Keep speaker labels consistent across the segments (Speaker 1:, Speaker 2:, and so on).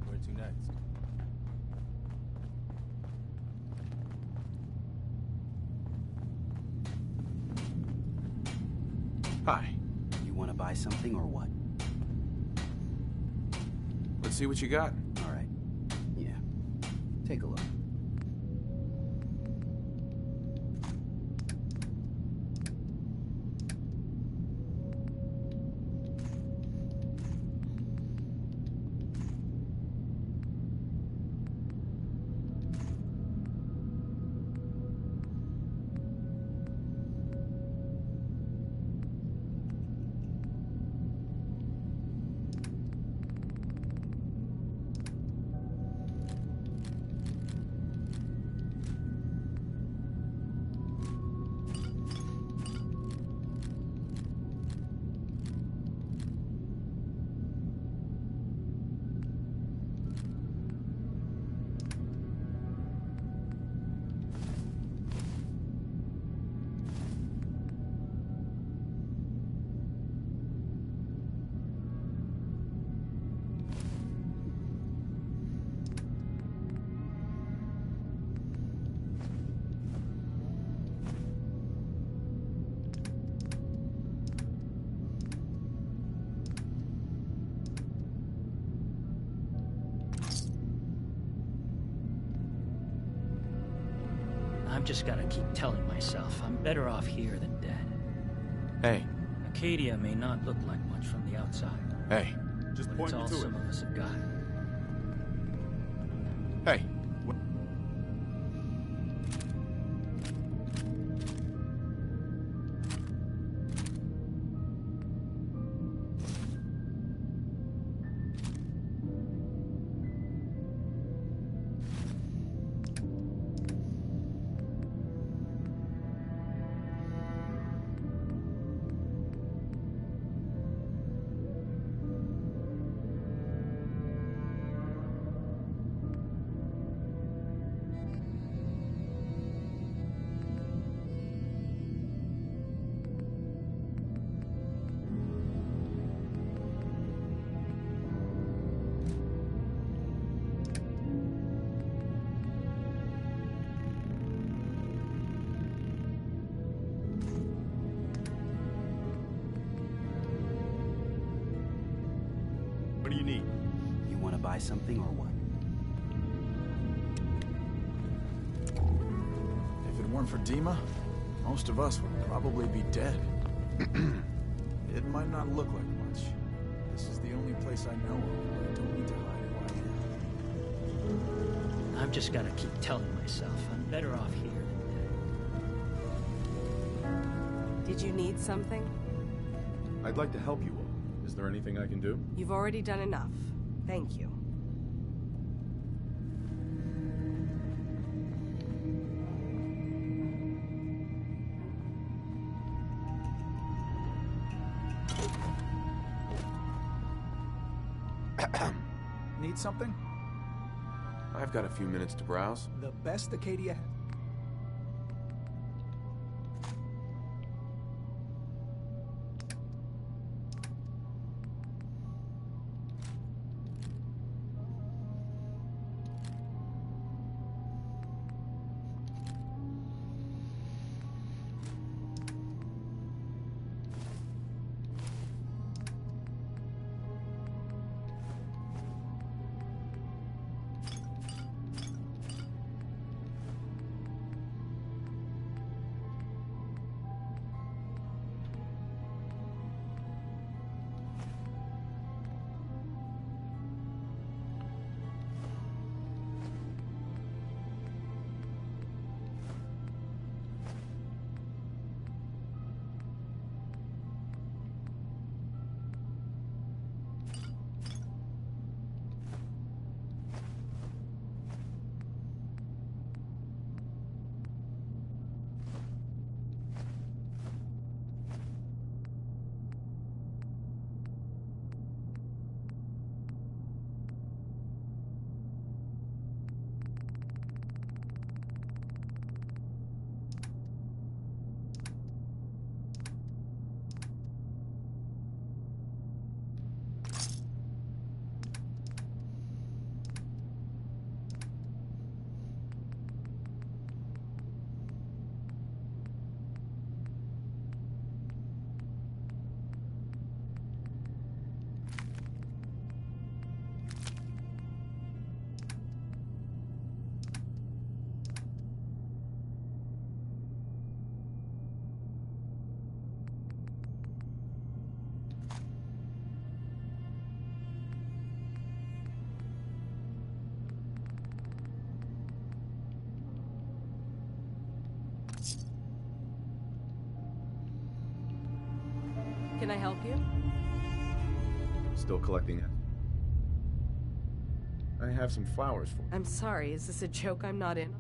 Speaker 1: Where to next?
Speaker 2: Hi.
Speaker 3: You want to buy something or what?
Speaker 2: Let's see what you got.
Speaker 3: All right. Yeah. Take a look.
Speaker 4: I've just gotta keep telling myself I'm better off here than dead.
Speaker 2: Hey.
Speaker 4: Acadia may not look like much from the outside.
Speaker 2: Hey.
Speaker 1: Just
Speaker 4: But
Speaker 1: point
Speaker 4: it's
Speaker 1: me
Speaker 4: all
Speaker 1: to
Speaker 4: some
Speaker 1: it.
Speaker 4: of us have got.
Speaker 2: Hey.
Speaker 1: What do you need?
Speaker 3: You want to buy something or what?
Speaker 5: If it weren't for Dima, most of us would probably be dead. It might not look like much. This is the only place I know of where I don't need to hide who I am.
Speaker 4: I've just gotta keep telling myself I'm better off here than dead.
Speaker 6: Did you need something?
Speaker 1: I'd like to help you all. Is there anything I can do?
Speaker 6: You've already done enough. Thank you.
Speaker 5: Need something?
Speaker 2: I've got a few minutes to browse.
Speaker 5: The best Acadia has.
Speaker 6: Can I help you?
Speaker 1: Still collecting it? I have some flowers for you.
Speaker 6: I'm sorry, is this a joke I'm not in?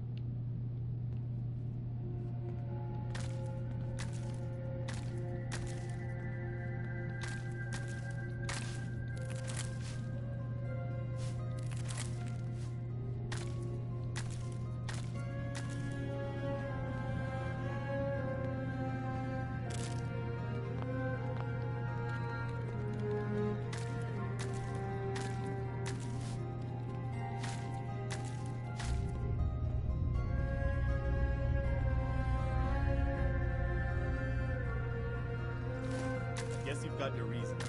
Speaker 7: Guess you've got your reasons.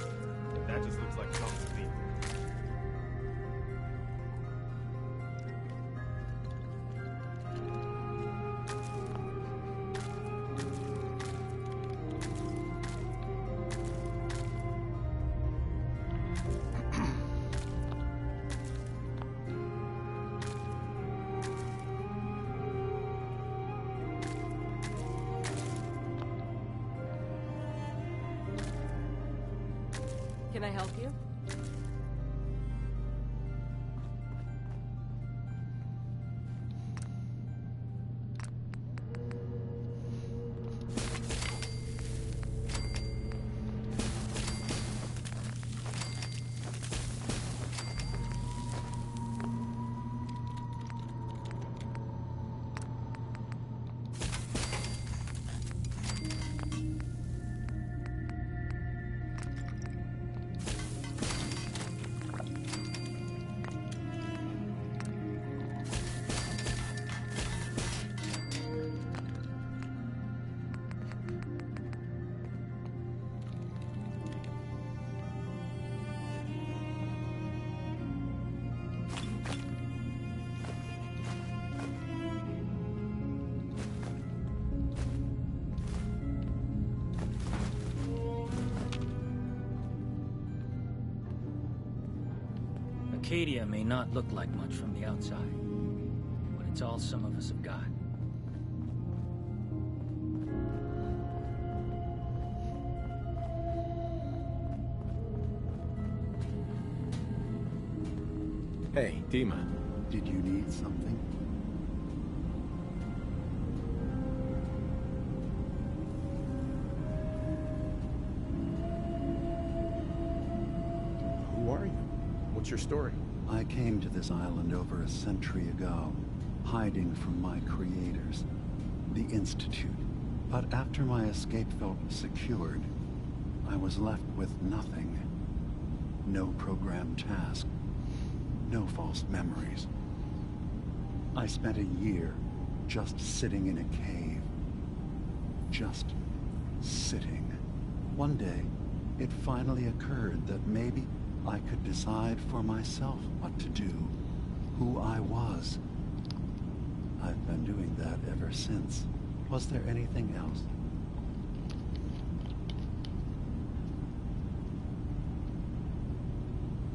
Speaker 7: That just looks like Trump's to me.
Speaker 6: Can I help you?
Speaker 4: Acadia may not look like much from the outside, but it's all some of us have got.
Speaker 1: Hey, Dima.
Speaker 3: Did you need something?
Speaker 1: Who are you? What's your story?
Speaker 3: I came to this island over a century ago, hiding from my creators, the Institute. But after my escape felt secured, I was left with nothing. No programmed task. No false memories. I spent a year just sitting in a cave. Just sitting. One day, it finally occurred that maybe I could decide for myself what to do, who I was. I've been doing that ever since. Was there anything else?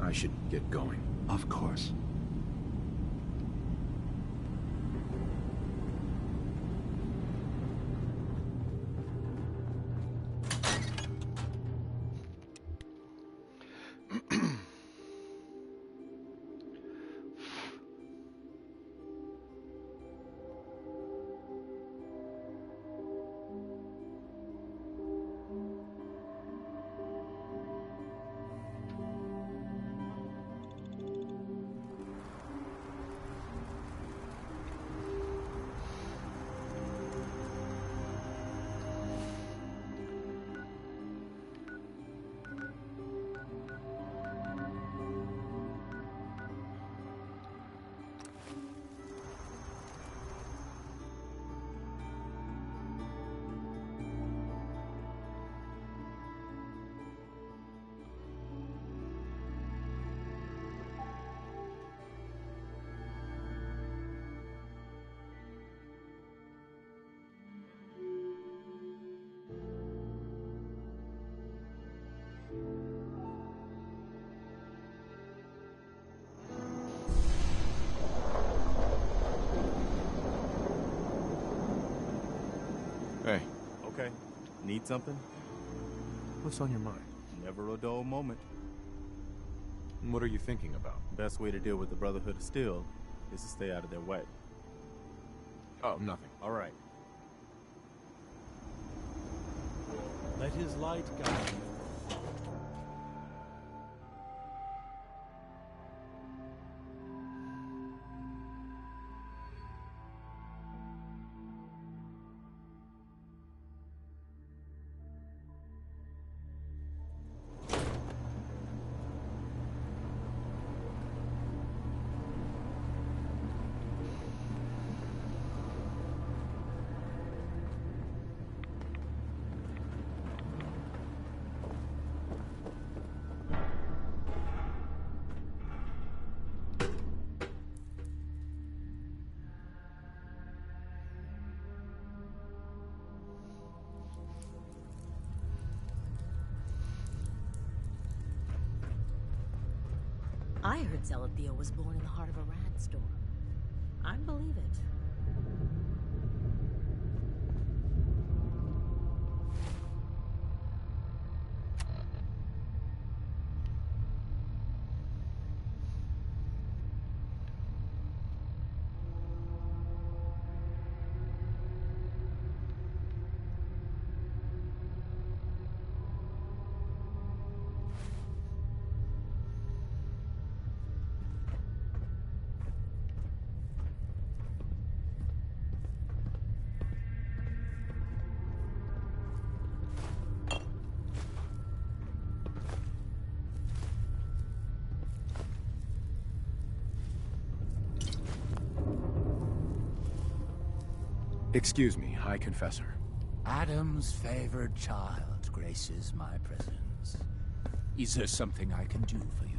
Speaker 1: I should get going.
Speaker 3: Of course.
Speaker 2: Hey,
Speaker 7: Okay. Need something?
Speaker 2: What's on your mind?
Speaker 7: Never a dull moment.
Speaker 2: What are you thinking about?
Speaker 7: Best way to deal with the Brotherhood of Steel is to stay out of their way.
Speaker 2: Oh, nothing.
Speaker 7: All right. Let his light guide you.
Speaker 8: I heard Zelethia was born in the heart of a rad storm. I believe it.
Speaker 2: Excuse me, High Confessor.
Speaker 9: Adam's favored child graces my presence. Is there something I can do for you?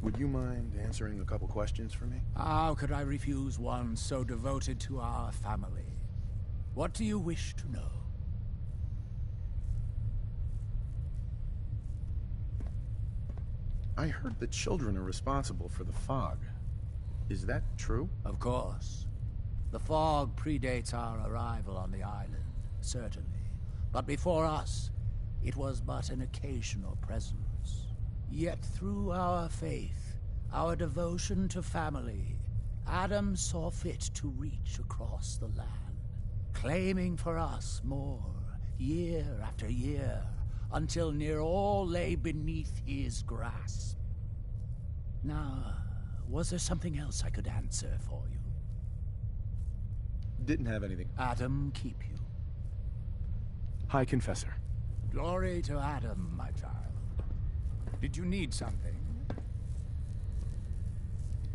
Speaker 2: Would you mind answering a couple questions for me?
Speaker 9: How could I refuse one so devoted to our family? What do you wish to know?
Speaker 2: I heard the children are responsible for the fog. Is that true?
Speaker 9: Of course. The fog predates our arrival on the island, certainly. But before us, it was but an occasional presence. Yet through our faith, our devotion to family, Adam saw fit to reach across the land, claiming for us more, year after year, until near all lay beneath his grasp. Now, was there something else I could answer for you?
Speaker 2: Didn't have anything.
Speaker 9: Adam keep you.
Speaker 2: High Confessor.
Speaker 9: Glory to Adam, my child. Did you need something?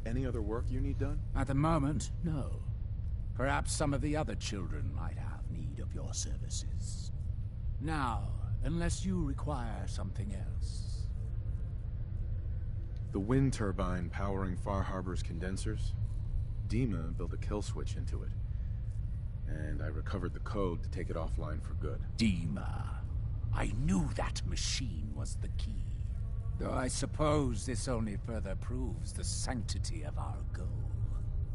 Speaker 2: Any other work you need done?
Speaker 9: At the moment, no. Perhaps some of the other children might have need of your services. Now, unless you require something else.
Speaker 2: The wind turbine powering Far Harbor's condensers? Dima built a kill switch into it. And I recovered the code to take it offline for good.
Speaker 9: Dima. I knew that machine was the key. Though I suppose this only further proves the sanctity of our goal.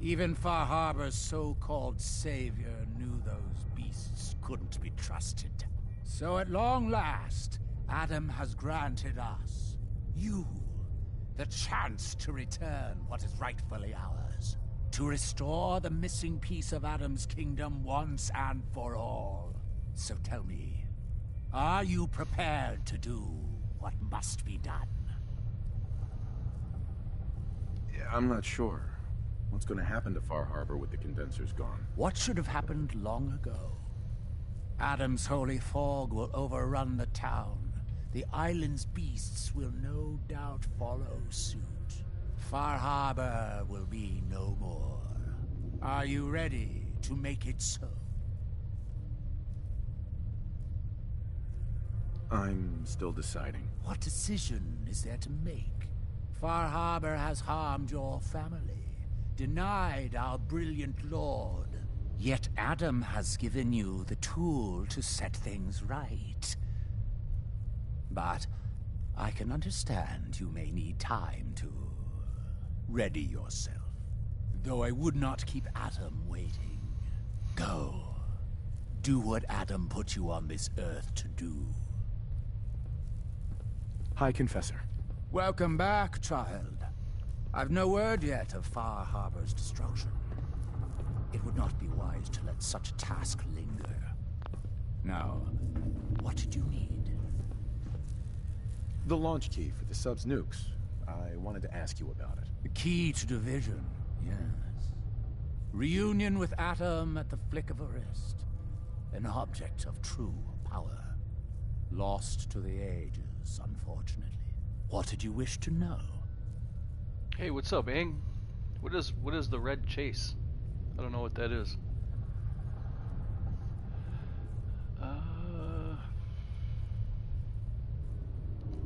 Speaker 9: Even Far Harbor's so-called savior knew those beasts couldn't be trusted. So at long last, Adam has granted us, you, the chance to return what is rightfully ours. To restore the missing piece of Adam's kingdom once and for all. So tell me, are you prepared to do what must be done?
Speaker 2: Yeah, I'm not sure. What's going to happen to Far Harbor with the condensers gone?
Speaker 9: What should have happened long ago? Adam's holy fog will overrun the town. The island's beasts will no doubt follow suit. Far Harbor will be no more. Are you ready to make it so?
Speaker 2: I'm still deciding.
Speaker 9: What decision is there to make? Far Harbor has harmed your family, denied our brilliant lord. Yet Adam has given you the tool to set things right. But I can understand you may need time to ready yourself. Though I would not keep Adam waiting. Go. Do what Adam put you on this earth to do.
Speaker 2: Hi, Confessor.
Speaker 9: Welcome back, child. I've no word yet of Far Harbor's destruction. It would not be wise to let such a task linger. Now, what did you need?
Speaker 2: The launch key for the sub's nukes. I wanted to ask you about it.
Speaker 9: The key to division, yes. Reunion with Atom at the flick of a wrist. An object of true power. Lost to the ages, unfortunately. What did you wish to know?
Speaker 10: Hey, what's up, Aang? What is the red chase? I don't know what that is.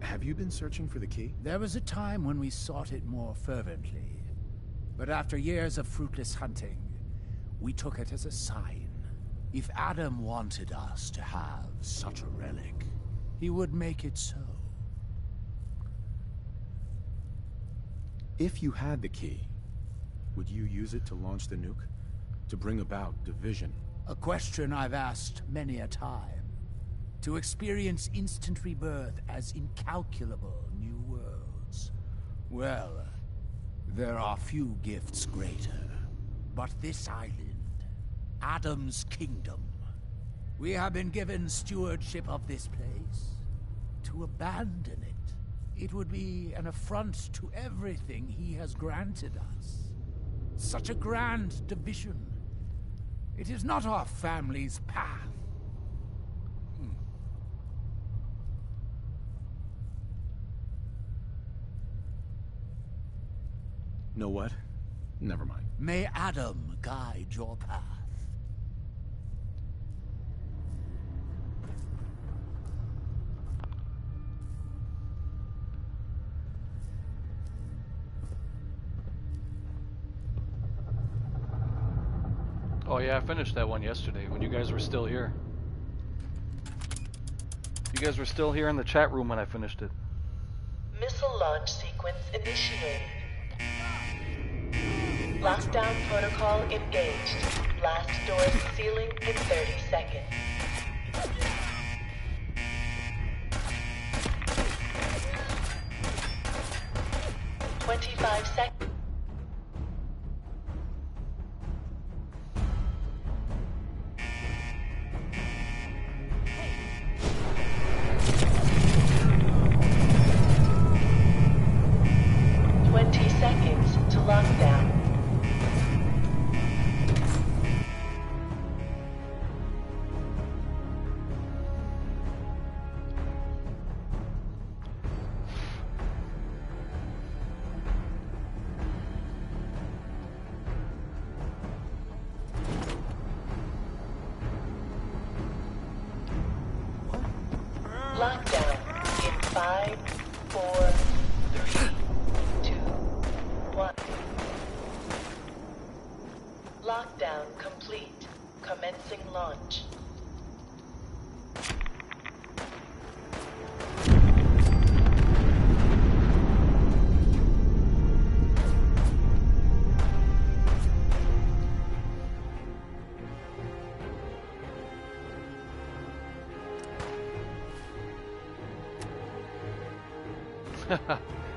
Speaker 2: Have you been searching for the key?
Speaker 9: There was a time when we sought it more fervently. But after years of fruitless hunting, we took it as a sign. If Adam wanted us to have such a relic, he would make it so.
Speaker 2: If you had the key, would you use it to launch the nuke? To bring about division?
Speaker 9: A question I've asked many a time. To experience instant rebirth as incalculable new worlds. Well, there are few gifts greater. But this island, Adam's kingdom, we have been given stewardship of this place. To abandon it would be an affront to everything he has granted us. Such a grand division. It is not our family's path.
Speaker 2: Know what? Never mind.
Speaker 9: May Adam guide your path.
Speaker 10: Oh yeah, I finished that one yesterday when you guys were still here. You guys were still here in the chat room when I finished it.
Speaker 11: Missile launch sequence initiated. Lockdown protocol engaged. Blast doors sealing in 30 seconds. "25 seconds. To lockdown. Lockdown in 5, 4, 3, 2, 1. Lockdown complete. Commencing launch.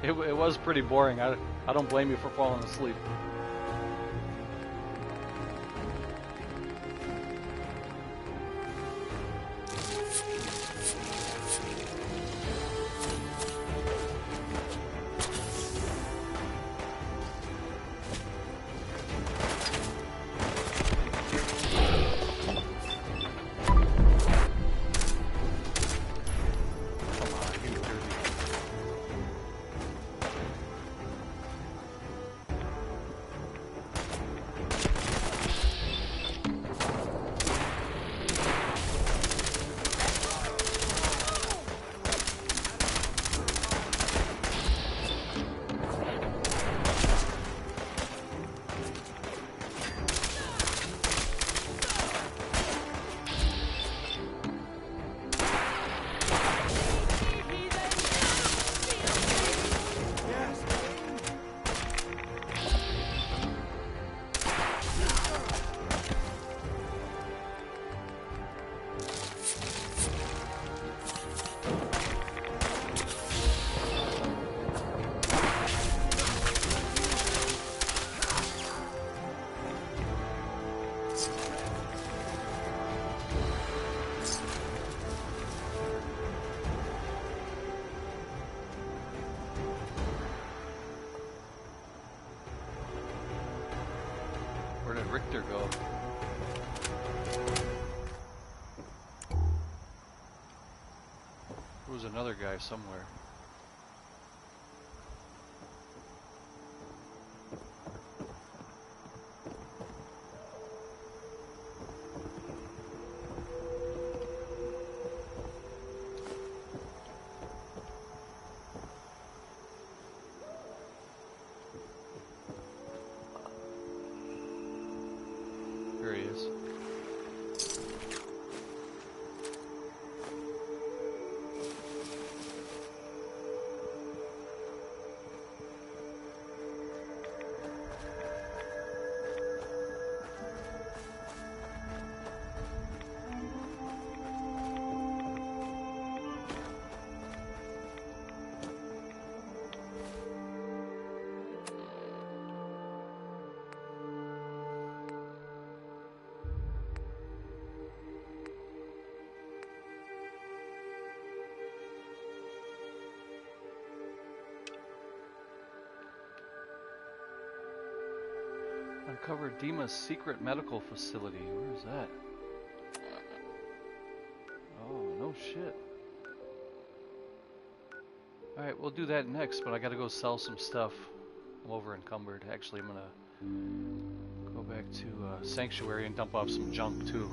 Speaker 10: It was pretty boring. I don't blame you for falling asleep. Where did Richter go? There was another guy somewhere. There he is. Uncover Dima's secret medical facility. Where is that? Oh, no shit. Alright, we'll do that next, but I gotta go sell some stuff. I'm over encumbered. Actually, I'm gonna go back to Sanctuary and dump off some junk too.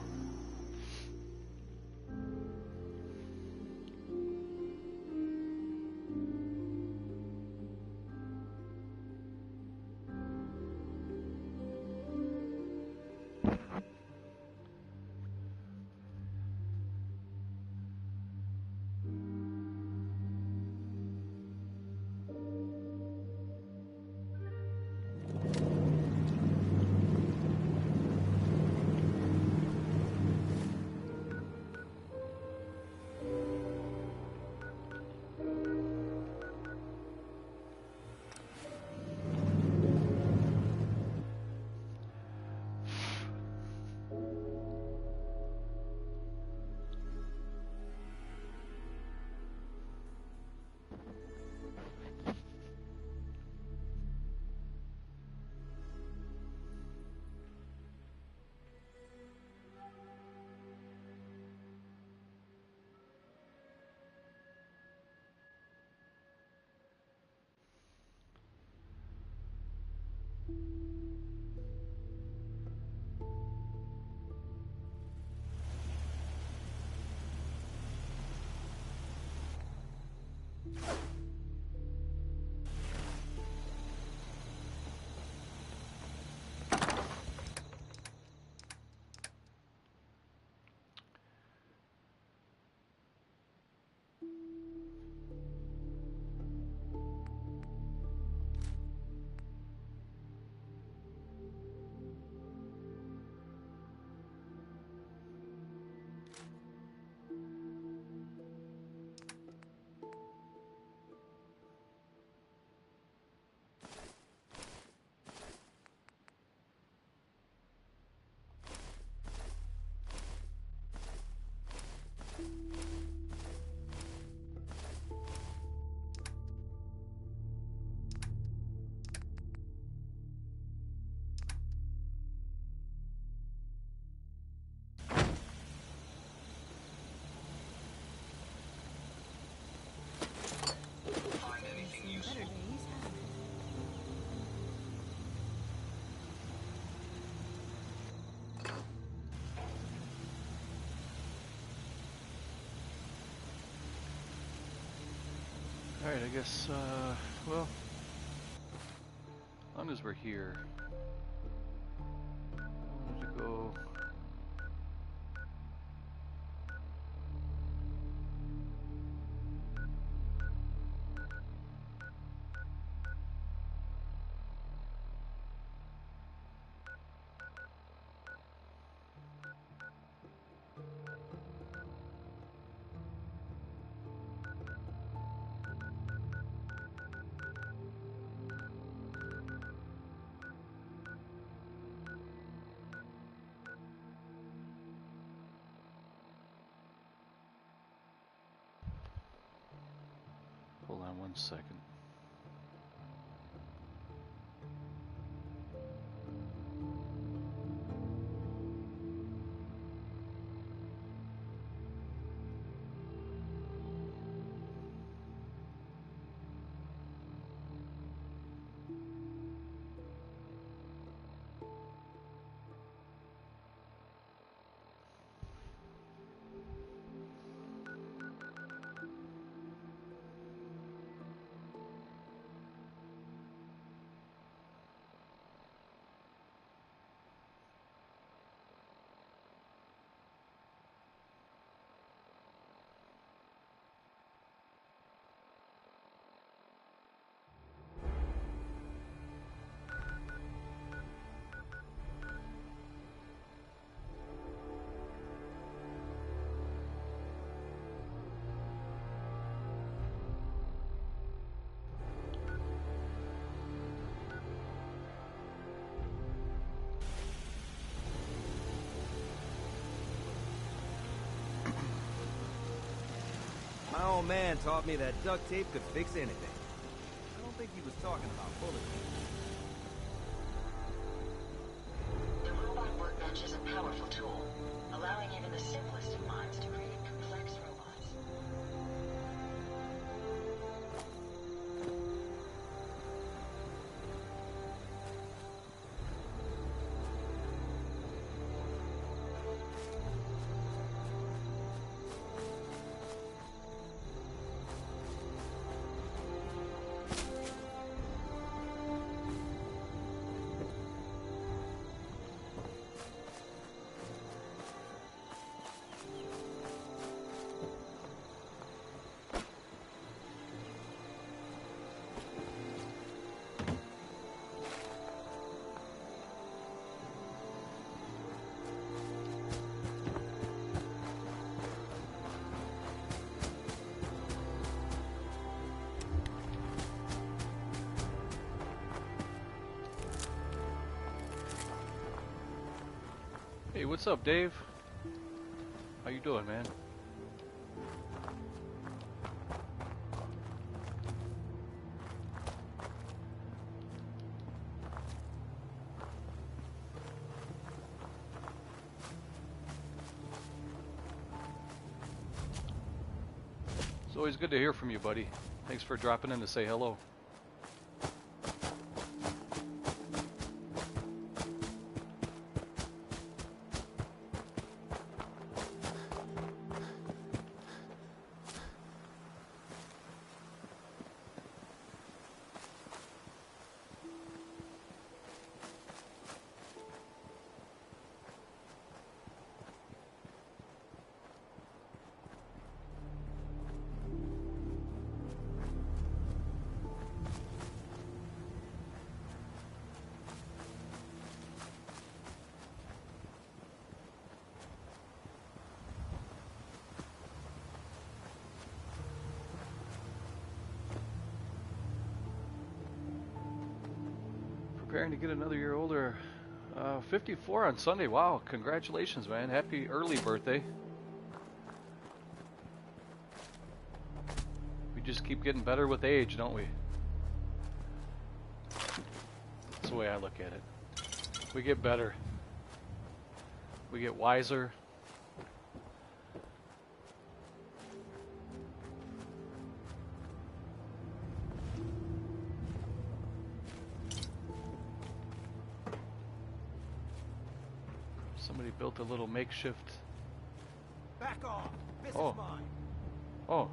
Speaker 10: Alright, I guess, well, as long as we're here, I wanted to go. Hold on 1 second.
Speaker 12: old man taught me that duct tape could fix anything. I don't think he was talking about bullet holes.
Speaker 11: The robot workbench is a powerful tool, allowing even the simplest of minds to create complex robots.
Speaker 10: Hey, what's up, Dave? How you doing, man? It's always good to hear from you, buddy. Thanks for dropping in to say hello. Preparing to get another year older. 54 on Sunday. Wow, congratulations, man. Happy early birthday. We just keep getting better with age, don't we? That's the way I look at it. We get better. We get wiser. Somebody built a little makeshift.
Speaker 12: Back off! This is
Speaker 10: Oh.
Speaker 12: mine.
Speaker 10: Oh.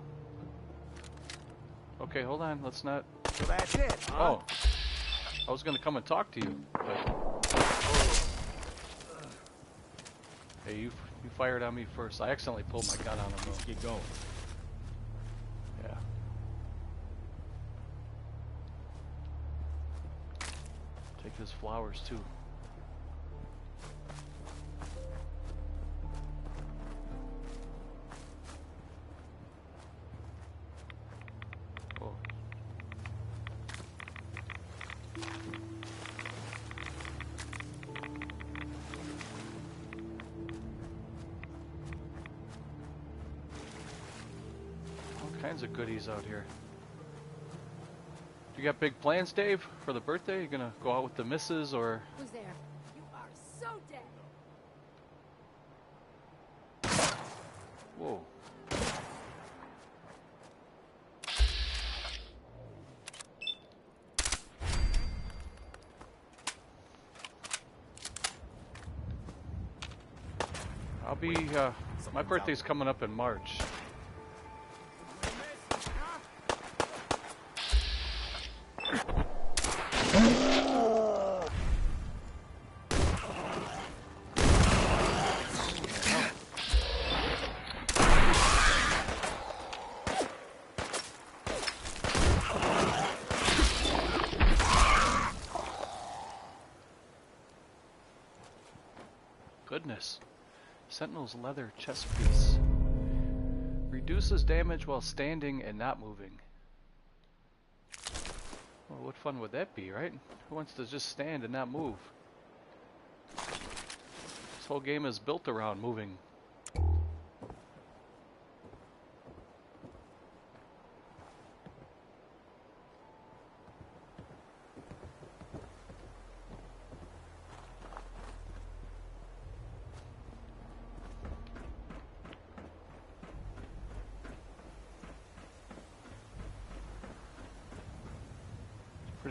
Speaker 10: Okay, hold on. Let's not.
Speaker 12: So that's it, huh?
Speaker 10: Oh. I was gonna come and talk to you, but. Hey, you fired on me first. I accidentally pulled my gun on him though.
Speaker 7: Get going.
Speaker 10: Yeah. Take his flowers too. Oh. All kinds of goodies out here. You got big plans, Dave, for the birthday? You gonna go out with the missus or?
Speaker 13: Who's there? You are so dead.
Speaker 10: Whoa. I'll be, my birthday's coming up in March. Goodness. Sentinel's leather chest piece. Reduces damage while standing and not moving. Well, what fun would that be, right? Who wants to just stand and not move? This whole game is built around moving.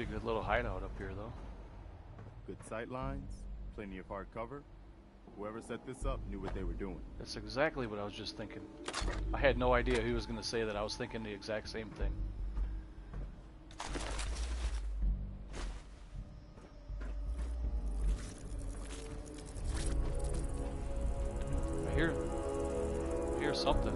Speaker 10: Pretty good little hideout up here, though.
Speaker 7: Good sight lines, plenty of hard cover. Whoever set this up knew what they were doing.
Speaker 10: That's exactly what I was just thinking. I had no idea he was going to say that. I was thinking the exact same thing. I hear something.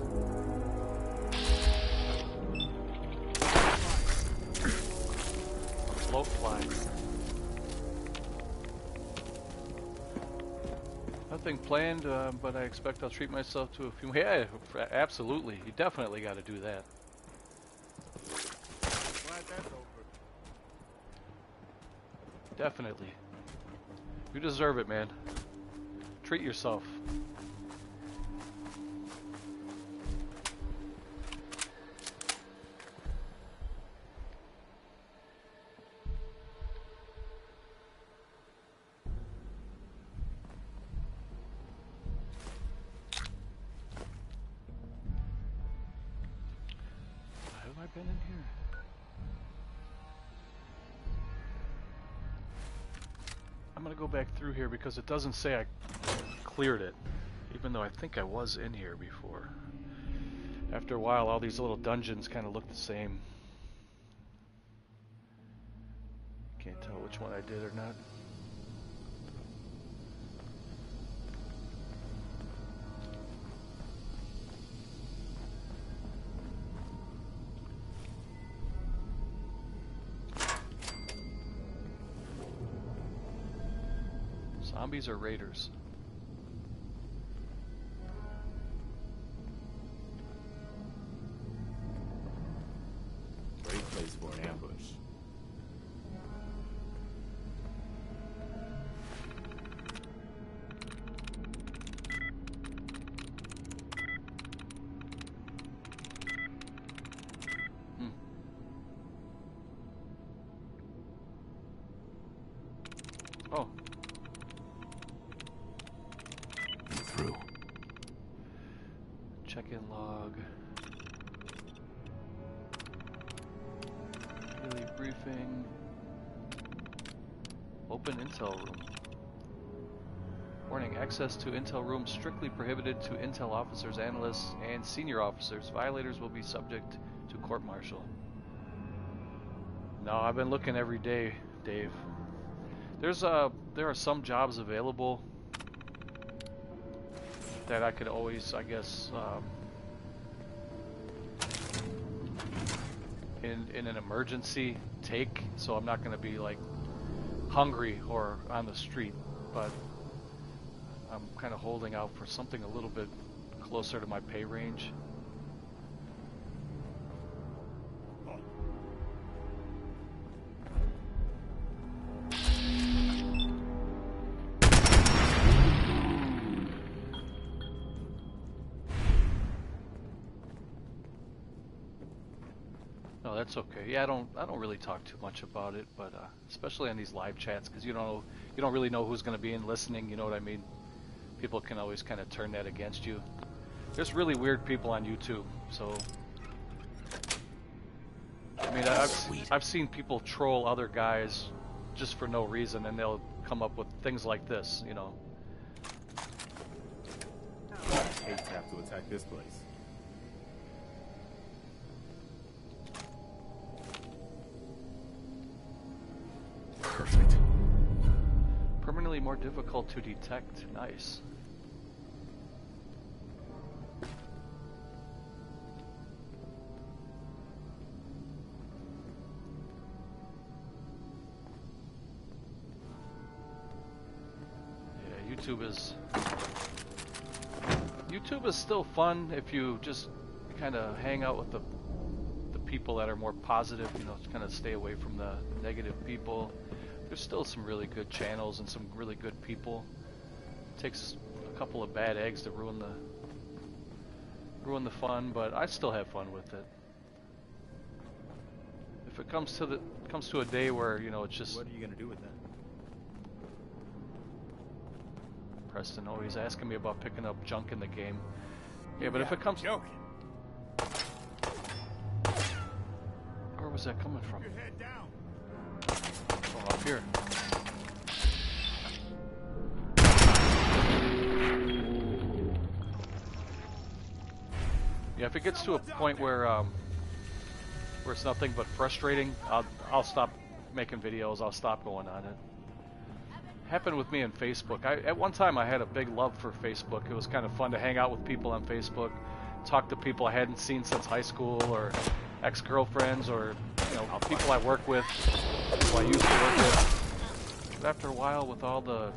Speaker 10: Float flying. Nothing planned, but I expect I'll treat myself to a few. Yeah, absolutely. You definitely got to do that.
Speaker 7: Glad that's over.
Speaker 10: Definitely. You deserve it, man. Treat yourself. Been in here. I'm gonna go back through here because it doesn't say I cleared it, even though I think I was in here before. After a while, all these little dungeons kind of look the same. Can't tell which one I did or not. Zombies or raiders?
Speaker 7: Great place for an ambush.
Speaker 10: Oh.
Speaker 9: Through.
Speaker 10: Check-in log. Daily briefing. Open intel room. Warning, access to intel room strictly prohibited to intel officers, analysts, and senior officers. Violators will be subject to court-martial. No, I've been looking every day, Dave. There are some jobs available that I could always, I guess, in an emergency take, so I'm not going to be like hungry or on the street, but I'm kind of holding out for something a little bit closer to my pay range. No, that's okay. Yeah, I don't really talk too much about it, but especially on these live chats, because you don't really know who's going to be in listening. You know what I mean? People can always kind of turn that against you. There's really weird people on YouTube, so I mean, I've seen people troll other guys just for no reason, and they'll come up with things like this, you know.
Speaker 7: I hate to have to attack this place.
Speaker 9: Perfect.
Speaker 10: Permanently more difficult to detect. Nice. Yeah, YouTube is still fun if you just kind of hang out with the people that are more positive, you know, kind of stay away from the negative people. There's still some really good channels and some really good people. It takes a couple of bad eggs to ruin the fun, but I still have fun with it. If it comes to a day where, you know, it's just...
Speaker 7: What are you gonna do with that?
Speaker 10: Preston always asking me about picking up junk in the game. Yeah, but if it comes...
Speaker 7: Joking.
Speaker 10: Where was that coming from?
Speaker 7: Your head down.
Speaker 10: up here. Yeah, if it gets to a point where it's nothing but frustrating, I'll stop making videos. I'll stop going on it. Happened with me on Facebook. At one time I had a big love for Facebook. It was kind of fun to hang out with people on Facebook, talk to people I hadn't seen since high school, or ex-girlfriends, or people I work with, people I used to work with. But after a while, with all the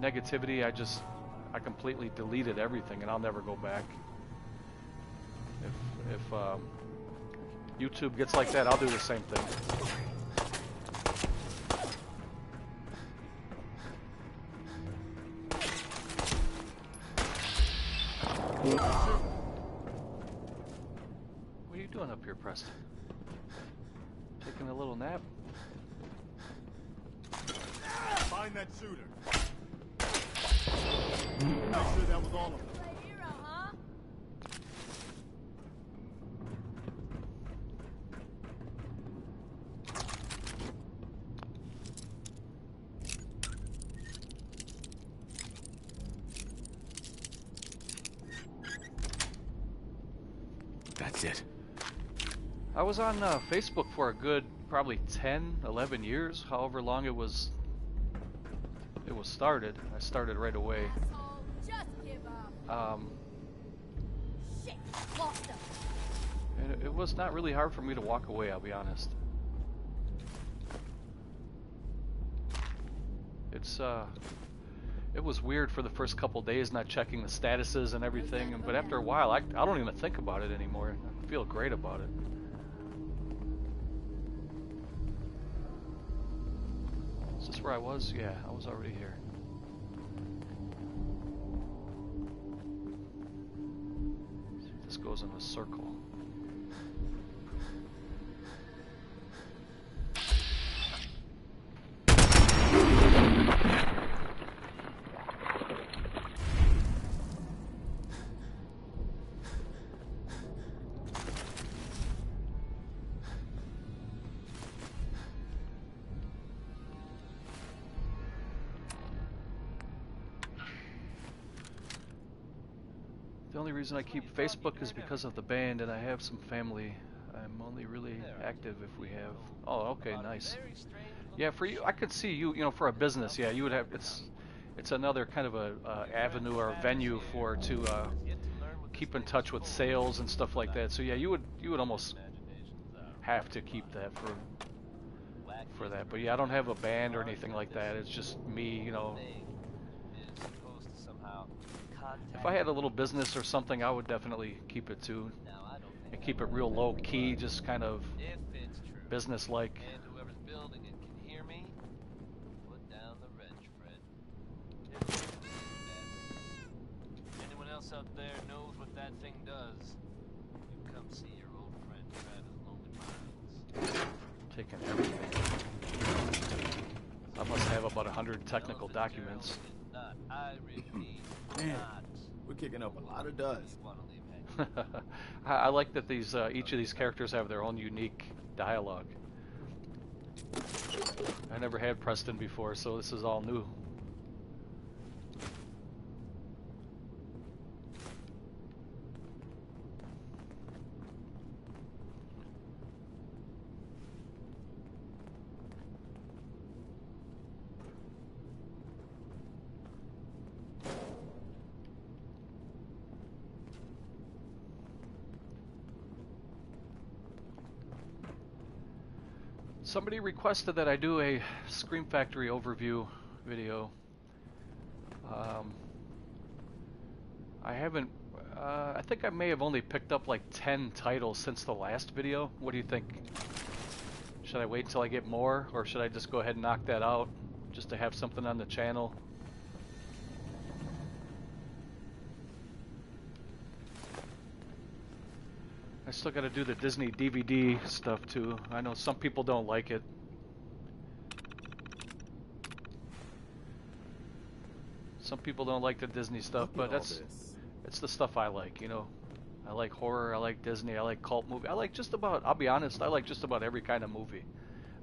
Speaker 10: negativity, I completely deleted everything, and I'll never go back. If YouTube gets like that, I'll do the same thing. What are you doing up here, Preston? Taking a little nap?
Speaker 7: Find that shooter. Make sure that was all of them.
Speaker 2: That's it.
Speaker 10: I was on Facebook for a good probably 10, 11 years, however long it was started. I started right away.
Speaker 13: Shit, lost him.
Speaker 10: And it was not really hard for me to walk away, I'll be honest. It was weird for the first couple days not checking the statuses and everything, but after a while I don't even think about it anymore. I feel great about it. Is this where I was? Yeah, I was already here. This goes in a circle. The only reason I keep Facebook is because of the band, and I have some family. I'm only really active if we have... Oh, okay, nice. Yeah, for you, I could see you, for a business, yeah, you would have... It's another kind of a avenue or a venue to keep in touch with sales and stuff like that. So yeah, you would almost have to keep that for that. But yeah, I don't have a band or anything like that. It's just me, If I had a little business or something, I would definitely keep it too, and keep it real low key, just kind of business-like.
Speaker 14: And whoever's building it can hear me, put down the wrench, Fred. Anyone else out there knows what that thing does? You come see your old friend Travis Lonely Miles.
Speaker 10: Taking everything. I must have about 100 technical documents.
Speaker 7: Man, we're kicking up a lot of dust.
Speaker 10: I like that these each of these characters have their own unique dialogue. I never had Preston before, so this is all new. Somebody requested that I do a Scream Factory overview video. I haven't... I think I may have only picked up like 10 titles since the last video. What do you think? Should I wait until I get more, or should I just go ahead and knock that out just to have something on the channel? I still got to do the Disney DVD stuff too. I know some people don't like it. Some people don't like the Disney stuff, but it's the stuff I like, I like horror, I like Disney, I like cult movie. I like just about, I'll be honest, I like just about every kind of movie.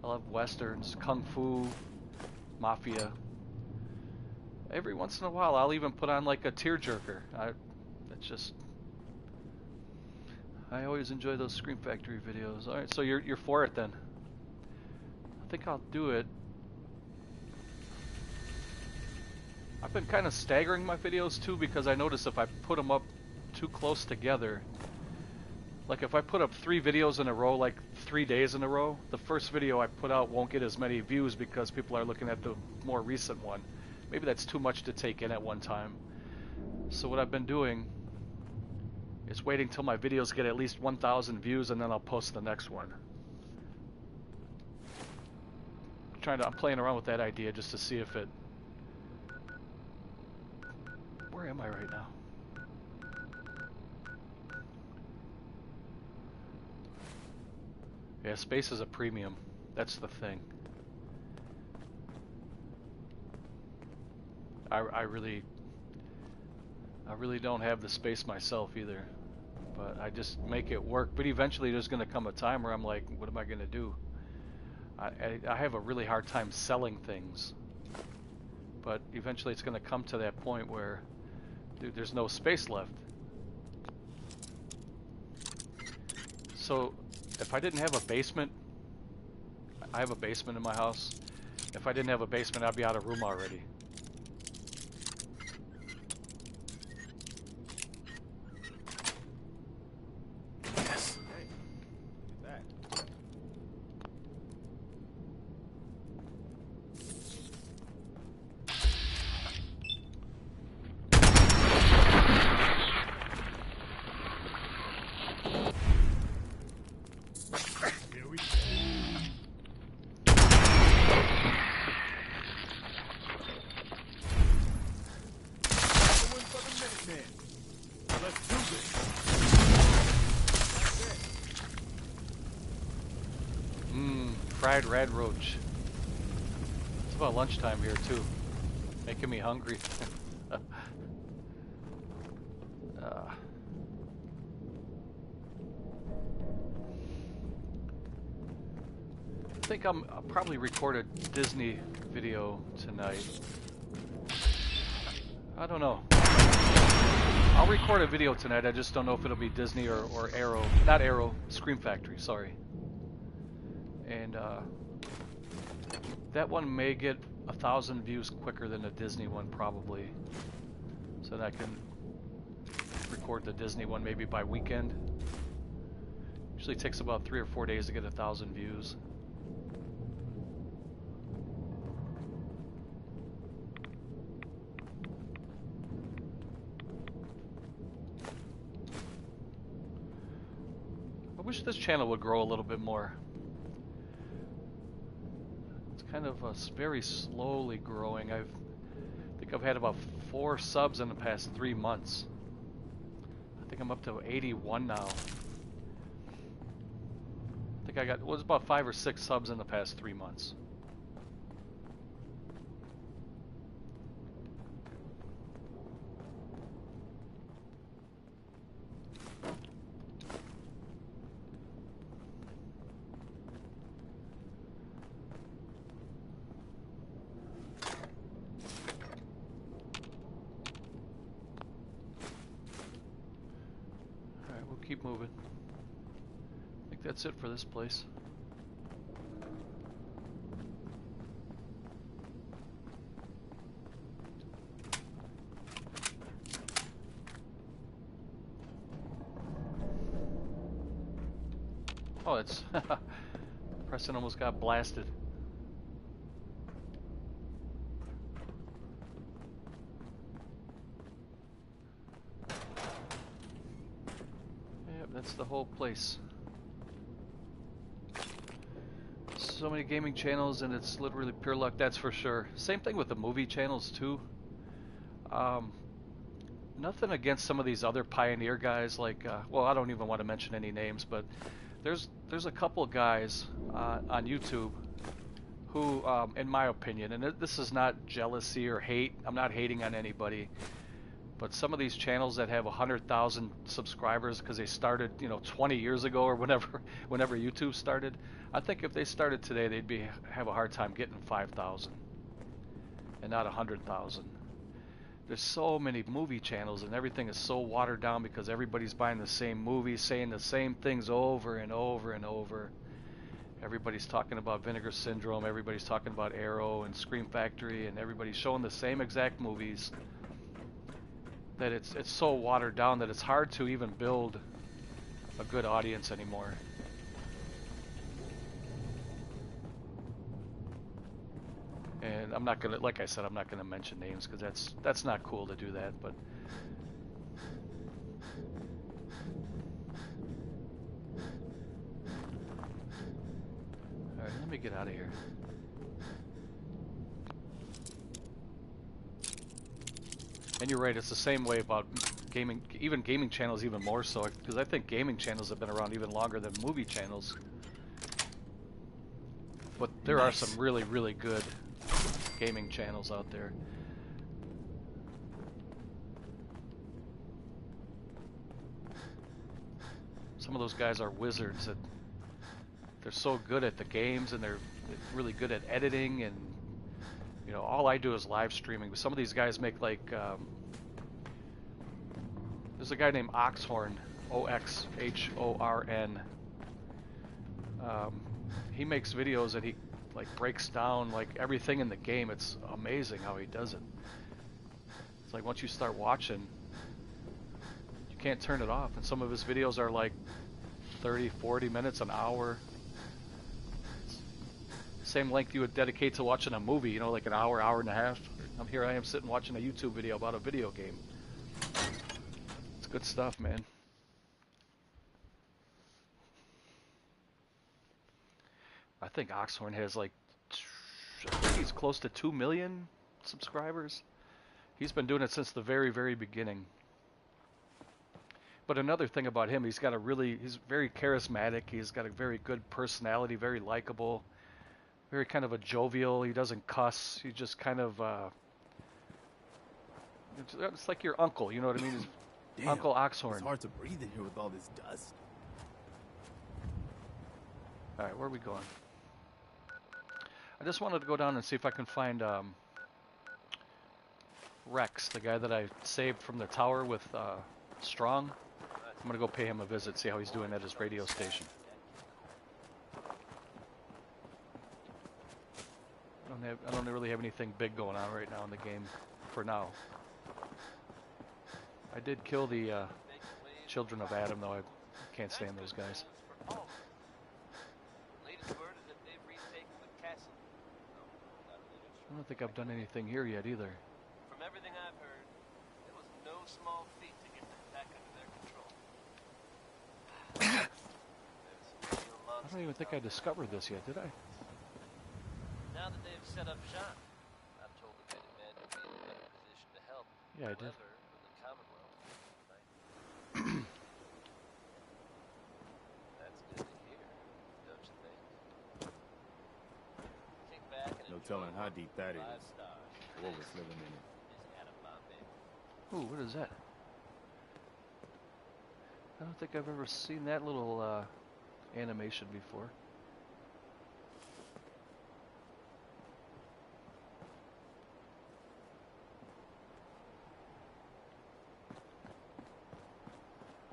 Speaker 10: I love westerns, kung fu, mafia. Every once in a while, I'll even put on like a tearjerker. That's just. I always enjoy those Scream Factory videos. All right, so you're for it then. I think I'll do it. I've been kind of staggering my videos too because I notice if I put them up too close together, like if I put up 3 videos in a row, like 3 days in a row, the first video I put out won't get as many views because people are looking at the more recent one. Maybe that's too much to take in at one time. So what I've been doing is waiting till my videos get at least 1,000 views and then I'll post the next one. I'm playing around with that idea just to see if it. Where am I right now? Yeah, space is a premium. That's the thing. I really don't have the space myself either, but I just make it work. But eventually there's going to come a time where I'm like, what am I going to do? I have a really hard time selling things, but eventually it's going to come to that point where there's no space left. So if I didn't have a basement, I have a basement in my house. If I didn't have a basement, I'd be out of room already. Fried red roach. It's about lunchtime here too. Making me hungry. I think I'll probably record a Disney video tonight. I don't know. I'll record a video tonight. I just don't know if it'll be Disney or Arrow. Not Arrow, Scream Factory, sorry. And that one may get 1,000 views quicker than the Disney one, probably. So that I can record the Disney one maybe by weekend. Usually takes about 3 or 4 days to get 1,000 views. I wish this channel would grow a little bit more. Kind of very slowly growing. I think I've had about 4 subs in the past 3 months. I think I'm up to 81 now. I think I got, well, it was about 5 or 6 subs in the past 3 months. Keep moving. I think that's it for this place. Oh, it's Preston almost got blasted. That's the whole place. So many gaming channels and it's literally pure luck, that's for sure. Same thing with the movie channels too. Nothing against some of these other pioneer guys like, well, I don't even want to mention any names, but there's a couple guys on YouTube who, in my opinion, and this is not jealousy or hate, I'm not hating on anybody, But some of these channels that have 100,000 subscribers because they started, 20 years ago or whenever YouTube started, I think if they started today, they'd have a hard time getting 5,000 and not 100,000. There's so many movie channels and everything is so watered down because everybody's buying the same movies, saying the same things over and over and over. Everybody's talking about Vinegar Syndrome, everybody's talking about Arrow and Scream Factory, and everybody's showing the same exact movies, that it's so watered down that it's hard to even build a good audience anymore. And I'm not gonna, like I said, I'm not gonna mention names because that's not cool to do that. But all right, let me get out of here. And you're right, it's the same way about gaming, even gaming channels even more so, because I think gaming channels have been around even longer than movie channels. But there are some really, really good gaming channels out there. Some of those guys are wizards. They're so good at the games, and they're really good at editing, and all I do is live streaming. Some of these guys make like there's a guy named Oxhorn, Oxhorn. He makes videos and he breaks down everything in the game. It's amazing how he does it. It's like once you start watching, you can't turn it off. And some of his videos are like 30, 40 minutes, an hour. Same length you would dedicate to watching a movie, like an hour, hour and a half. Here I am sitting watching a YouTube video about a video game. It's good stuff, man. I think Oxhorn has I think he's close to 2 million subscribers. He's been doing it since the very, very beginning. But another thing about him, he's very charismatic. He's got a very good personality, very likable, very kind of a jovial. He doesn't cuss. He just kind of, it's like your uncle, you know what I mean?
Speaker 7: Damn,
Speaker 10: Uncle Oxhorn.
Speaker 7: It's hard to breathe in here with all this dust.
Speaker 10: All right, where are we going? I just wanted to go down and see if I can find Rex, the guy that I saved from the tower with Strong. I'm gonna go pay him a visit, see how he's doing at his radio station. I don't really have anything big going on right now in the game, for now. I did kill the children of Adam, though. I can't stand those guys. I don't think I've done anything here yet either.
Speaker 14: From everything I've heard, it was no small feat to get them back under their control.
Speaker 10: I don't even think I discovered this yet, did I?
Speaker 14: Now that they've set up shop, I've told the petty man to be in a better position to help.
Speaker 10: Yeah, I did.
Speaker 14: Whoever in the Commonwealth might. That's good to hear, don't you think? Kick back and
Speaker 7: No
Speaker 14: enjoy
Speaker 7: telling how deep that is.
Speaker 14: 5 stars.
Speaker 7: What was living in it.
Speaker 14: Is Adam Bombay.
Speaker 10: Ooh, what is that? I don't think I've ever seen that little animation before.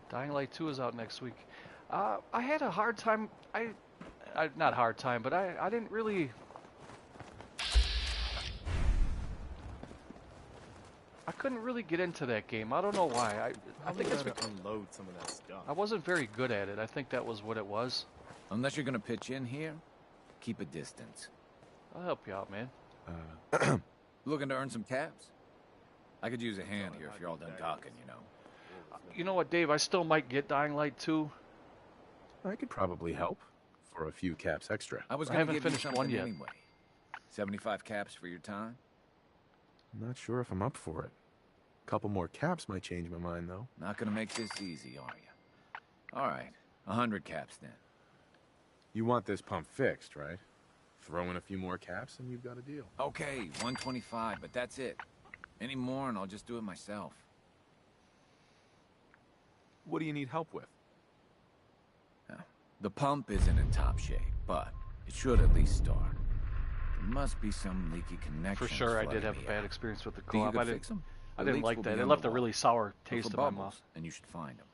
Speaker 10: Dying Light 2 is out next week. I had a hard time. Not hard time, but I didn't really. I couldn't really get into that game. I don't know why. I think it's because
Speaker 7: unload some of that stuff.
Speaker 10: I wasn't very good at it. I think that was what it was.
Speaker 9: Unless you're gonna pitch in here, keep a distance.
Speaker 10: I'll help you out, man.
Speaker 9: Looking to earn some caps? I could use a hand here if you're all done talking, you know.
Speaker 10: You know what, Dave? I still might get Dying Light 2.
Speaker 2: I could probably help for a few caps extra.
Speaker 9: I was
Speaker 10: I
Speaker 9: gonna
Speaker 10: haven't
Speaker 9: give
Speaker 10: finished
Speaker 9: you
Speaker 10: one
Speaker 9: something
Speaker 10: yet.
Speaker 9: anyway. 75 caps for your time?
Speaker 2: I'm not sure if I'm up for it. A couple more caps might change my mind, though.
Speaker 9: Not gonna make this easy, are you? All right, 100 caps then.
Speaker 2: You want this pump fixed, right? Throw in a few more caps and you've got a deal.
Speaker 9: Okay, 125, but that's it. Any more and I'll just do it myself.
Speaker 2: What do you need help with?
Speaker 15: The pump isn't in top shape, but it should at least start. There must be some leaky connection.
Speaker 10: For sure, I did have a bad experience with the co-op. I
Speaker 15: fix them?
Speaker 10: didn't like that. It left a really sour taste in my mouth.
Speaker 15: And you should find them.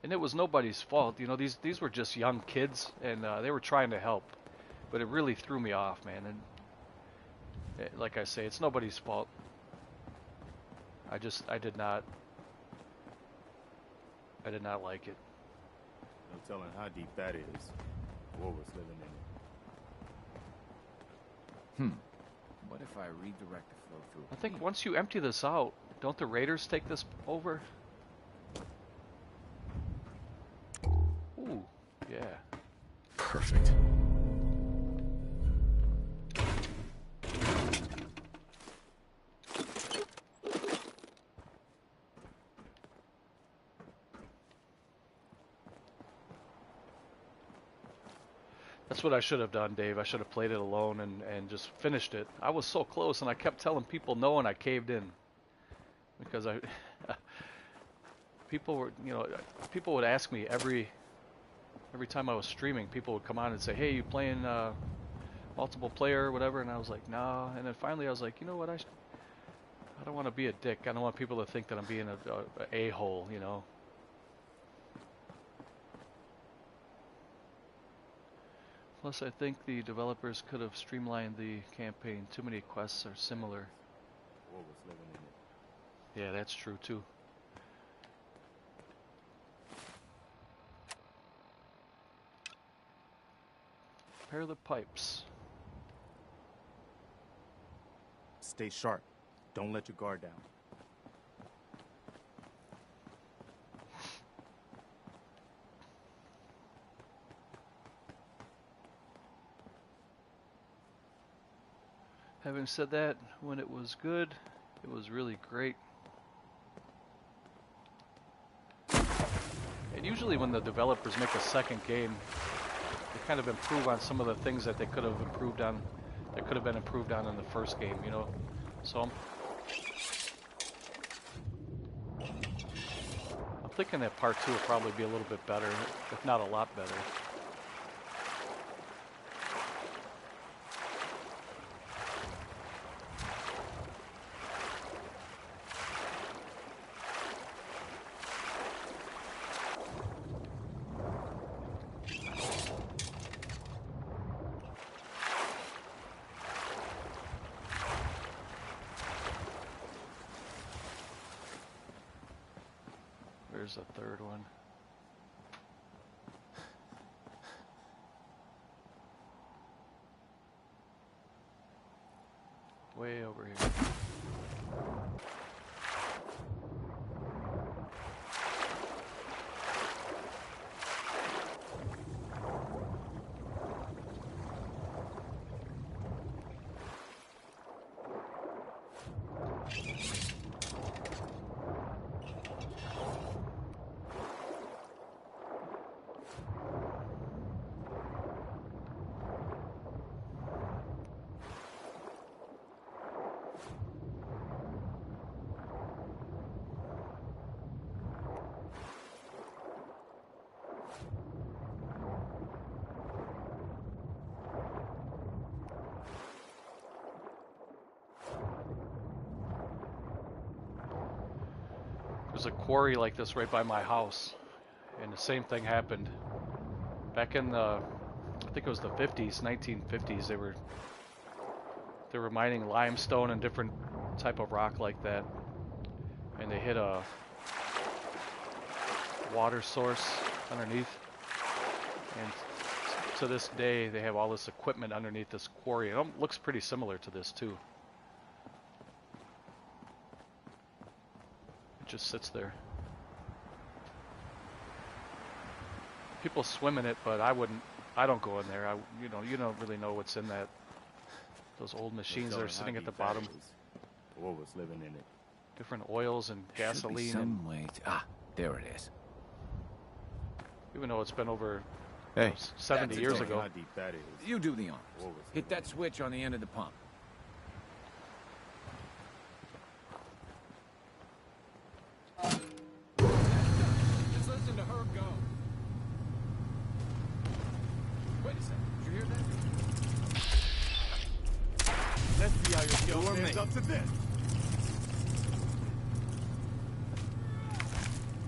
Speaker 10: And it was nobody's fault. You know, these were just young kids, and they were trying to help. But it really threw me off, man. And like I say, it's nobody's fault. I did not like it.
Speaker 7: No telling how deep that is. War was living in it.
Speaker 15: What if I redirect the flow through?
Speaker 10: I think once you empty this out, don't the raiders take this over? Ooh, yeah.
Speaker 2: Perfect.
Speaker 10: That's what I should have done, Dave. I should have played it alone and just finished it. I was so close, and I kept telling people no, and I caved in. Because people would ask me every time I was streaming, people would come on and say, hey, you playing multiple player or whatever? And I was like, nah. And then finally I was like, you know what, I don't want to be a dick. I don't want people to think that I'm being a a-hole, you know. Plus, I think the developers could have streamlined the campaign. Too many quests are similar.
Speaker 7: War was living in it.
Speaker 10: Yeah, that's true too. Repair the pipes.
Speaker 7: Stay sharp. Don't let your guard down.
Speaker 10: Having said that, when it was good, it was really great. And usually when the developers make a second game, they kind of improve on some of the things that they could have improved on, that could have been improved on in the first game, you know? So I'm thinking that part 2 will probably be a little bit better, if not a lot better. There's a third one. Way over here. There's a quarry like this right by my house, and the same thing happened. Back in the, I think it was the 50s, 1950s, they were mining limestone and different type of rock like that, and they hit a water source underneath, and to this day they have all this equipment underneath this quarry. It looks pretty similar to this too. Just sits there. People swim in it, but I don't go in there. You don't really know what's in that. Those old machines that are sitting at the bottom.
Speaker 7: War was living in it.
Speaker 10: Different oils and gasoline.
Speaker 15: Some way to, there it is.
Speaker 10: Even though it's been over
Speaker 15: 70
Speaker 10: years ago.
Speaker 7: How deep that is.
Speaker 15: You do the honors. Hit that switch on the end of the pump.
Speaker 10: light.
Speaker 1: Up to this.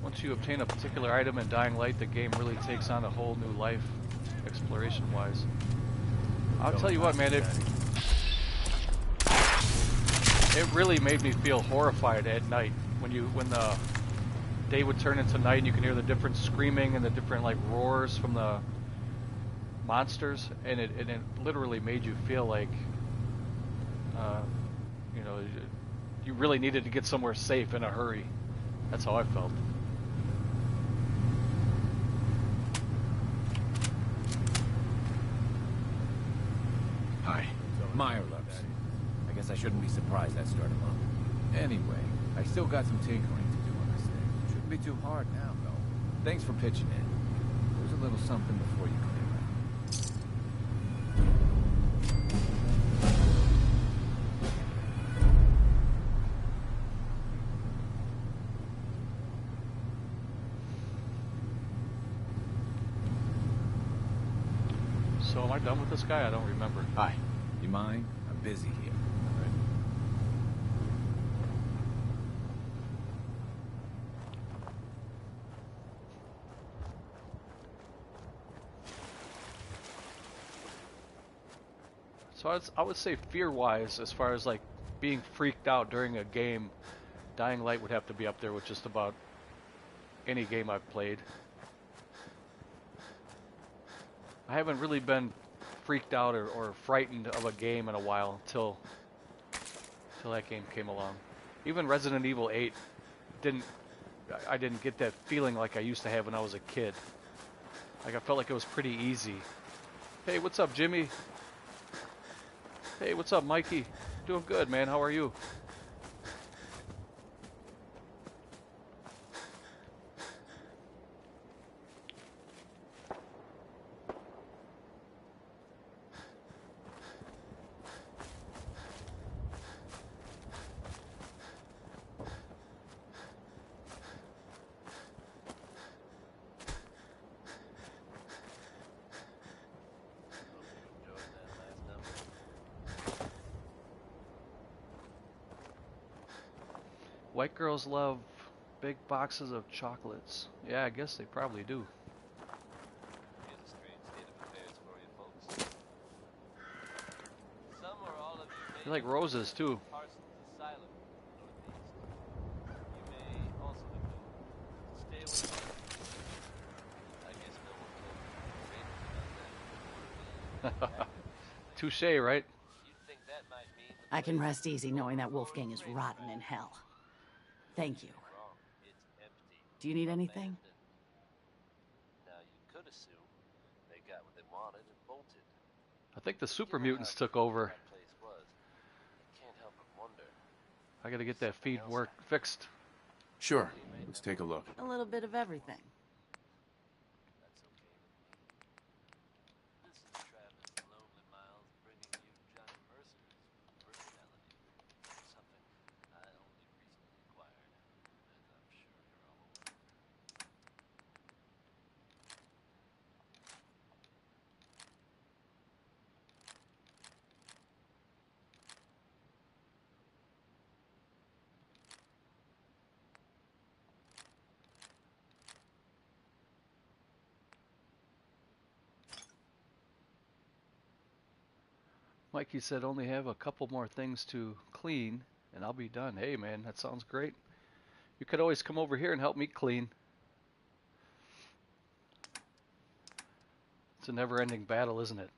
Speaker 10: Once you obtain a particular item in Dying Light, the game really takes on a whole new life, exploration-wise. I'll tell you what, man, it really made me feel horrified at night when the day would turn into night and you can hear the different screaming and the different like roars from the monsters, and it literally made you feel like you know, you really needed to get somewhere safe in a hurry. That's how I felt.
Speaker 15: Hi. Mirelux. I guess I shouldn't be surprised that started him up. Anyway, I still got some tinkering to do on this thing. Shouldn't be too hard now, though. Thanks for pitching in. There's a little something before you clear
Speaker 10: So am I done with this guy? I don't remember.
Speaker 15: Hi. You mind? I'm busy here.
Speaker 10: So I would say fear-wise, as far as like being freaked out during a game, Dying Light would have to be up there with just about any game I've played. I haven't really been freaked out or frightened of a game in a while till that game came along. Even Resident Evil 8 I didn't get that feeling like I used to have when I was a kid. Like I felt like it was pretty easy. Hey, what's up, Jimmy? Hey, what's up, Mikey? Doing good, man. How are you? White girls love big boxes of chocolates. Yeah, I guess they probably do.
Speaker 14: Here's a strange state of affairs for you folks. Some or all of you
Speaker 10: They like roses too.
Speaker 14: Parsons Asylum, northeast. You may also have known. Stay away. I guess no one told you about that.
Speaker 10: Touche, right?
Speaker 14: You'd think that might mean
Speaker 8: I can rest easy knowing that Wolfgang is rotten in hell. Thank you.
Speaker 14: it's empty.
Speaker 8: Do you need anything?
Speaker 14: Now you could assume they got what they wanted and bolted.
Speaker 10: I think the super mutants took over.
Speaker 14: That place was. Can't help but wonder.
Speaker 10: I gotta get that feed work fixed.
Speaker 2: Sure. Let's take a look.
Speaker 8: A little bit of everything.
Speaker 14: That's okay with me. This is Travis Lonely Miles bringing you Johnny Mercer's personality. Something I only recently acquired, as I'm sure you're all aware.
Speaker 10: Mikey said only have a couple more things to clean and I'll be done. Hey man, that sounds great. You could always come over here and help me clean. It's a never-ending battle, isn't it?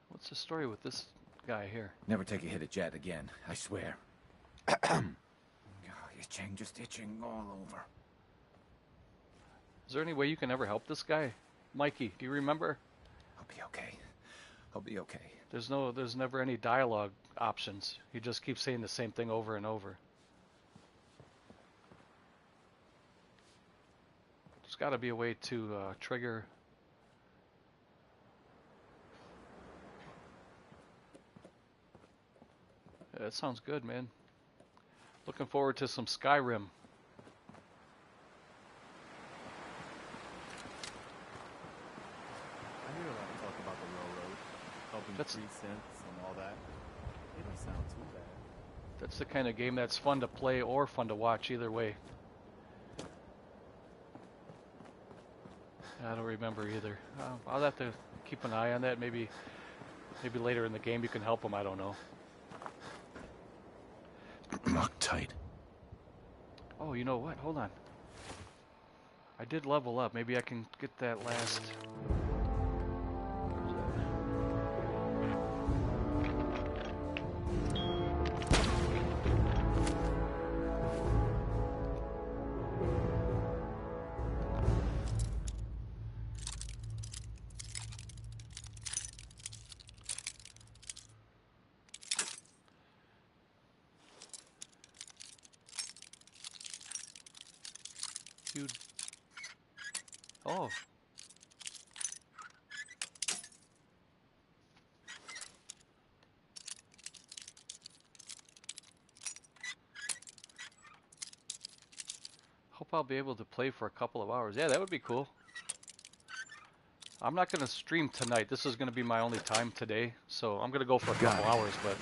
Speaker 10: What's the story with this guy here?
Speaker 15: Never take a hit at Jet again, I swear. God, his chain just itching all over.
Speaker 10: Is there any way you can ever help this guy? Mikey, do you remember?
Speaker 15: I'll be okay. I'll be okay.
Speaker 10: There's never any dialogue options. He just keeps saying the same thing over and over. got to be a way to trigger. Yeah, that sounds good, man. Looking forward to some Skyrim.
Speaker 7: I hear a lot of talk about the railroad, helping precincts and all that. It don't sound too bad.
Speaker 10: That's the kind of game that's fun to play or fun to watch, either way. I don't remember either. I'll have to keep an eye on that. Maybe later in the game you can help them. I don't know.
Speaker 2: Locked tight.
Speaker 10: Oh, you know what? Hold on. I did level up. Maybe I can get that last. Oh. Hope I'll be able to play for a couple of hours. Yeah, that would be cool. I'm not going to stream tonight. This is going to be my only time today, so I'm going to go for a couple hours, but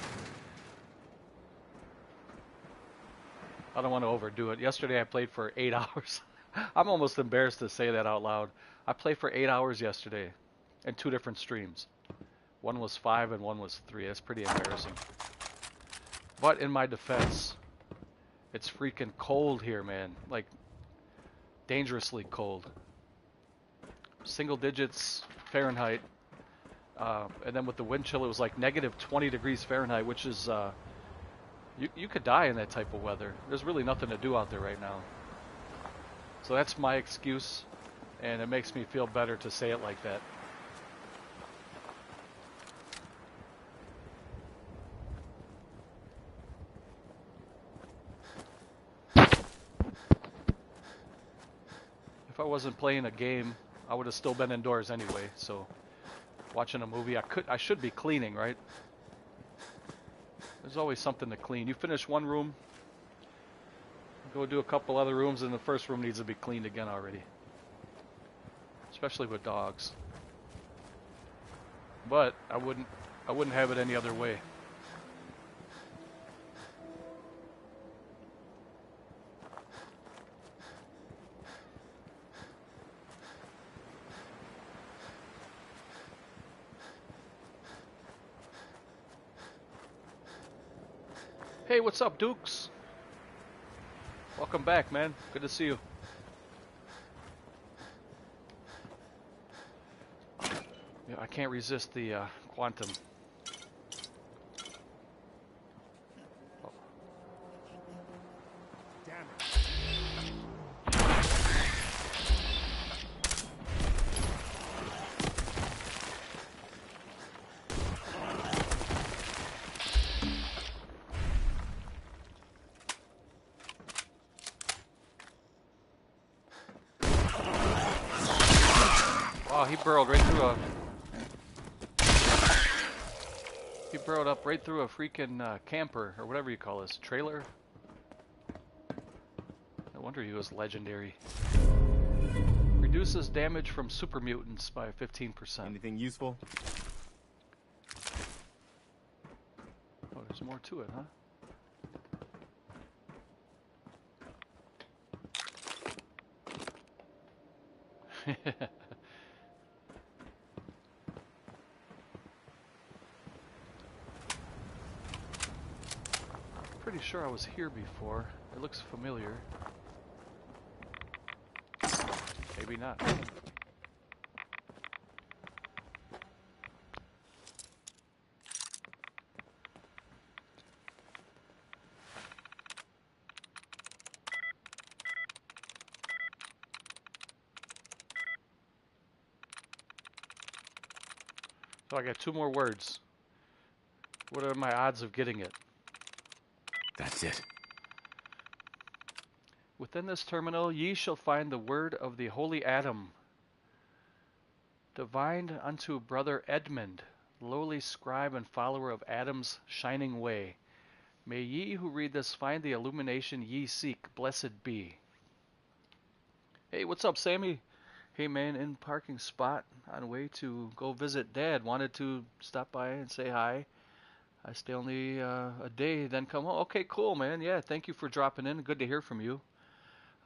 Speaker 10: I don't want to overdo it. Yesterday I played for 8 hours. I'm almost embarrassed to say that out loud. I played for 8 hours yesterday in 2 different streams. One was 5 and one was 3. That's pretty embarrassing. But in my defense, it's freaking cold here, man. Like, dangerously cold. Single digits Fahrenheit. And then with the wind chill, it was like negative 20 degrees Fahrenheit, which is, you could die in that type of weather. There's really nothing to do out there right now. So that's my excuse, and it makes me feel better to say it like that. If I wasn't playing a game, I would have still been indoors anyway, so watching a movie, I should be cleaning, right? There's always something to clean. You finish one room, go do a couple other rooms, and the first room needs to be cleaned again already. Especially with dogs. But I wouldn't have it any other way. Hey, what's up, Dukes? Welcome back, man. Good to see you. Yeah, I can't resist the quantum. Oh.
Speaker 7: Damn it.
Speaker 10: Oh, he burrowed right through a... He burrowed up right through a freaking camper, or whatever you call this, trailer. No wonder he was legendary. Reduces damage from super mutants by 15%.
Speaker 7: Anything useful?
Speaker 10: Oh, there's more to it, huh? Pretty sure I was here before. It looks familiar. Maybe not. So I got 2 more words. What are my odds of getting it?
Speaker 2: That's it.
Speaker 10: Within this terminal ye shall find the word of the holy Adam, divined unto brother Edmund, lowly scribe and follower of Adam's shining way. May ye who read this find the illumination ye seek, blessed be. Hey, what's up, Sammy? Hey man, in parking spot on the way to go visit Dad. Wanted to stop by and say hi. I stay only a day, then come home. Okay, cool, man. Yeah, thank you for dropping in. Good to hear from you.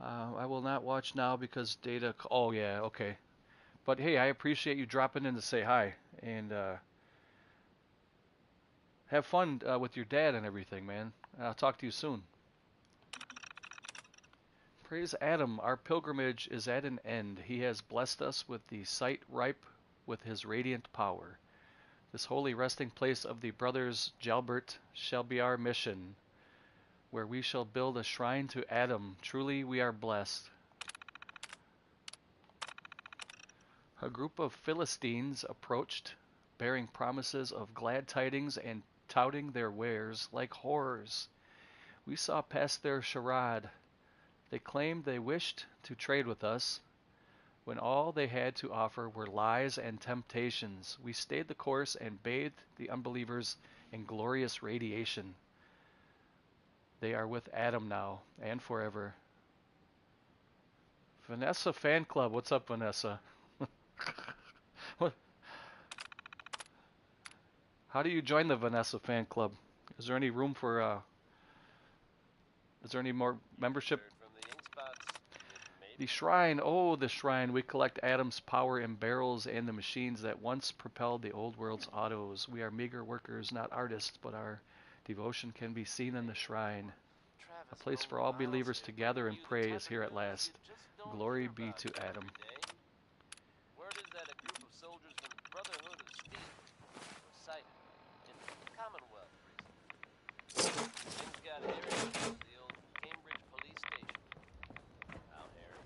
Speaker 10: I will not watch now because data... Oh, yeah, okay. But hey, I appreciate you dropping in to say hi. And have fun with your dad and everything, man. I'll talk to you soon. Praise Adam, our pilgrimage is at an end. He has blessed us with the sight ripe with his radiant power. This holy resting place of the brothers Jalbert shall be our mission, where we shall build a shrine to Adam. Truly we are blessed. A group of Philistines approached, bearing promises of glad tidings and touting their wares like horrors. We saw past their charade. They claimed they wished to trade with us, when all they had to offer were lies and temptations. We stayed the course and bathed the unbelievers in glorious radiation. They are with Adam now and forever. Vanessa Fan Club, what's up, Vanessa? What? How do you join the Vanessa Fan Club? Is there any room for is there any more membership? The shrine, oh, the shrine. We collect Adam's power in barrels and the machines that once propelled the old world's autos. We are meager workers, not artists, but our devotion can be seen in the shrine. A place for all believers to gather and pray is here at last. Glory be to Adam.
Speaker 14: Word is that a group of soldiers from the Brotherhood of Steel were sighted in the Commonwealth recently. Things got hairy at the old Cambridge police station. Out, Harry.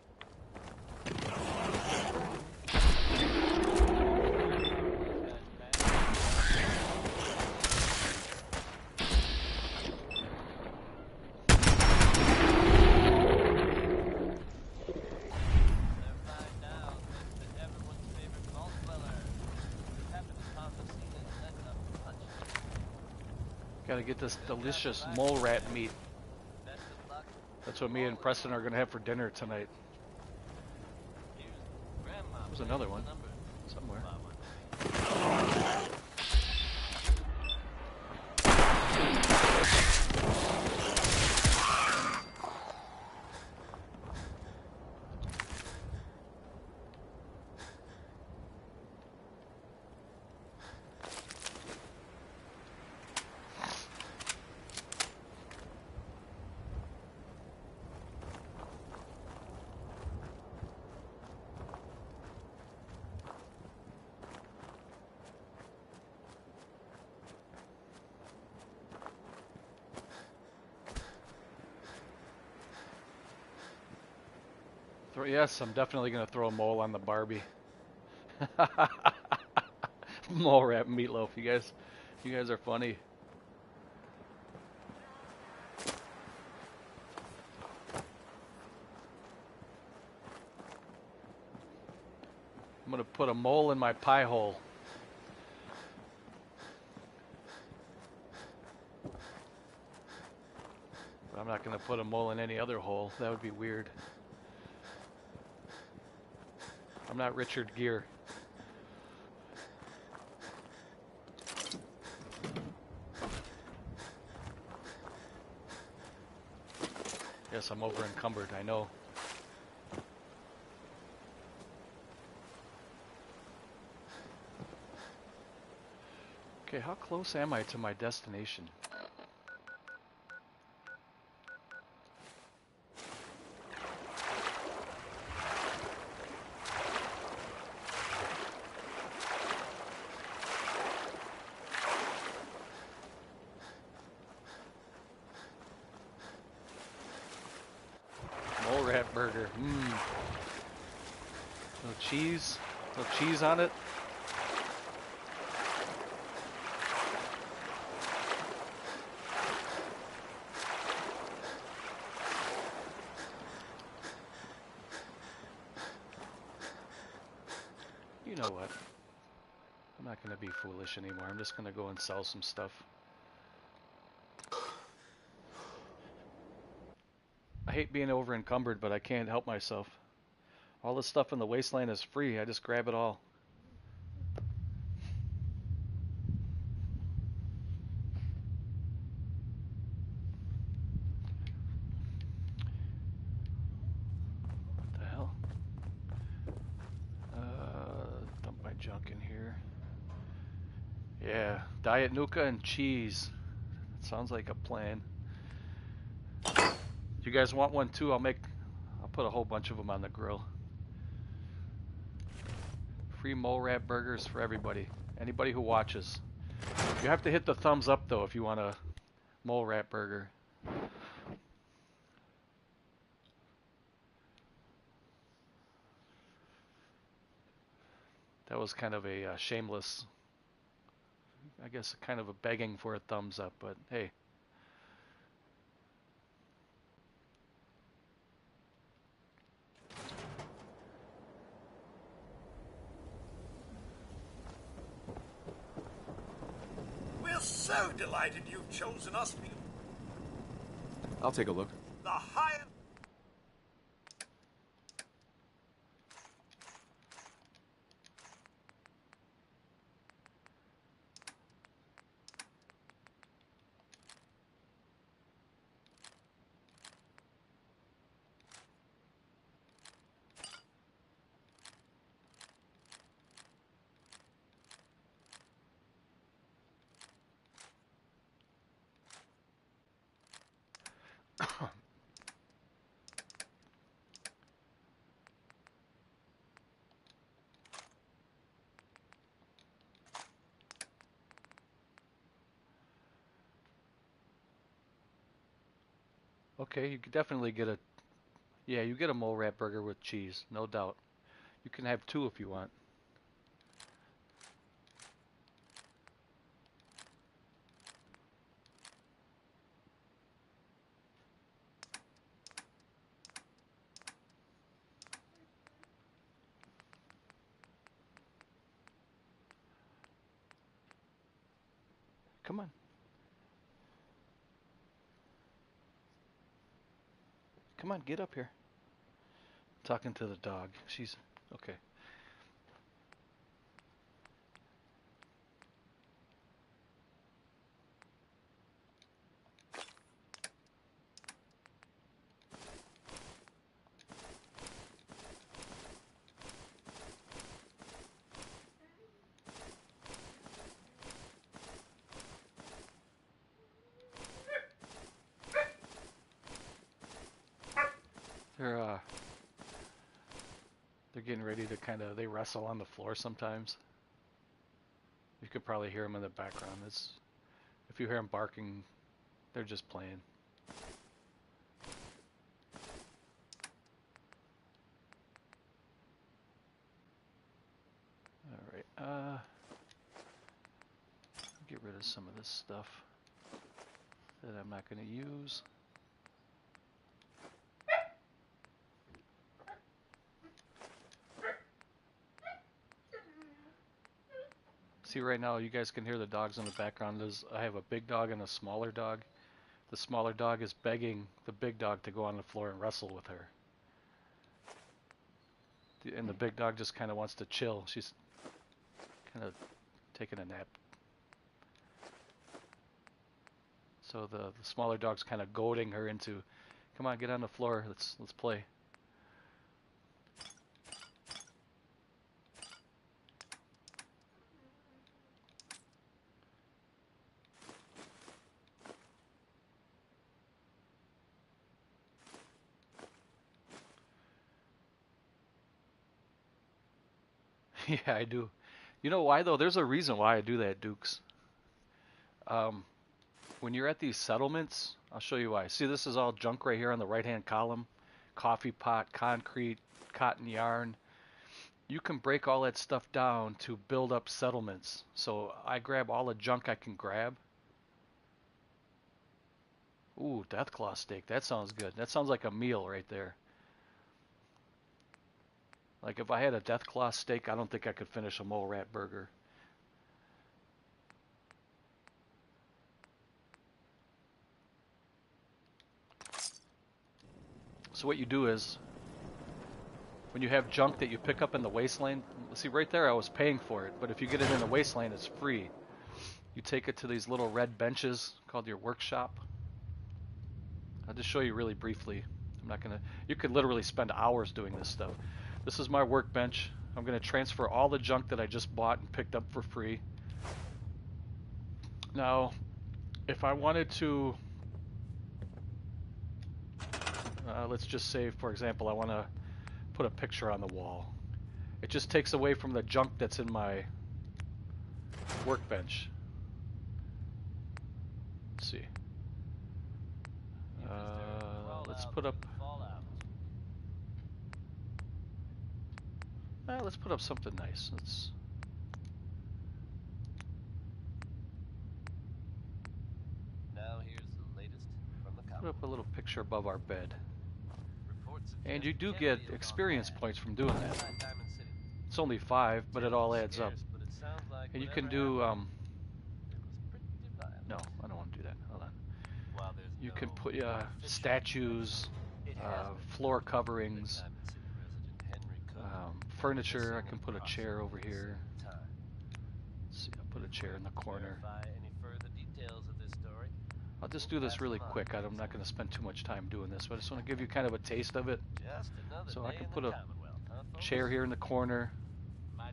Speaker 10: Gotta get this delicious mole rat meat. That's what me and Preston are gonna have for dinner tonight. There's another one somewhere. Yes, I'm definitely gonna throw a mole on the Barbie. Mole rat meatloaf, you guys are funny. I'm gonna put a mole in my pie hole. But I'm not gonna put a mole in any other hole. That would be weird. I'm not Richard Gere. Yes, I'm over encumbered, I know. Okay, how close am I to my destination? Mole rat burger. Little cheese on it. You know what? I'm not going to be foolish anymore. I'm just going to go and sell some stuff. I hate being over encumbered, but I can't help myself. All this stuff in the wasteland is free. I just grab it all. What the hell? Dump my junk in here. Yeah, Diet Nuka and cheese. That sounds like a plan. You guys want one too? I'll put a whole bunch of them on the grill. Free mole rat burgers for everybody. Anybody who watches. You have to hit the thumbs up though if you want a mole rat burger. That was kind of a shameless, I guess, kind of a begging for a thumbs up, but hey.
Speaker 16: We're so delighted you've chosen us for
Speaker 1: I'll take a look.
Speaker 16: the higher...
Speaker 10: Okay, you could definitely get a, yeah, you get a mole rat burger with cheese, no doubt. You can have two if you want. Come on. Come on, get up here. Talking to the dog. She's okay. They're getting ready to they wrestle on the floor sometimes. You could probably hear them in the background. If you hear them barking, they're just playing. Alright, get rid of some of this stuff that I'm not going to use. See, right now you guys can hear the dogs in the background. I have a big dog and a smaller dog. The smaller dog is begging the big dog to go on the floor and wrestle with her. And the big dog just kind of wants to chill. She's kind of taking a nap. So the smaller dog's kind of goading her into, come on, get on the floor. Let's play. Yeah, I do. You know why though? There's a reason why I do that, Dukes. When you're at these settlements, I'll show you why. See, this is all junk right here on the right-hand column. Coffee pot, concrete, cotton yarn. You can break all that stuff down to build up settlements. So I grab all the junk I can grab. Ooh, Deathclaw steak. That sounds good. That sounds like a meal right there. Like if I had a death claw steak, I don't think I could finish a mole rat burger. So what you do is, when you have junk that you pick up in the wasteland, see right there I was paying for it, but if you get it in the wasteland, it's free. You take it to these little red benches called your workshop. I'll just show you really briefly. I'm not gonna, you could literally spend hours doing this stuff. This is my workbench. I'm gonna transfer all the junk that I just bought and picked up for free. Now, if I wanted to, let's just say, for example, I want to put a picture on the wall. It just takes away from the junk that's in my workbench. Let's see. Let's put up. Let's put up something nice. Let's.
Speaker 14: Now here's the latest from the
Speaker 10: Put up a little picture above our bed. And you do get experience points from doing that. It's only 5, but it all adds up. And you can do, no, I don't want to do that. Hold on. You can put statues, floor coverings, furniture. I can put a chair over here. Let's see, I'll put a chair in the corner. I'll just do this really quick. I'm not going to spend too much time doing this, but I just want to give you kind of a taste of it. So I can put a chair here in the corner. I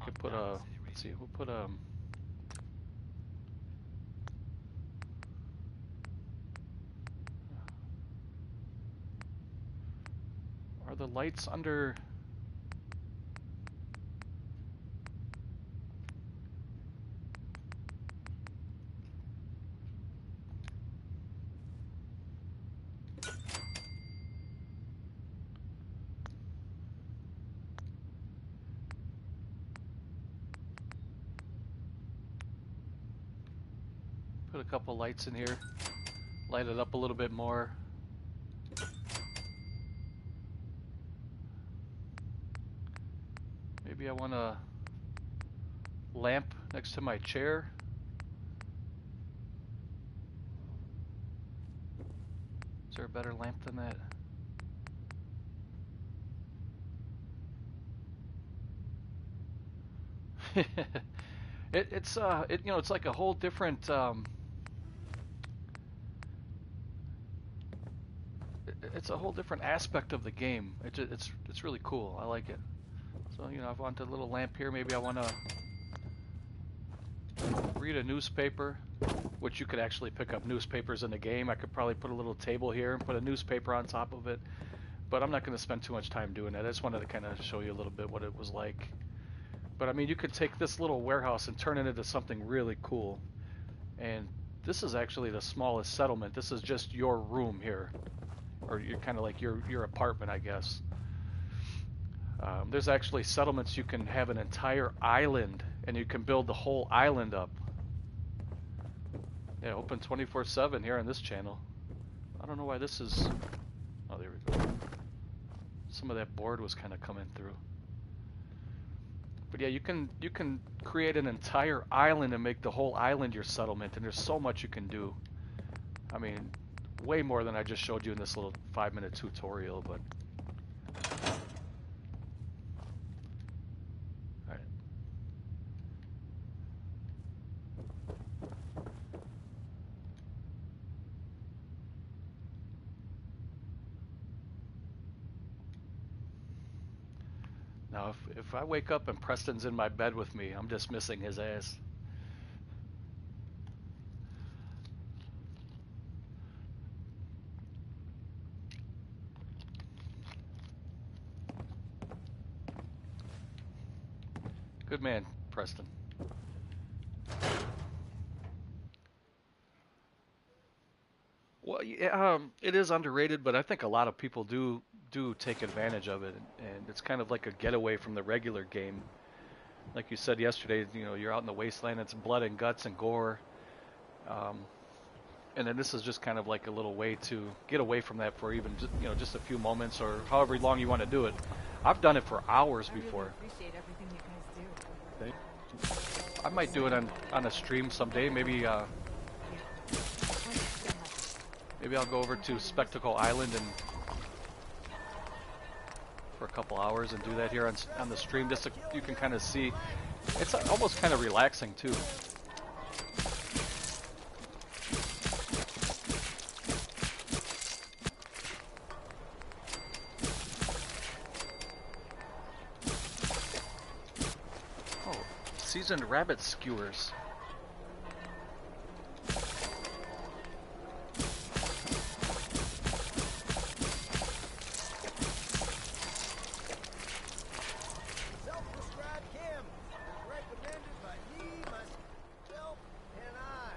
Speaker 10: could put a, let's see, we'll put a, are the lights under? Put a couple lights in here, light it up a little bit more. Maybe I want a lamp next to my chair. Is there a better lamp than that? It's you know, it's like a whole different it's a whole different aspect of the game. It's really cool. I like it. So, you know, I want a little lamp here. Maybe I want to read a newspaper, which you could actually pick up newspapers in the game. I could probably put a little table here and put a newspaper on top of it, but I'm not going to spend too much time doing that. I just wanted to kind of show you a little bit what it was like. But I mean, you could take this little warehouse and turn it into something really cool. And this is actually the smallest settlement. This is just your room here, or you're kind of like your apartment, I guess. There's actually settlements you can have an entire island, and you can build the whole island up. Yeah, open 24/7 here on this channel. I don't know why this is. Oh, there we go. Some of that board was kind of coming through. But yeah, you can create an entire island and make the whole island your settlement, and there's so much you can do. I mean, way more than I just showed you in this little 5-minute tutorial, but. Alright. Now, if I wake up and Preston's in my bed with me, I'm dismissing his ass. Good man, Preston. Well, yeah, it is underrated, but I think a lot of people do take advantage of it, and it's kind of like a getaway from the regular game. Like you said yesterday, you know, you're out in the wasteland, it's blood and guts and gore. And then this is just kind of like a little way to get away from that for even just, you know, just a few moments or however long you want to do it. I've done it for hours before.
Speaker 6: Appreciate everything you guys do.
Speaker 10: I might do it on a stream someday. Maybe maybe I'll go over to Spectacle Island and for a couple hours and do that here on the stream, just so you can kind of see. It's almost kind of relaxing too. Seasoned rabbit skewers.
Speaker 16: Self-prescribed chem is recommended by me, myself, and I.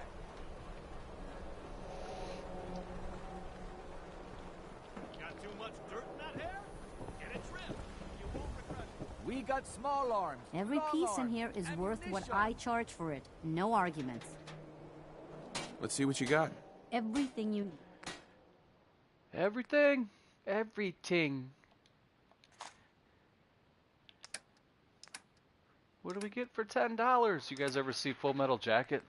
Speaker 12: Got too much dirt in that hair? Get it trimmed. You won't regret it.
Speaker 9: We got small arms.
Speaker 13: Every piece in here is worth what I charge for it. No arguments.
Speaker 2: Let's see what you got.
Speaker 13: Everything you need.
Speaker 10: Everything. Everything. What do we get for $10? You guys ever see Full Metal Jacket?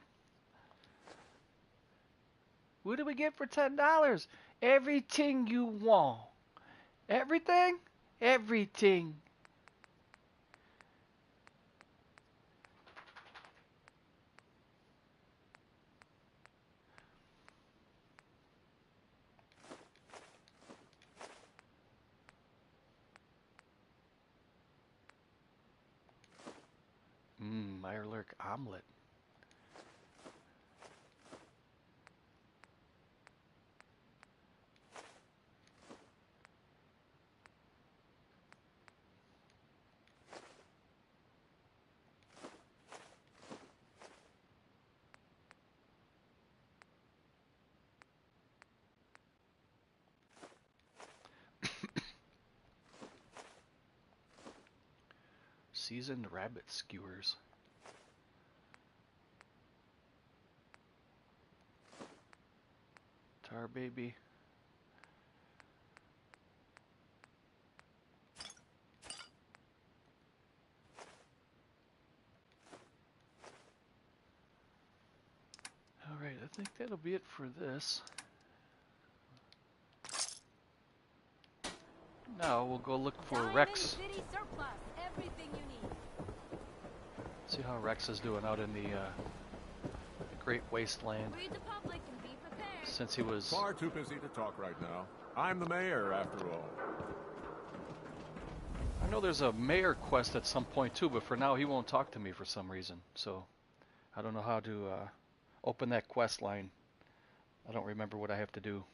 Speaker 10: What do we get for $10? Everything you want. Everything? Everything. Mirelurk omelet. Seasoned rabbit skewers. Tar baby. All right, I think that'll be it for this. Now we'll go look for Rex.
Speaker 13: City surplus. Everything you need.
Speaker 10: See how Rex is doing out in the Great Wasteland.
Speaker 13: Read the public and be prepared.
Speaker 10: Since he was
Speaker 1: Far too busy to talk right now. I'm the mayor, after all.
Speaker 10: I know there's a mayor quest at some point too, but for now he won't talk to me for some reason. So I don't know how to open that quest line. I don't remember what I have to do.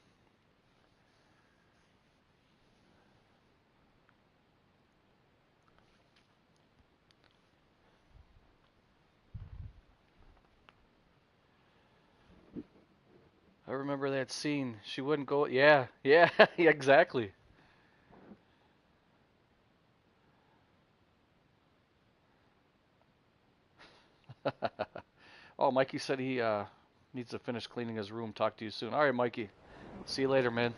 Speaker 10: I remember that scene. She wouldn't go. Yeah, yeah, exactly. Oh, Mikey said he needs to finish cleaning his room. Talk to you soon. All right, Mikey. See you later, man.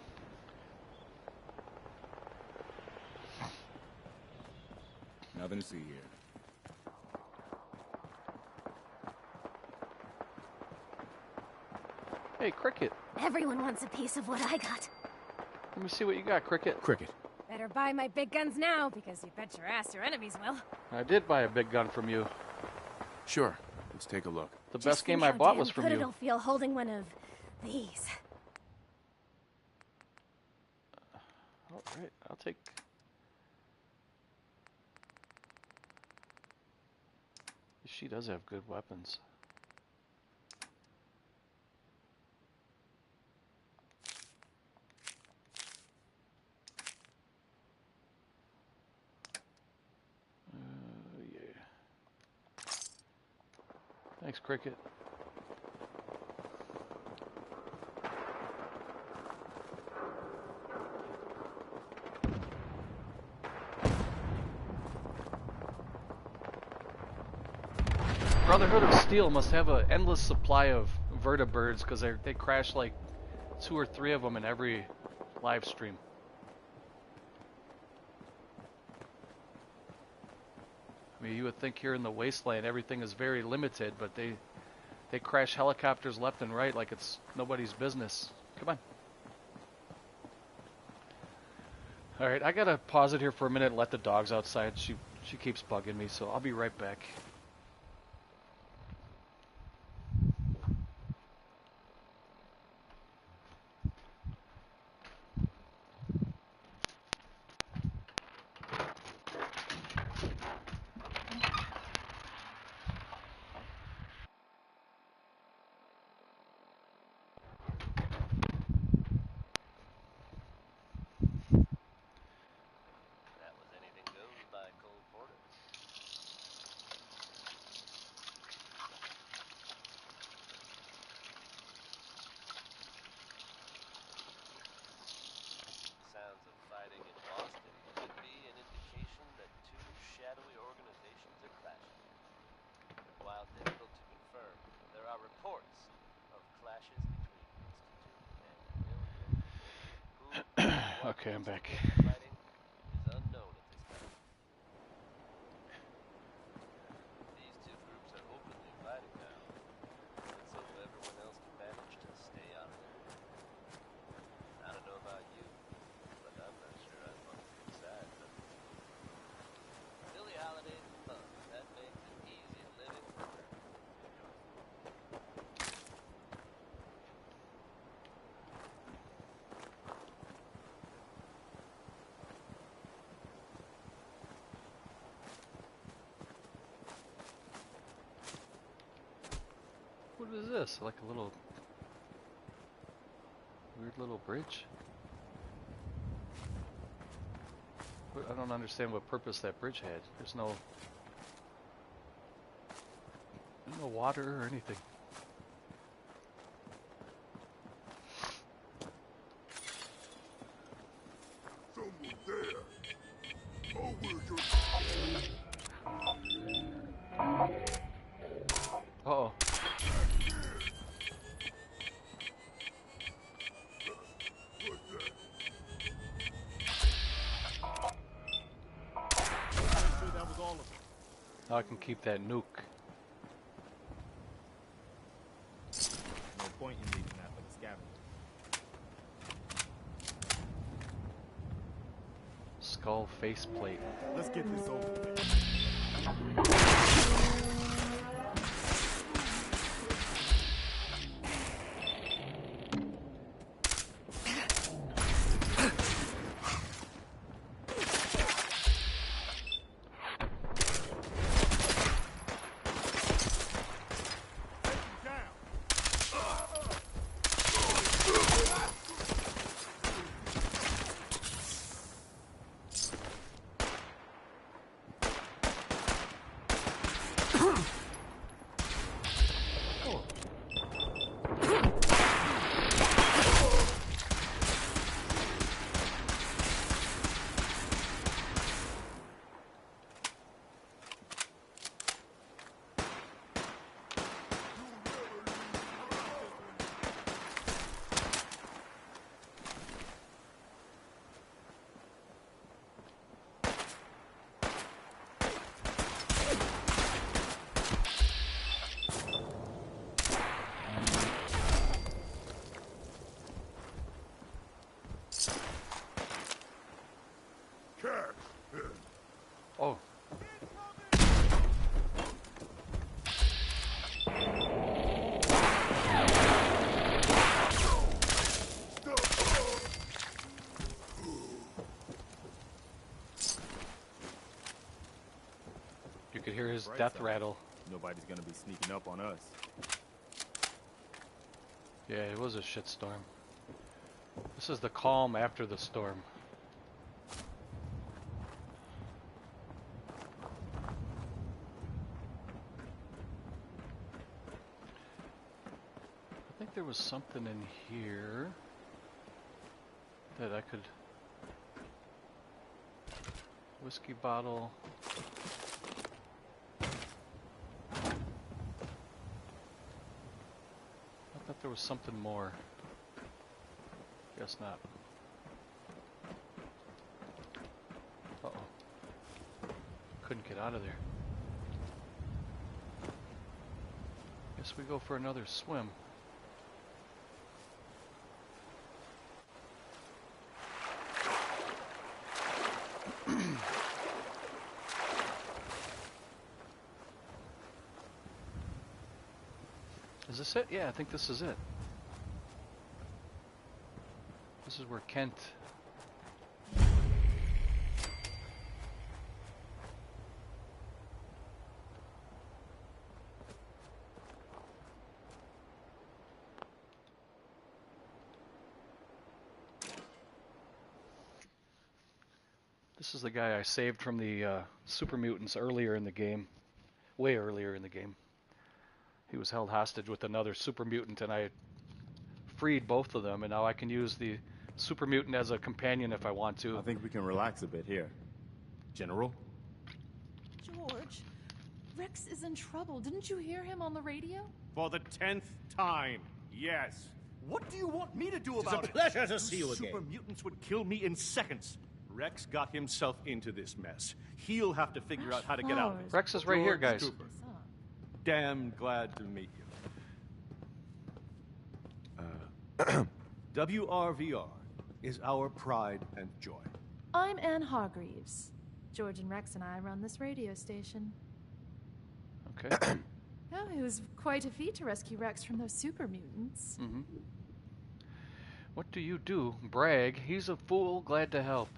Speaker 2: Nothing to see here.
Speaker 10: Hey, Cricket.
Speaker 13: Everyone wants a piece of what I got.
Speaker 10: Let me see what you got, Cricket.
Speaker 2: Cricket.
Speaker 6: Better buy my big guns now, because you bet your ass your enemies will.
Speaker 10: I did buy a big gun from you.
Speaker 2: Sure. Let's take a look.
Speaker 10: The best game I bought was from you.
Speaker 13: It'll feel holding one of these.
Speaker 10: All right, I'll take. She does have good weapons. Yeah. Thanks, Cricket. Brotherhood of Steel must have an endless supply of vertibirds because they crash like 2 or 3 of them in every live stream. I mean, you would think here in the wasteland everything is very limited, but they crash helicopters left and right like it's nobody's business. Come on. All right, I gotta pause it here for a minute and let the dogs outside. She keeps bugging me, so I'll be right back.
Speaker 14: That was anything goes by Cole Porter. Sounds of fighting in Boston could be an indication that two shadowy organizations are clashing. While difficult to confirm, there are reports of clashes between Institute and Million. Who
Speaker 10: Okay, I'm back.
Speaker 14: fighting is unknown at this time. These two groups are openly fighting now. Let's hope everyone else can manage to stay out of there. I don't know about you, but I'm not sure I'd want to take sides on this one. Billie Holiday's fun. That makes it easy living for her.
Speaker 10: What is this? Like a little weird little bridge? I don't understand what purpose that bridge had. There's no water or anything.
Speaker 12: Someone there. Oh, we're just...
Speaker 10: Uh-oh.
Speaker 12: That was all of it.
Speaker 10: Now I can keep that nuke.
Speaker 7: No point in leaving that for the scavenger.
Speaker 10: Skull faceplate.
Speaker 7: Let's get this over with.
Speaker 10: Oh. You could hear his death rattle.
Speaker 7: Nobody's gonna be sneaking up on us.
Speaker 10: Yeah, it was a shitstorm. This is the calm after the storm. I think there was something in here that I could... Whiskey bottle. there was something more. Guess not. Uh-oh. Couldn't get out of there. Guess we go for another swim. Is this it? Yeah, I think this is it. This is where Kent... This is the guy I saved from the super mutants earlier in the game. Way earlier in the game. He was held hostage with another super mutant, and I freed both of them, and now I can use the super mutant as a companion if I want to.
Speaker 7: I think we can relax a bit here. General?
Speaker 17: George, Rex is in trouble. Didn't you hear him on the radio?
Speaker 12: For the 10th time, yes.
Speaker 16: What do you want me to do
Speaker 12: It's
Speaker 16: about
Speaker 12: a
Speaker 16: it?
Speaker 12: pleasure to see you again.
Speaker 16: Super mutants would kill me in seconds.
Speaker 12: Rex got himself into this mess. He'll have to figure out how to get out of it.
Speaker 10: Rex is right here, guys.
Speaker 12: Cooper. Damn glad to meet you. WRVR is our pride and joy.
Speaker 17: I'm Anne Hargreaves. George and Rex and I run this radio station.
Speaker 10: Okay.
Speaker 17: Oh, it was quite a feat to rescue Rex from those super mutants.
Speaker 10: Mm-hmm. What do you do? Brag. He's a fool, glad to help.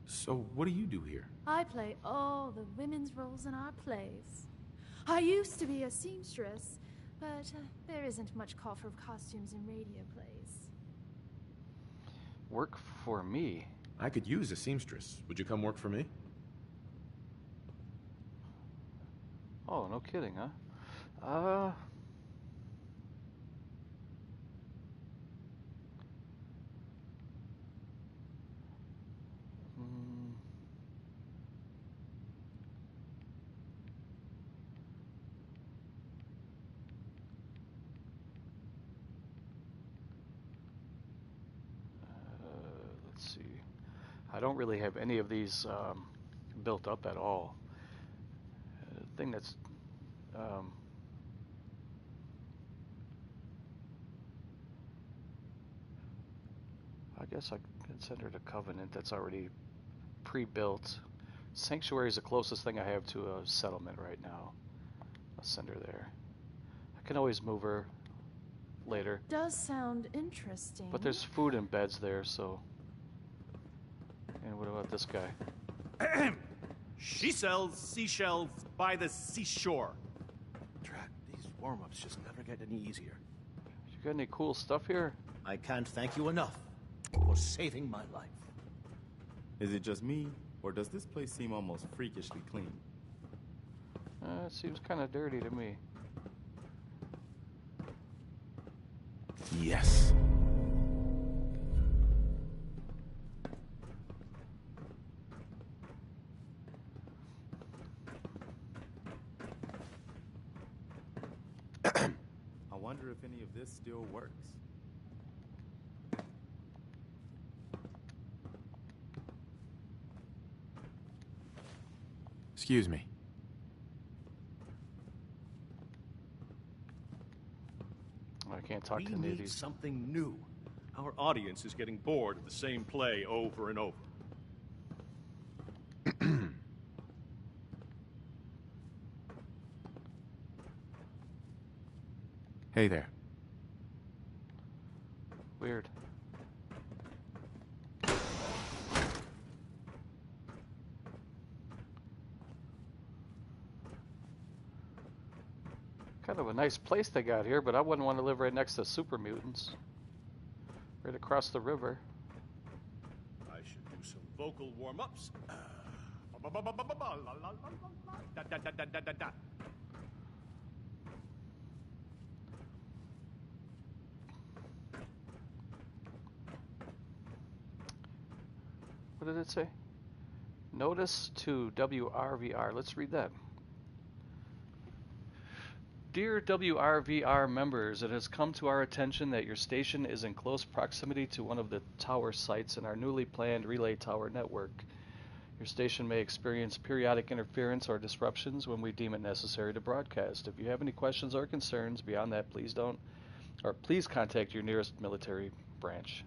Speaker 2: So, what do you do here?
Speaker 17: I play all the women's roles in our plays. I used to be a seamstress, but there isn't much call for costumes in radio plays.
Speaker 10: Work for me?
Speaker 2: I could use a seamstress. Would you come work for me?
Speaker 10: Oh, no kidding, huh? Let's see. I don't really have any of these built up at all. The thing that's I guess I can send her to Covenant. That's already pre-built. Sanctuary is the closest thing I have to a settlement right now. I'll send her there. I can always move her later.
Speaker 17: Does sound interesting.
Speaker 10: But there's food and beds there, so... And what about this guy?
Speaker 12: She sells seashells by the seashore.
Speaker 16: Drat, these warm-ups just never get any easier.
Speaker 10: You got any cool stuff here?
Speaker 16: I can't thank you enough for saving my life.
Speaker 7: Is it just me, or does this place seem almost freakishly clean?
Speaker 10: It seems kind of dirty to me.
Speaker 2: Yes.
Speaker 7: I wonder if any of this still works.
Speaker 2: Excuse me.
Speaker 10: I can't talk to any of
Speaker 16: We need
Speaker 10: these.
Speaker 16: something new.
Speaker 12: Our audience is getting bored of the same play over and over.
Speaker 2: Hey there.
Speaker 10: Weird. Kind of a nice place they got here, but I wouldn't want to live right next to super mutants. Right across the river.
Speaker 12: I should do some vocal warm-ups.
Speaker 10: What did it say? Notice to WRVR. Let's read that. Dear WRVR members, it has come to our attention that your station is in close proximity to one of the tower sites in our newly planned relay tower network. Your station may experience periodic interference or disruptions when we deem it necessary to broadcast. If you have any questions or concerns beyond that, please contact your nearest military branch.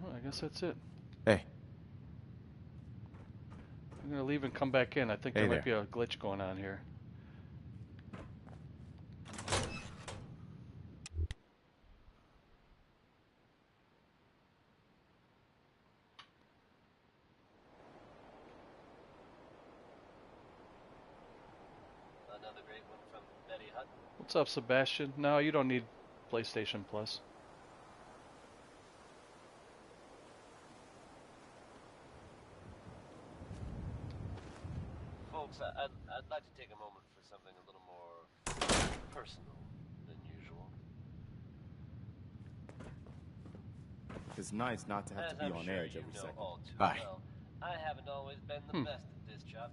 Speaker 10: Oh, I guess that's it.
Speaker 15: Hey.
Speaker 10: I'm gonna leave and come back in. I think there might be a glitch going on here.
Speaker 14: Another great one from Betty Hutton.
Speaker 10: What's up, Sebastian? No, you don't need PlayStation Plus.
Speaker 14: Folks, I'd like to take a moment for something a little more personal than usual.
Speaker 7: It's nice not to have to be on edge every second.
Speaker 15: Hi.
Speaker 14: Well, I haven't always been the best at this job.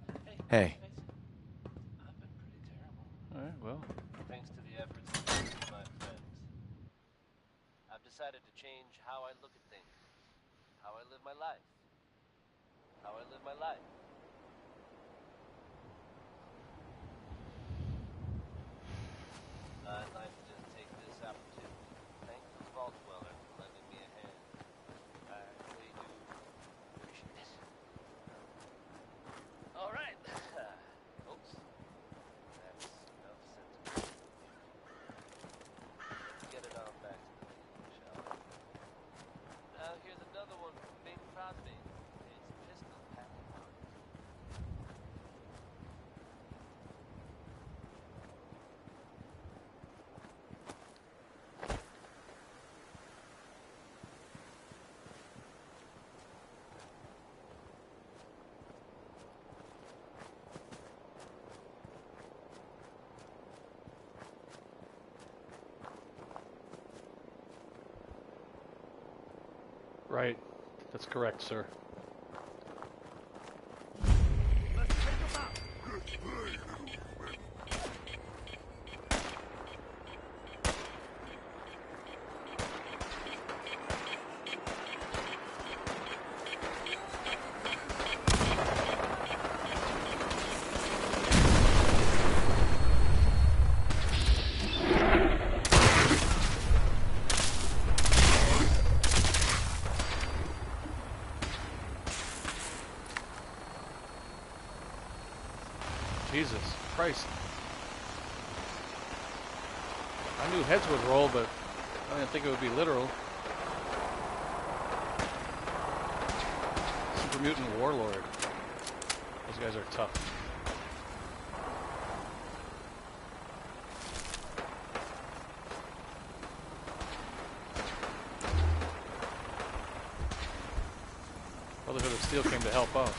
Speaker 15: Hey.
Speaker 14: I've been pretty terrible.
Speaker 10: Alright, well.
Speaker 14: Thanks to the efforts of most of my friends. I've decided to change how I look at things. How I live my life. How I live my life. I'd like to just take this opportunity to thank the Vault Dweller for lending me a hand. I really do appreciate it. All right, folks. That's enough sentiment. Let's get it on back to the meeting, shall we? Now here's another one from Bing Crosby. It's pistol packing hard.
Speaker 10: Right. That's correct, sir. Jesus Christ. I knew heads would roll, but I didn't think it would be literal. Super Mutant Warlord. Those guys are tough. Brotherhood of Steel came to help out.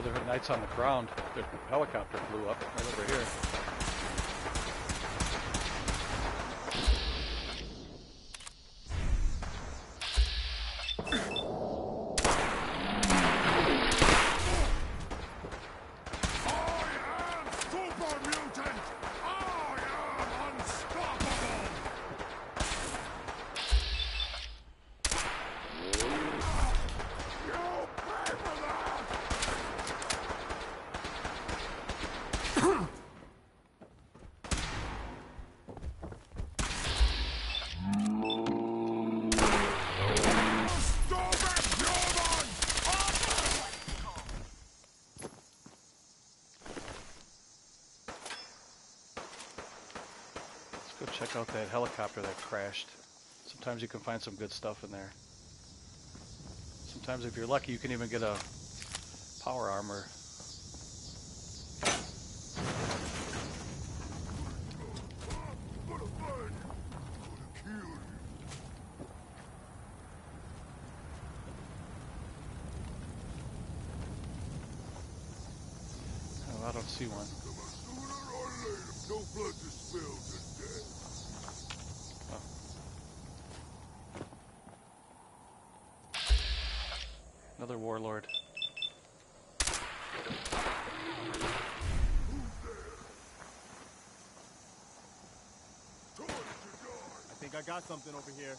Speaker 10: other knights on the ground. The helicopter blew up right over here. Check out that helicopter that crashed. Sometimes you can find some good stuff in there. Sometimes if you're lucky you can even get a power armor. Oh, I don't see one.
Speaker 18: No blood to spill today.
Speaker 10: Another warlord.
Speaker 7: I think I got something over here.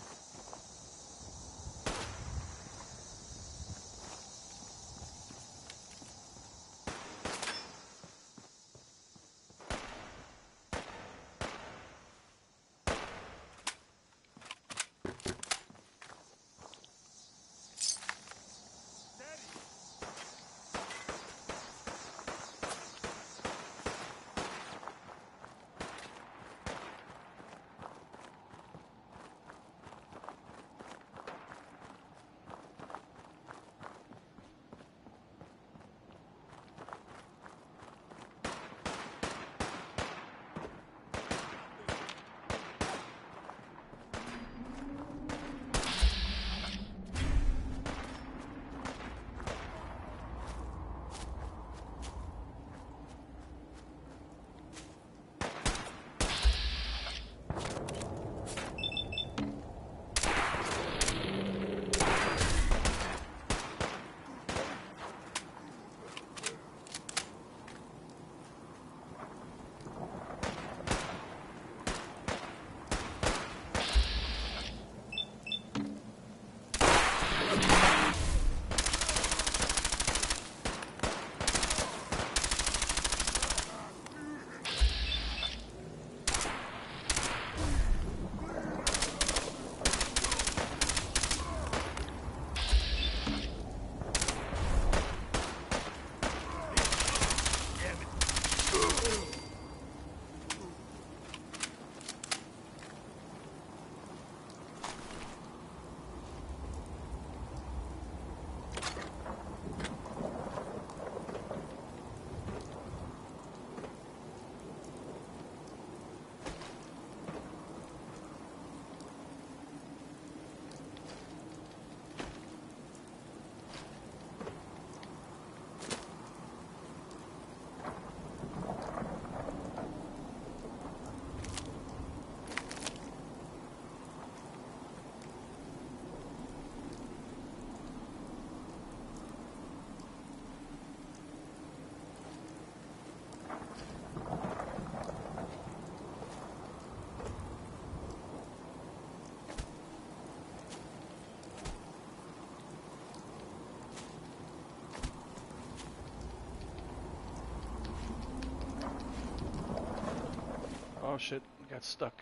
Speaker 10: Oh shit, got stuck.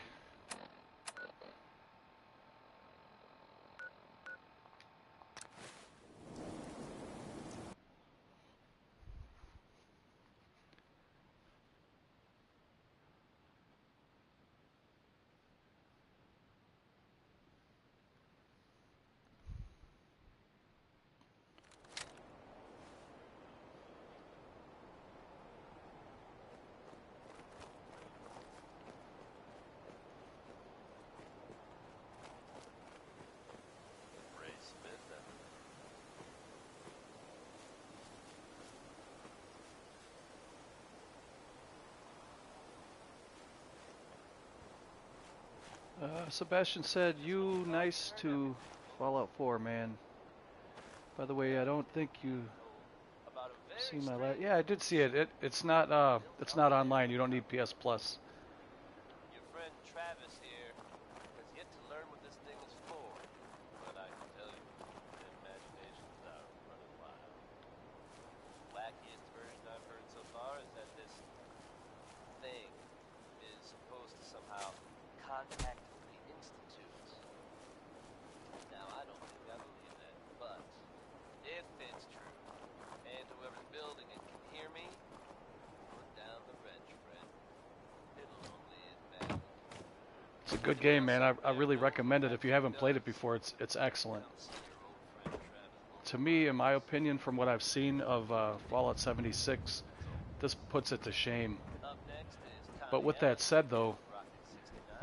Speaker 10: Sebastian said, "You nice to Fallout 4, man." By the way, I don't think you see my last. Yeah, I did see it. It's not online. You don't need PS Plus.
Speaker 14: Your friend Travis here has yet to learn what this thing is for, but I can tell you, the imaginations are running wild. The wackiest version I've heard so far is that this thing is supposed to somehow contact the Institute. Now, I don't think I believe that, but if it's true, and whoever's building it can hear me, put down the wrench, friend. It'll only end badly.
Speaker 10: It's a good game, man. I really recommend it. If you haven't played it before, it's excellent. To me, in my opinion, from what I've seen of Fallout 76, this puts it to shame. But with that said, though,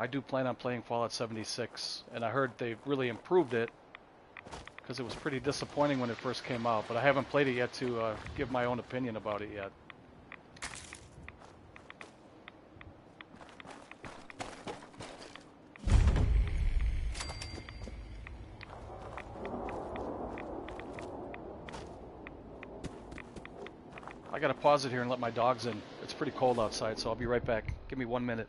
Speaker 10: I do plan on playing Fallout 76, and I heard they really improved it, because it was pretty disappointing when it first came out, but I haven't played it yet to give my own opinion about it yet. I gotta pause it here and let my dogs in. It's pretty cold outside, so I'll be right back. Give me 1 minute.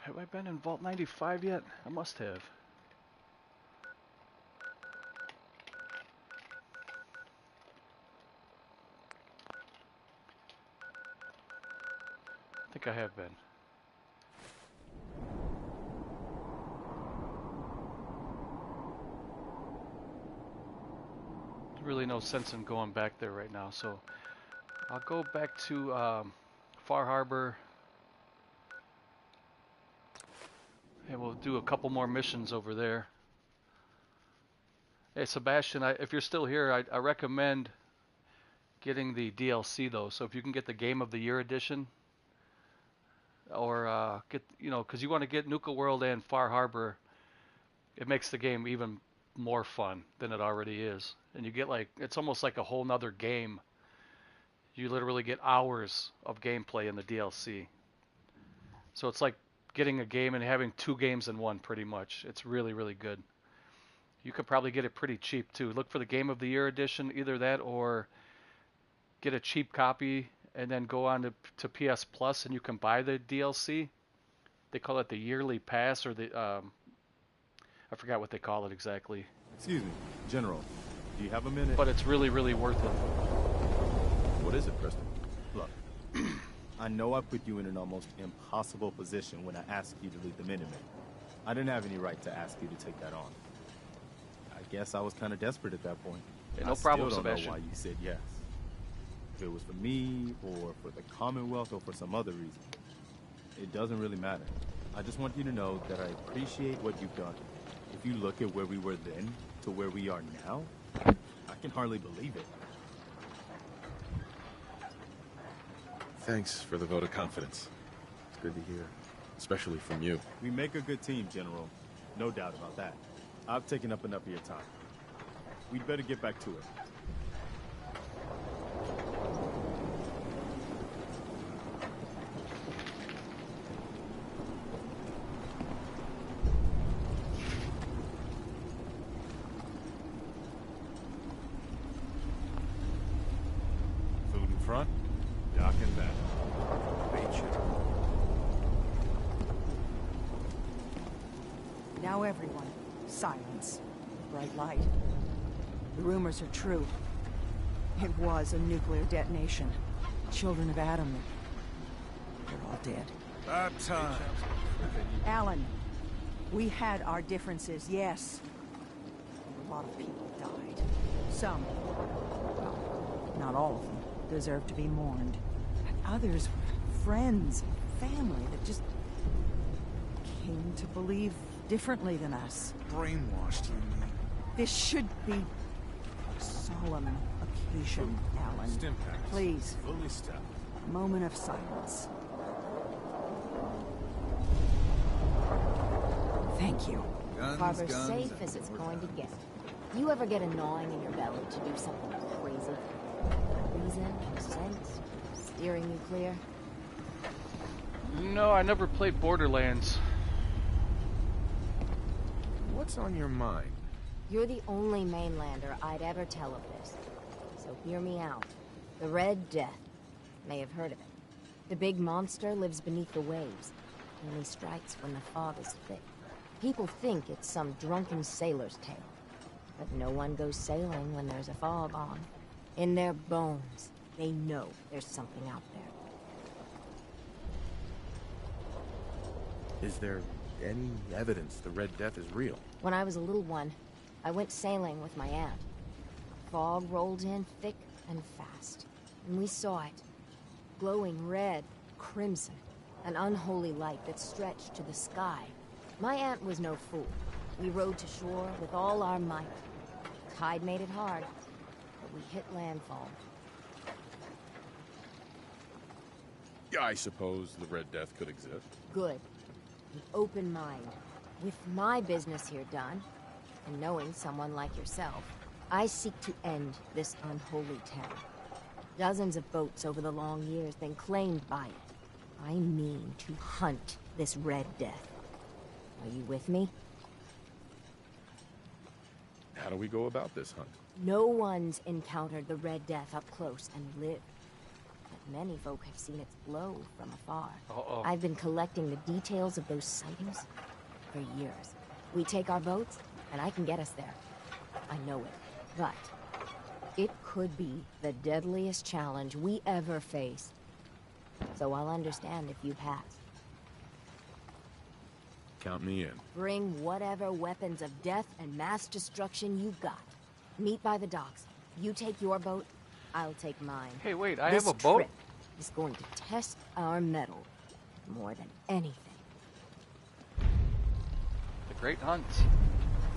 Speaker 10: Have I been in Vault 95 yet? I must have. I think I have been. Really no sense in going back there right now, so I'll go back to Far Harbor. And we'll do a couple more missions over there. Hey, Sebastian, if you're still here, I recommend getting the DLC, though. So if you can get the Game of the Year edition, or because you want to get Nuka World and Far Harbor, it makes the game even more fun than it already is. And you get it's almost like a whole nother game. You literally get hours of gameplay in the DLC. So it's like getting a game and having two games in one, pretty much. It's really, really good. You could probably get it pretty cheap too. Look for the Game of the Year edition, either that or get a cheap copy and then go on to PS Plus and you can buy the DLC. They call it the yearly pass, or the I forgot what they call it exactly.
Speaker 7: Excuse me, General. Do you have a minute?
Speaker 10: But it's really, really worth it.
Speaker 7: What is it, Preston? Look, I know I put you in an almost impossible position when I asked you to lead the Minutemen. I didn't have any right to ask you to take that on. I guess I was kind of desperate at that point.
Speaker 10: Hey, no problem,
Speaker 7: Sebastian. I
Speaker 10: Sebastian.
Speaker 7: still don't know why you said yes. If it was for me, or for the Commonwealth, or for some other reason, it doesn't really matter. I just want you to know that I appreciate what you've done. If you look at where we were then to where we are now, I can hardly believe it.
Speaker 2: Thanks for the vote of confidence. It's good to hear, especially from you.
Speaker 7: We make a good team, General. No doubt about that. I've taken up enough of your time. We'd better get back to it.
Speaker 2: Food in front, dock in back.
Speaker 19: Now everyone, silence. Bright light. The rumors are true. It was a nuclear detonation. Children of Adam, they're all dead.
Speaker 5: About time.
Speaker 19: Alan, we had our differences, yes. A lot of people died. Some, well, not all of them. deserve to be mourned. But others were friends, family that just came to believe differently than us.
Speaker 5: Brainwashed, you mean?
Speaker 19: This should be a solemn occasion, Alan.
Speaker 2: Stimpaks.
Speaker 19: Please.
Speaker 2: Fully stopped.
Speaker 19: A moment of silence. Thank you.
Speaker 13: Harbor's safe as it's going to get. You ever get a gnawing in your belly to do something crazy? Reason, sense, steering you clear?
Speaker 10: No, I never played Borderlands.
Speaker 2: What's on your mind?
Speaker 13: You're the only mainlander I'd ever tell of this. So hear me out. The Red Death. May have heard of it. The big monster lives beneath the waves. Only strikes when the fog is thick. People think it's some drunken sailor's tale. But no one goes sailing when there's a fog on. In their bones, they know there's something out there.
Speaker 2: Is there any evidence the Red Death is real?
Speaker 13: When I was a little one, I went sailing with my aunt. Fog rolled in thick and fast, and we saw it. Glowing red, crimson, an unholy light that stretched to the sky. My aunt was no fool. We rowed to shore with all our might. Tide made it hard, but we hit landfall.
Speaker 2: Yeah, I suppose the Red Death could exist.
Speaker 13: Good. An open mind. With my business here done, and knowing someone like yourself, I seek to end this unholy town. Dozens of boats over the long years been claimed by it. I mean to hunt this Red Death. Are you with me?
Speaker 2: How do we go about this hunt?
Speaker 13: No one's encountered the Red Death up close and lived. But many folk have seen its glow from afar. I've been collecting the details of those sightings for years. We take our boats, and I can get us there. I know it. But it could be the deadliest challenge we ever face. So I'll understand if you pass.
Speaker 2: Count me in.
Speaker 13: Bring whatever weapons of death and mass destruction you've got. Meet by the docks. You take your boat, I'll take mine.
Speaker 10: Hey, wait, I have a boat?
Speaker 13: This trip is going to test our mettle more than anything.
Speaker 10: The Great Hunt.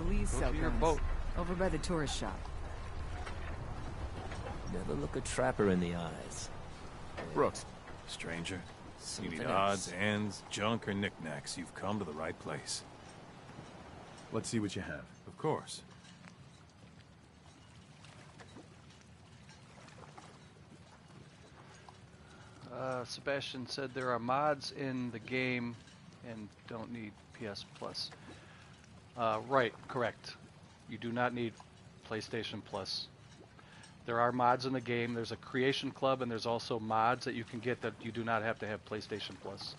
Speaker 19: Please,
Speaker 10: Go to your boat.
Speaker 19: Over by the tourist shop.
Speaker 14: Never look a trapper in the eyes.
Speaker 2: Brooks.
Speaker 20: Stranger, you need
Speaker 14: Something
Speaker 20: odds,
Speaker 14: else.
Speaker 20: ends, junk, or knickknacks. You've come to the right place.
Speaker 1: Let's see what you have.
Speaker 20: Of course.
Speaker 10: Sebastian said there are mods in the game and don't need PS Plus. Right, correct. You do not need PlayStation Plus. There are mods in the game. There's a creation club, and there's also mods that you can get that you do not have to have PlayStation Plus.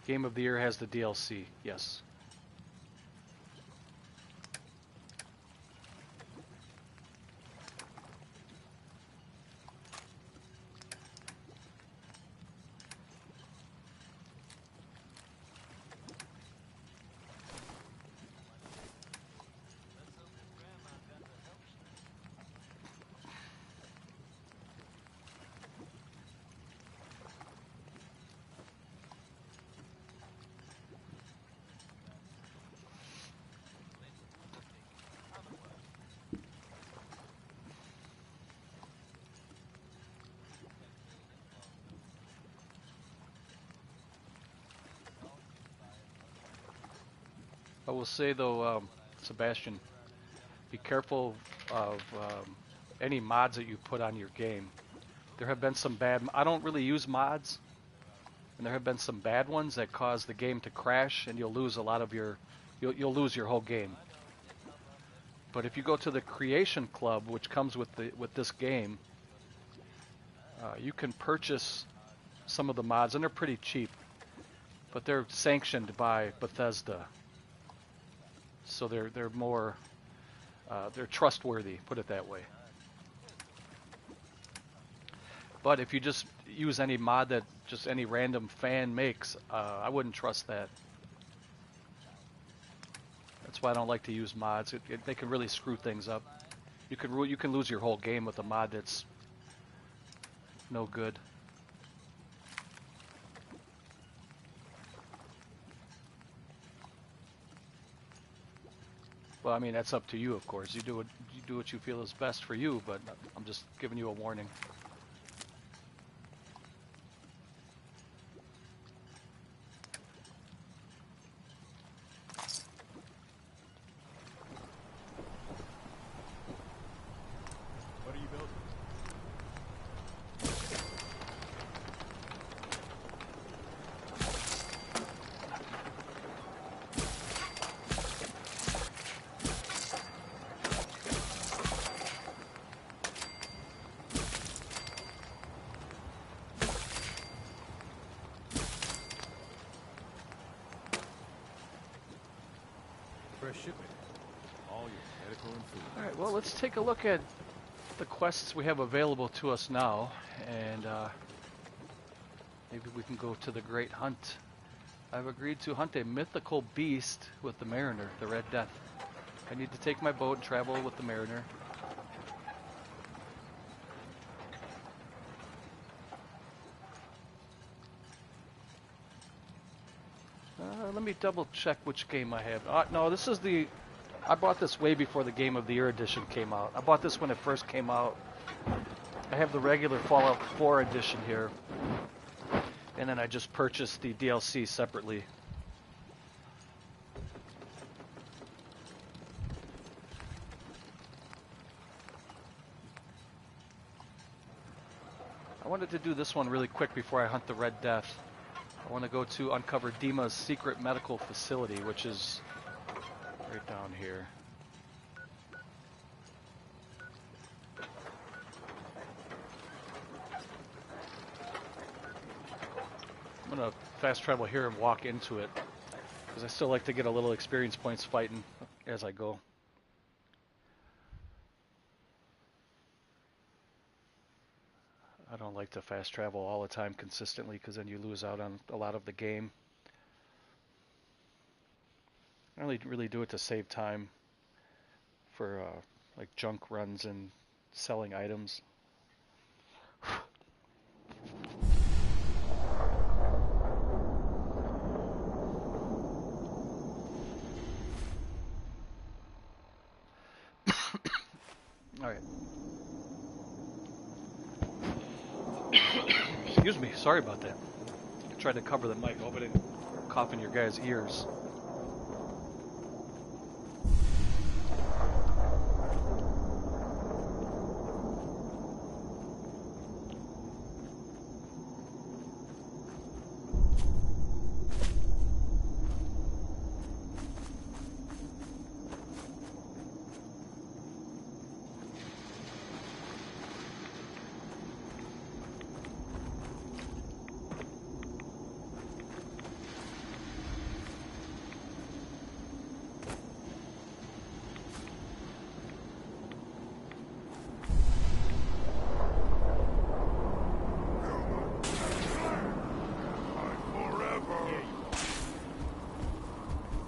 Speaker 10: Game of the Year has the DLC, yes. I will say though, Sebastian, be careful of any mods that you put on your game. There have been some bad. I don't really use mods, and there have been some bad ones that cause the game to crash, and you'll lose a lot of your. You'll lose your whole game. But if you go to the Creation Club, which comes with this game, you can purchase some of the mods, and they're pretty cheap, but they're sanctioned by Bethesda. So they're more they're trustworthy, put it that way. But if you just use any mod that just any random fan makes, I wouldn't trust that. That's why I don't like to use mods. They can really screw things up. You can lose your whole game with a mod that's no good. Well, I mean, that's up to you, of course. You do what you feel is best for you, but I'm just giving you a warning.
Speaker 7: What are you building?
Speaker 20: Fresh shipment. All your medical and food.
Speaker 10: Alright, well, let's take a look at the quests we have available to us now, and maybe we can go to the Great Hunt. I've agreed to hunt a mythical beast with the Mariner, the Red Death. I need to take my boat and travel with the Mariner. Let me double check which game I have. No, this is the... I bought this way before the Game of the Year edition came out. I bought this when it first came out. I have the regular Fallout 4 edition here. And then I just purchased the DLC separately. I wanted to do this one really quick before I hunt the Red Death. I want to go to uncover Dima's secret medical facility, which is right down here. I'm going to fast travel here and walk into it, because I still like to get a little experience points fighting as I go. I don't like to fast travel all the time consistently, because then you lose out on a lot of the game. I only really do it to save time for like junk runs and selling items. All right. Excuse me, sorry about that. I tried to cover the mic, hope I didn't cough in your guys' ears.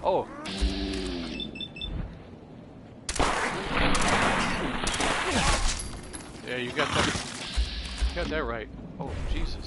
Speaker 10: Oh. Yeah, you got that. You got that right. Oh, Jesus.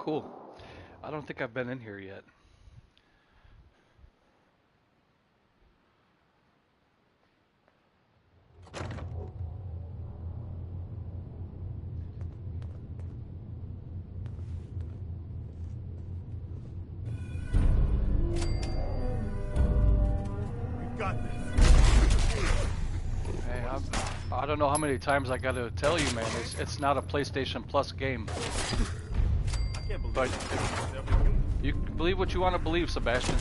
Speaker 10: cool. I don't think I've been in here yet. Hey, I don't know how many times I got to tell you, man. It's not a PlayStation Plus game. But you believe what you want to believe, Sebastian.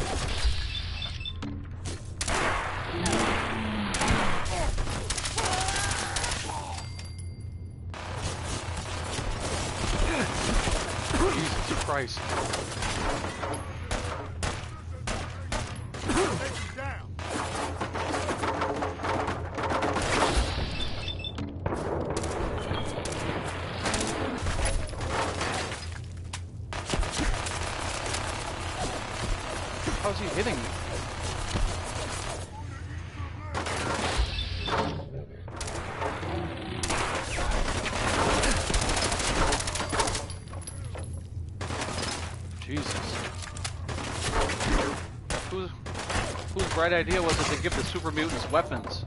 Speaker 10: Jesus Christ. How's he hitting me? Jesus. Whose bright idea was it to give the super mutants weapons?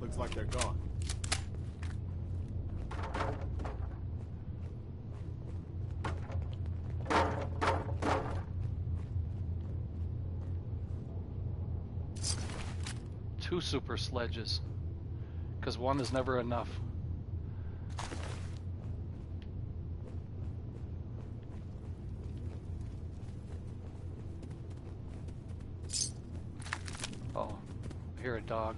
Speaker 1: Looks like they're gone.
Speaker 10: Two super sledges. Because one is never enough. Oh, I hear a dog.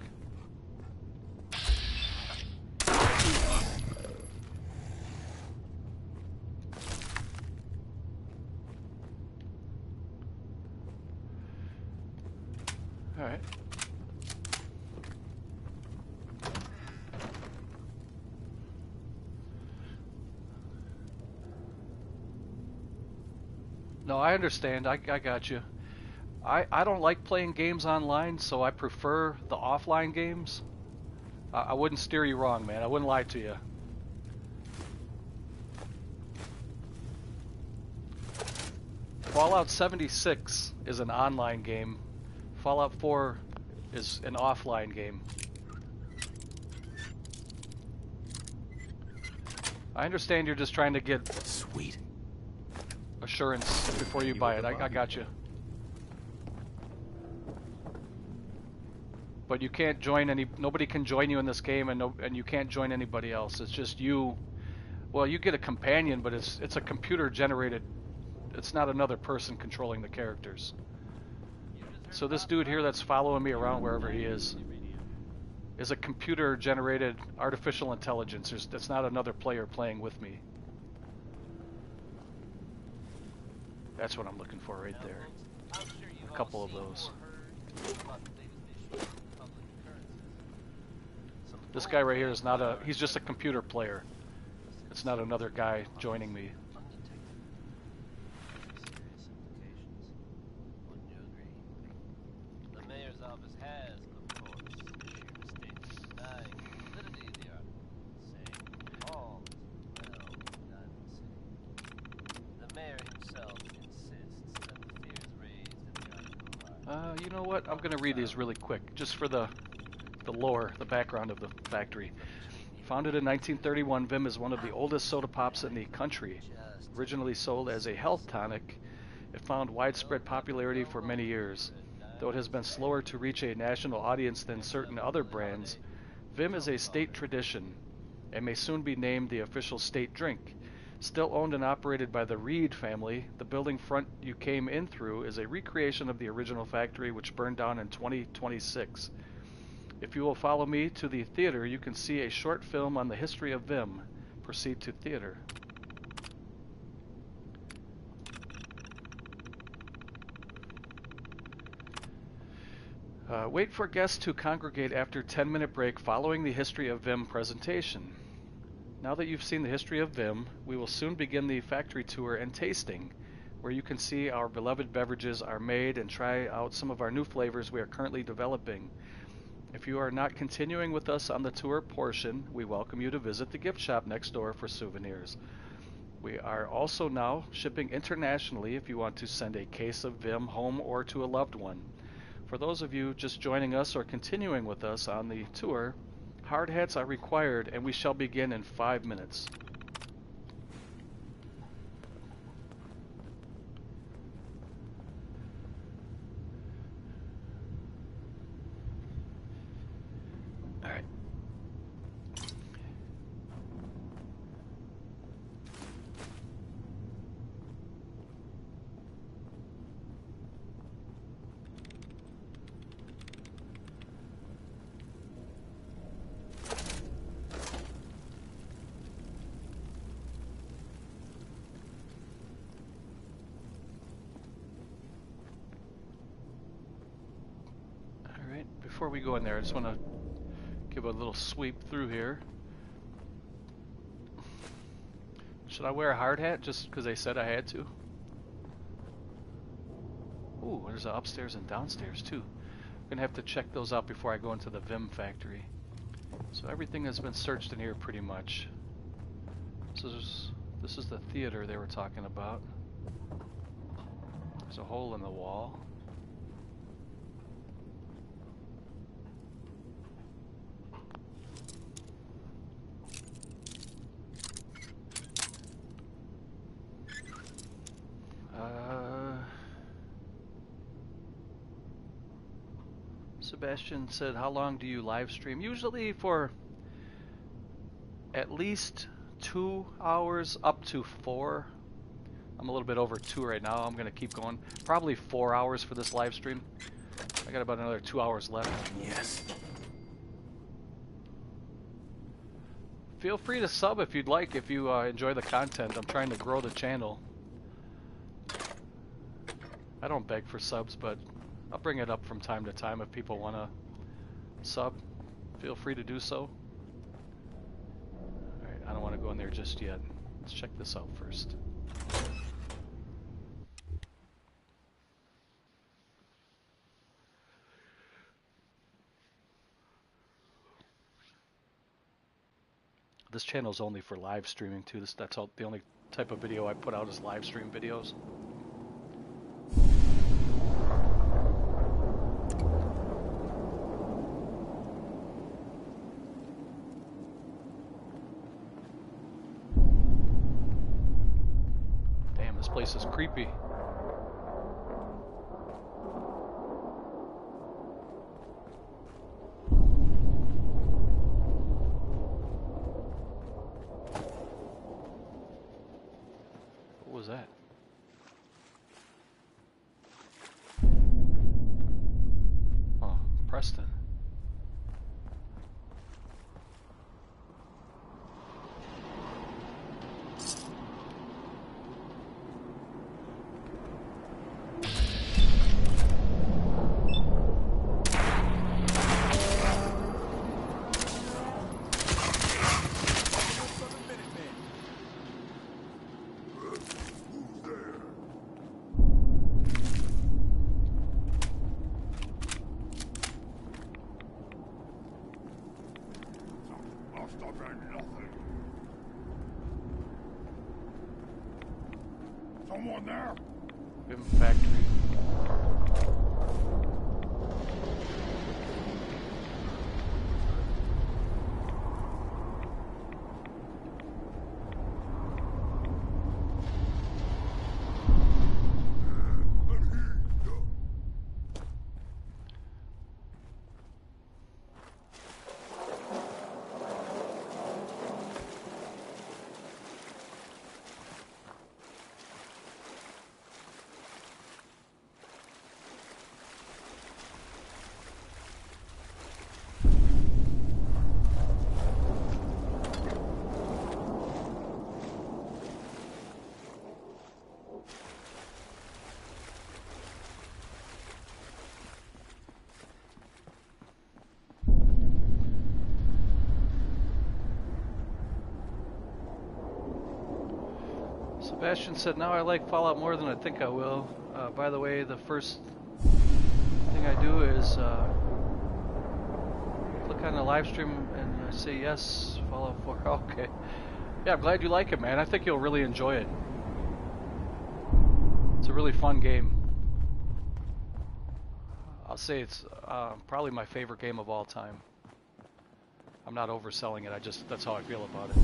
Speaker 10: All right. No, I understand. I got you. I don't like playing games online, so I prefer the offline games. I wouldn't steer you wrong, man. I wouldn't lie to you. Fallout 76 is an online game. Fallout 4 is an offline game. I understand you're just trying to get
Speaker 15: sweet
Speaker 10: assurance before you buy it. I got you. But you can't join nobody can join you in this game, and you can't join anybody else. It's just you. Well, you get a companion, but it's a computer generated. It's not another person controlling the characters. So this dude here that's following me around wherever he is a computer generated artificial intelligence. It's not another player playing with me. That's what I'm looking for right there. A couple of those. This guy right here is not he's just a computer player. It's not another guy joining me.
Speaker 14: The mayor's office has, of course, issued statements denying the validity of the article, saying all is well done in the city. The mayor himself insists that the fears raised in the article
Speaker 10: You know what? I'm gonna read these really quick, just for the lore, the background of the factory. Founded in 1931, Vim is one of the oldest soda pops in the country. Originally sold as a health tonic, it found widespread popularity for many years. Though it has been slower to reach a national audience than certain other brands, Vim is a state tradition and may soon be named the official state drink. Still owned and operated by the Reed family, the building front you came in through is a recreation of the original factory, which burned down in 2026. If you will follow me to the theater, you can see a short film on the history of Vim. Proceed to theater. Wait for guests to congregate after 10-minute break following the History of Vim presentation. Now that you've seen the history of Vim, we will soon begin the factory tour and tasting, where you can see our beloved beverages are made and try out some of our new flavors we are currently developing. If you are not continuing with us on the tour portion, we welcome you to visit the gift shop next door for souvenirs. We are also now shipping internationally if you want to send a case of Vim home or to a loved one. For those of you just joining us or continuing with us on the tour, hard hats are required and we shall begin in 5 minutes. Alright. Before we go in there, I just want to give a little sweep through here. Should I wear a hard hat just because they said I had to? Ooh, there's an upstairs and downstairs too. I'm gonna have to check those out before I go into the Vim factory. So everything has been searched in here pretty much. So this is the theater they were talking about. There's a hole in the wall. Sebastian said, how long do you live stream? Usually for at least 2 hours, up to 4. I'm a little bit over 2 right now. I'm going to keep going. Probably 4 hours for this live stream. I got about another 2 hours left.
Speaker 2: Yes.
Speaker 10: Feel free to sub if you'd like, if you enjoy the content. I'm trying to grow the channel. I don't beg for subs, but I'll bring it up from time to time if people want to sub. Feel free to do so. Alright, I don't want to go in there just yet. Let's check this out first. This channel is only for live streaming too. That's all, the only type of video I put out is live stream videos. Damn, this place is creepy. What was that? Oh, Preston.
Speaker 18: Someone there?
Speaker 10: Vim factory. Sebastian said, now I like Fallout more than I think I will. By the way, the first thing I do is click on the live stream and say yes, Fallout 4. Okay. Yeah, I'm glad you like it, man. I think you'll really enjoy it. It's a really fun game. I'll say it's probably my favorite game of all time. I'm not overselling it, that's how I feel about it.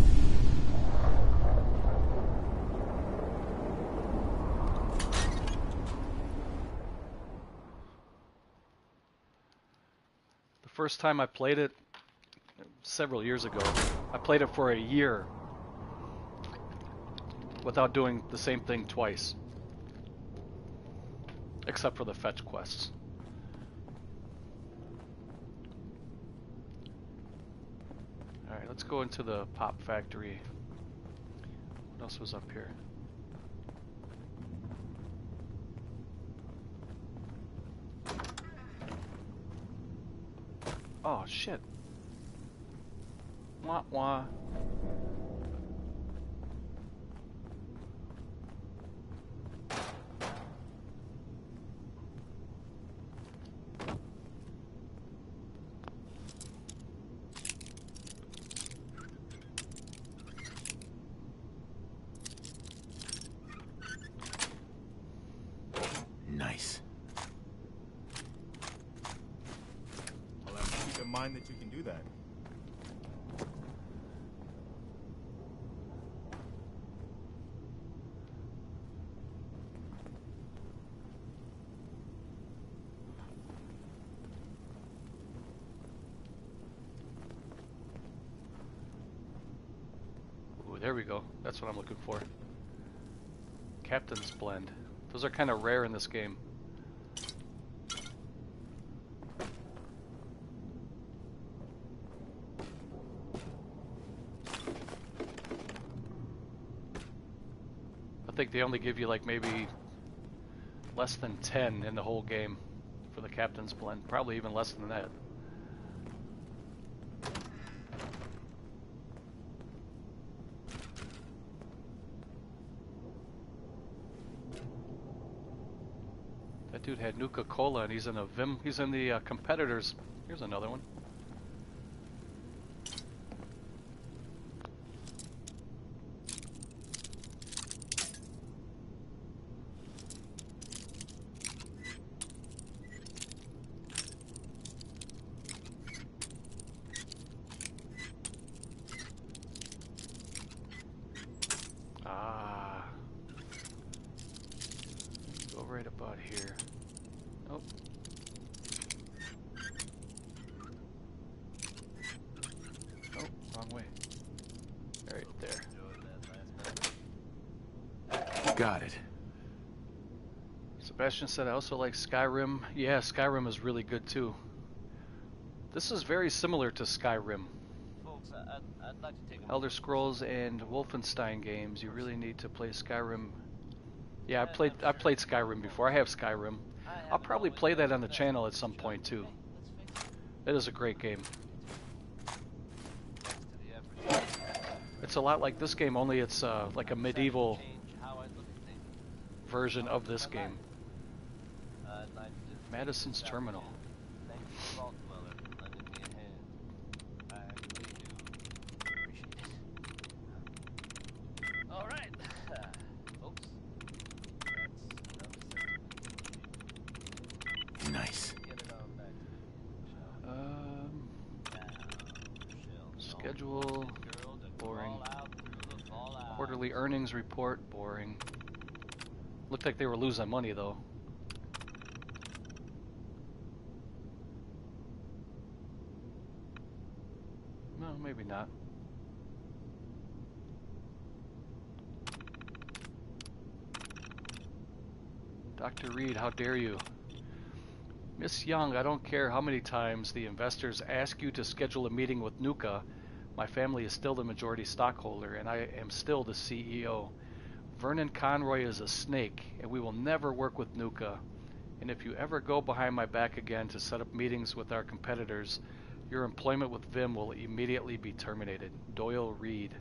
Speaker 10: The first time I played it, several years ago, I played it for a year without doing the same thing twice. Except for the fetch quests. Alright, let's go into the pop factory. What else was up here? Oh, shit. Wah wah.
Speaker 2: Nice.
Speaker 7: I'll have to keep in mind that you can do that.
Speaker 10: Ooh, there we go. That's what I'm looking for. Captain's Blend. Those are kind of rare in this game. I think they only give you like maybe less than 10 in the whole game for the Captain's Blend. Probably even less than that. That dude had Nuka-Cola and he's in a Vim. He's in the competitors. Here's another one. Ah. Go right about here. Nope. Nope, wrong way. Right there.
Speaker 2: Got it.
Speaker 10: Sebastian said, I also like Skyrim. Yeah, Skyrim is really good too. This is very similar to Skyrim.
Speaker 14: Folks, I'd like to take a
Speaker 10: Elder Scrolls and Wolfenstein games, you really need to play Skyrim. Yeah, I played Skyrim before. I have Skyrim. I'll probably play that on the channel at some point too. It is a great game. It's a lot like this game, only it's like a medieval version of this game. Madison's Terminal.
Speaker 14: All right, folks.
Speaker 2: Nice.
Speaker 10: Schedule. Boring. Quarterly earnings report. Boring. Looked like they were losing money though. No, maybe not. Dr. Reed, how dare you? Miss Young, I don't care how many times the investors ask you to schedule a meeting with Nuka. My family is still the majority stockholder, and I am still the CEO. Vernon Conroy is a snake, and we will never work with Nuka. And if you ever go behind my back again to set up meetings with our competitors, your employment with Vim will immediately be terminated. Doyle Reed.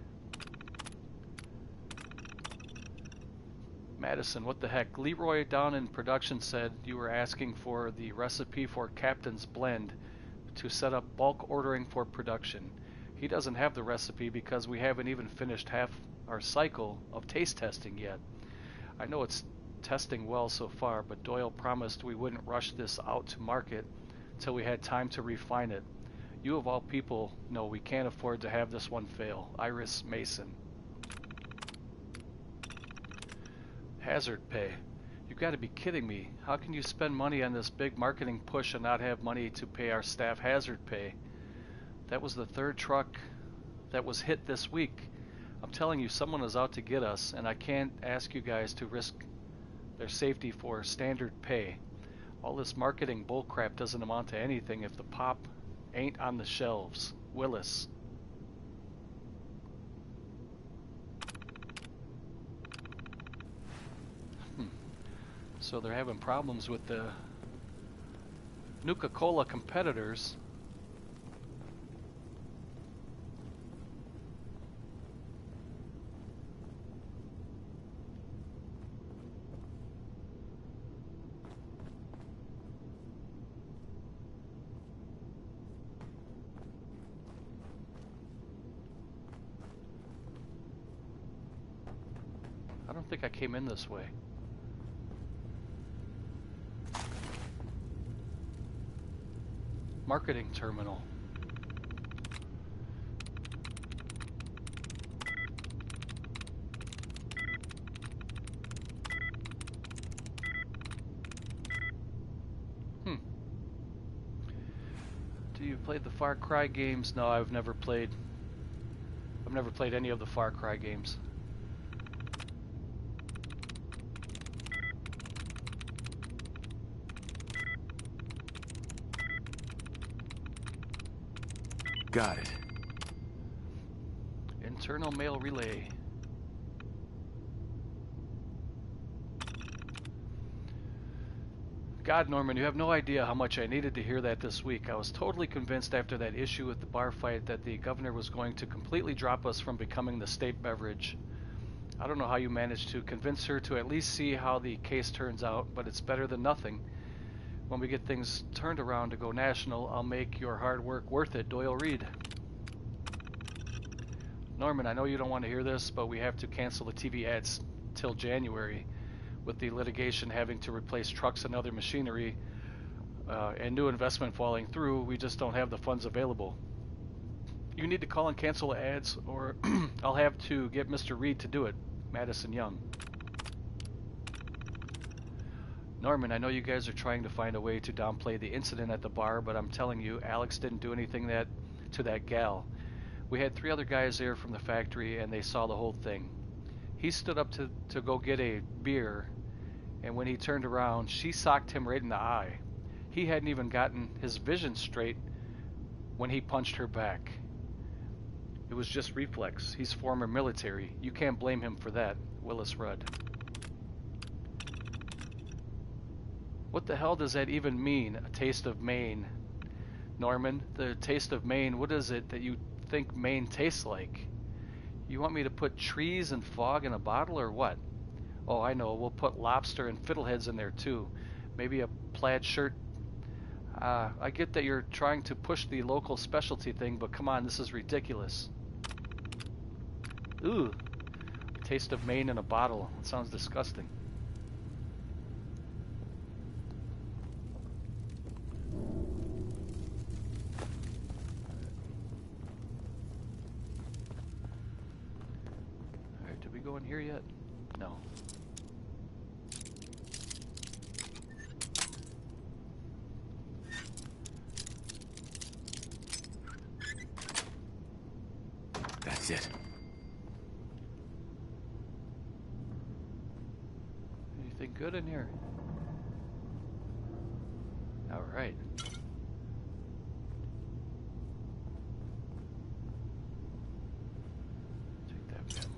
Speaker 10: Madison, what the heck? Leroy down in production said you were asking for the recipe for Captain's Blend to set up bulk ordering for production. He doesn't have the recipe because we haven't even finished half our cycle of taste testing yet. I know it's testing well so far, but Doyle promised we wouldn't rush this out to market till we had time to refine it. You of all people know we can't afford to have this one fail. Iris Mason. Hazard pay. You've got to be kidding me. How can you spend money on this big marketing push and not have money to pay our staff hazard pay? That was the third truck that was hit this week. I'm telling you, someone is out to get us, and I can't ask you guys to risk their safety for standard pay. All this marketing bullcrap doesn't amount to anything if the pop ain't on the shelves. Willis. So they're having problems with the Nuka-Cola competitors. I don't think I came in this way. Marketing terminal. Do you play the Far Cry games? No, I've never played any of the Far Cry games.
Speaker 2: Got it.
Speaker 10: Internal mail relay. God, Norman, you have no idea how much I needed to hear that this week. I was totally convinced after that issue with the bar fight that the governor was going to completely drop us from becoming the state beverage. I don't know how you managed to convince her to at least see how the case turns out, but it's better than nothing. When we get things turned around to go national, I'll make your hard work worth it, Doyle Reed. Norman, I know you don't want to hear this, but we have to cancel the TV ads till January. With the litigation having to replace trucks and other machinery, and new investment falling through, we just don't have the funds available. You need to call and cancel the ads, or I'll have to get Mr. Reed to do it. Madison Young. Norman, I know you guys are trying to find a way to downplay the incident at the bar, but I'm telling you, Alex didn't do anything to that gal. We had 3 other guys there from the factory, and they saw the whole thing. He stood up to go get a beer, and when he turned around, she socked him right in the eye. He hadn't even gotten his vision straight when he punched her back. It was just reflex. He's former military. You can't blame him for that. Willis Rudd. What the hell does that even mean, a taste of Maine? Norman, the taste of Maine, what is it that you think Maine tastes like? You want me to put trees and fog in a bottle or what? Oh, I know, we'll put lobster and fiddleheads in there too. Maybe a plaid shirt. I get that you're trying to push the local specialty thing, but come on, this is ridiculous. Ooh, taste of Maine in a bottle. It sounds disgusting. Alright, did we go in here yet? No.
Speaker 2: That's it.
Speaker 10: Anything good in here? All right. Take that pen.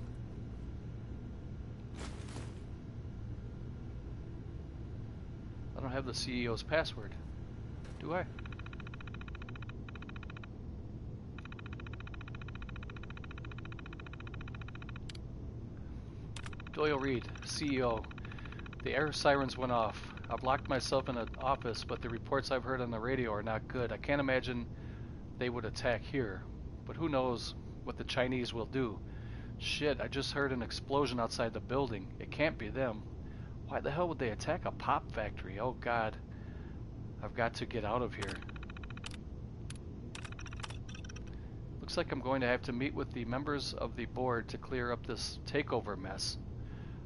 Speaker 10: I don't have the CEO's password, do I? Doyle Reed, CEO. The air sirens went off. I've locked myself in an office, but the reports I've heard on the radio are not good. I can't imagine they would attack here, but who knows what the Chinese will do. Shit, I just heard an explosion outside the building. It can't be them. Why the hell would they attack a pop factory? Oh God. I've got to get out of here. Looks like I'm going to have to meet with the members of the board to clear up this takeover mess.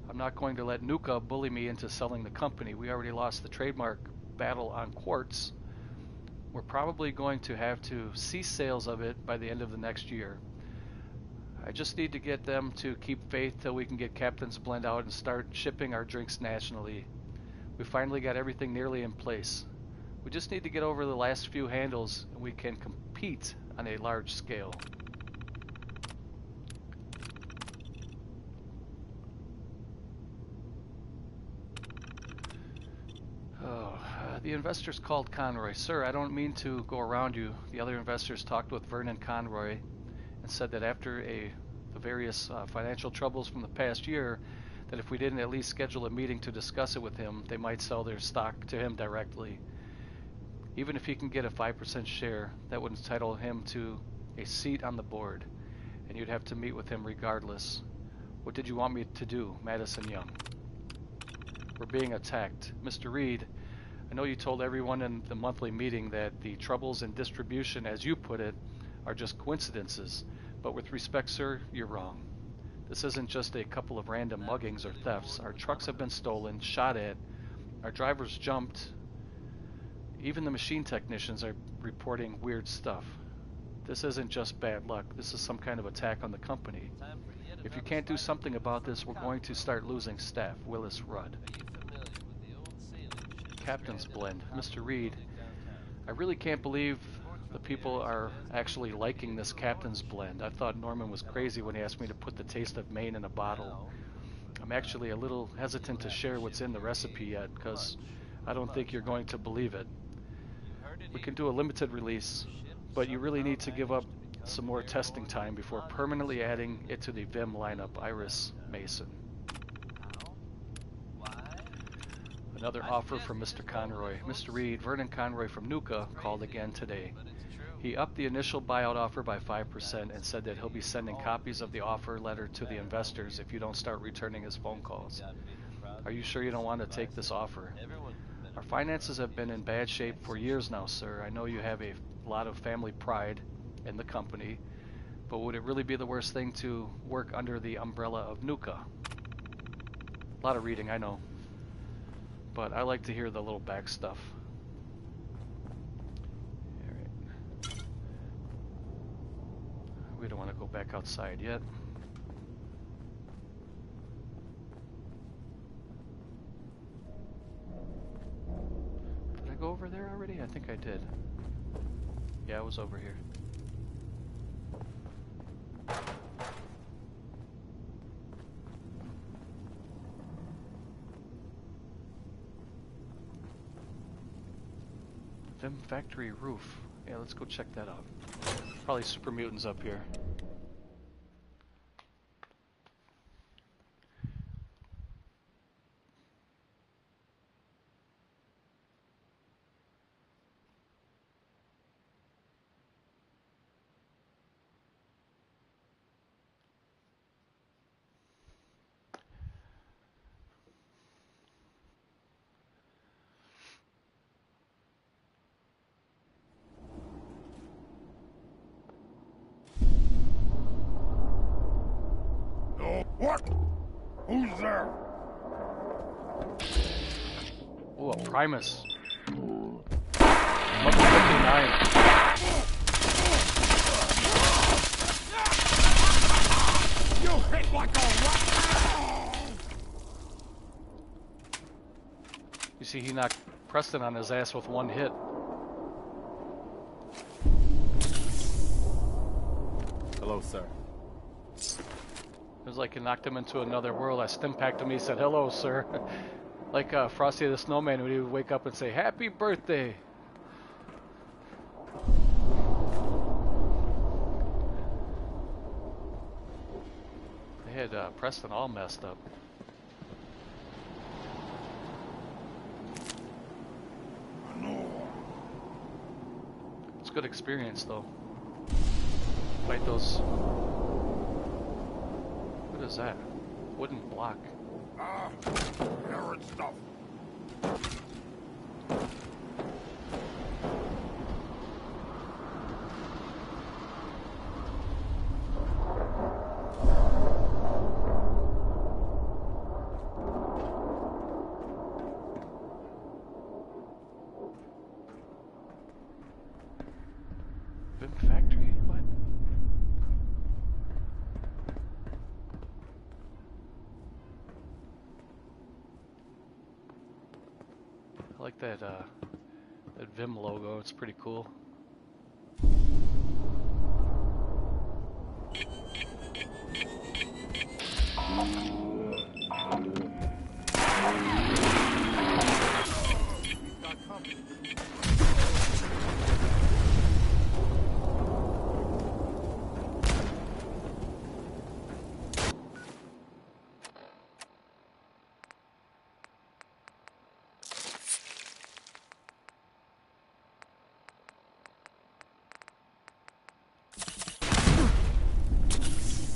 Speaker 10: I'm not going to let Nuka bully me into selling the company. We already lost the trademark battle on quartz. We're probably going to have to cease sales of it by the end of the next year. I just need to get them to keep faith till we can get Captain's Blend out and start shipping our drinks nationally. We finally got everything nearly in place. We just need to get over the last few handles and we can compete on a large scale. The investors called Conroy. Sir, I don't mean to go around you. The other investors talked with Vernon Conroy and said that after the various financial troubles from the past year, that if we didn't at least schedule a meeting to discuss it with him, they might sell their stock to him directly. Even if he can get a 5% share, that would entitle him to a seat on the board, and you'd have to meet with him regardless. What did you want me to do, Madison Young? We're being attacked. Mr. Reed, I know you told everyone in the monthly meeting that the troubles in distribution, as you put it, are just coincidences, but with respect, sir, you're wrong. This isn't just a couple of random muggings or thefts. Our trucks have been stolen, shot at, our drivers jumped. Even the machine technicians are reporting weird stuff. This isn't just bad luck. This is some kind of attack on the company. If you can't do something about this, we're going to start losing staff. Willis Rudd. Captain's Blend. Mr. Reed, I really can't believe the people are actually liking this Captain's Blend. I thought Norman was crazy when he asked me to put the taste of Maine in a bottle. I'm actually a little hesitant to share what's in the recipe yet, because I don't think you're going to believe it. We can do a limited release, but you really need to give up some more testing time before permanently adding it to the Vim lineup. Iris Mason. Another offer from Mr. Conroy. Mr. Reed, Vernon Conroy from Nuka called again today. He upped the initial buyout offer by 5% and said that he'll be sending copies of the offer letter to the investors if you don't start returning his phone calls. Are you sure you don't want to take this offer? Our finances have been in bad shape for years now, sir. I know you have a lot of family pride in the company, but would it really be the worst thing to work under the umbrella of Nuka? A lot of reading, I know. But I like to hear the little back stuff. Alright. We don't want to go back outside yet. Did I go over there already? I think I did. Yeah, I was over here. Vim factory roof. Yeah, let's go check that out. Probably super mutants up here.
Speaker 18: What? Who's there?
Speaker 10: Oh, a Primus. Level 59.
Speaker 18: You hit like a rat!
Speaker 10: You see, he knocked Preston on his ass with one hit.
Speaker 7: Hello, sir.
Speaker 10: It was like he knocked him into another world. I stimpacked him. He said, "Hello, sir." Like Frosty the Snowman when he would wake up and say, "Happy birthday." They had Preston all messed up. good experience though. Fight those. What is that? Wooden block.
Speaker 18: Carrot stuff.
Speaker 10: Vim factory? What? I like that that Vim logo. It's pretty cool.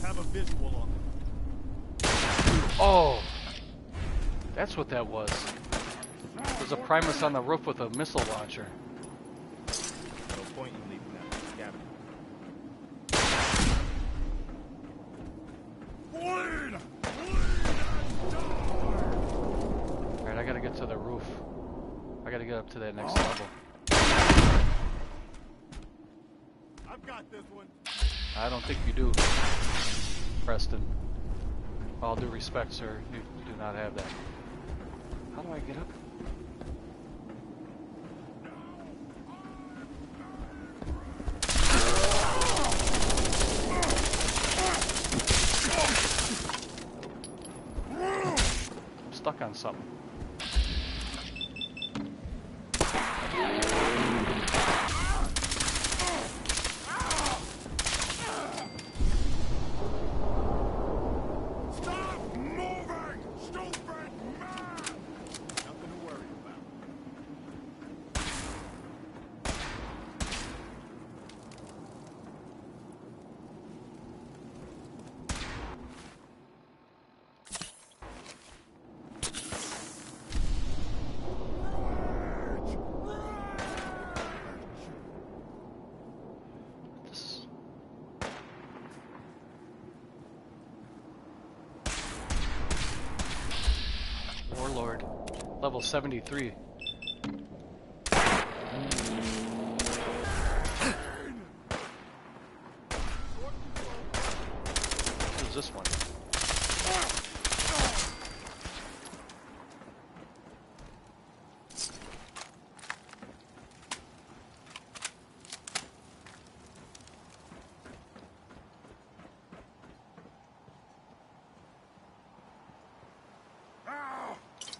Speaker 12: Have a visual on them.
Speaker 10: Oh, that's what that was. There's a Primus on the roof with a missile launcher.
Speaker 7: No point in leaving that scabbing.
Speaker 10: Alright, I gotta get to the roof. I gotta get up to that next level.
Speaker 12: I've got this one.
Speaker 10: I don't think you do, Preston. All due respect, sir, you do not have that. How do I get up? I'm stuck on something. Warlord, level 73. Who's this one?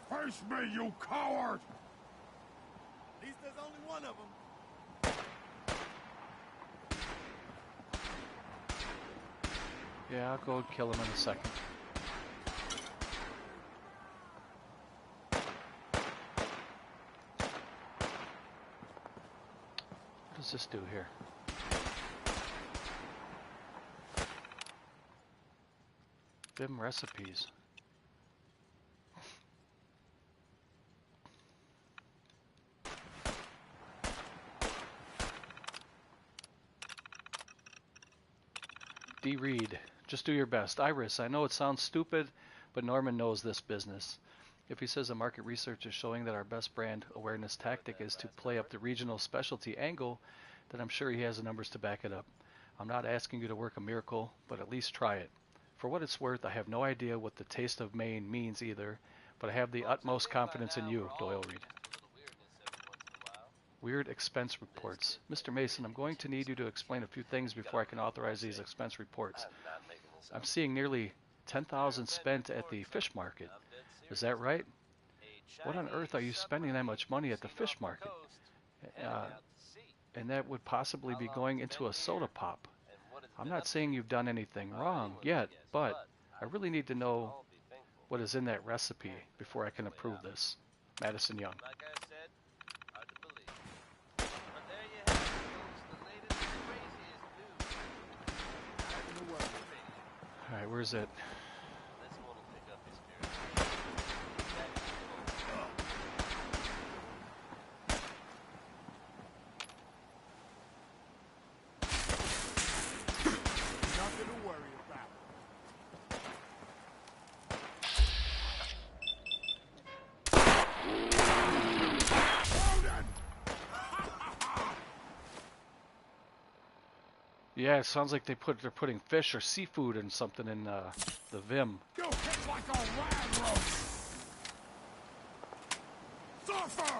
Speaker 18: Face me, you coward!
Speaker 12: At least there's only one of them.
Speaker 10: Yeah, I'll go kill him in a second. What does this do here? Vim recipes. D. Reed, just do your best. Iris, I know it sounds stupid, but Norman knows this business. If he says the market research is showing that our best brand awareness tactic is to play up the regional specialty angle, then I'm sure he has the numbers to back it up. I'm not asking you to work a miracle, but at least try it. For what it's worth, I have no idea what the taste of Maine means either, but I have the utmost confidence in you, Doyle Reed. Weird expense reports. Mr. Mason, I'm going to need you to explain a few things before I can authorize these expense reports. I'm seeing nearly 10,000 spent at the fish market. Is that right? What on earth are you spending that much money at the fish market? And that would possibly be going into a soda pop. I'm not saying you've done anything wrong yet, but I really need to know what is in that recipe before I can approve this. Madison Young.
Speaker 14: Like I said, hard to believe. But there you have it, folks, the
Speaker 10: where's it?
Speaker 14: This one will pick up his spirit.
Speaker 18: Nothing to worry about.
Speaker 10: Yeah, it sounds like they're putting fish or seafood and something in the Vim.
Speaker 18: You hit like a rag roach. Suffer!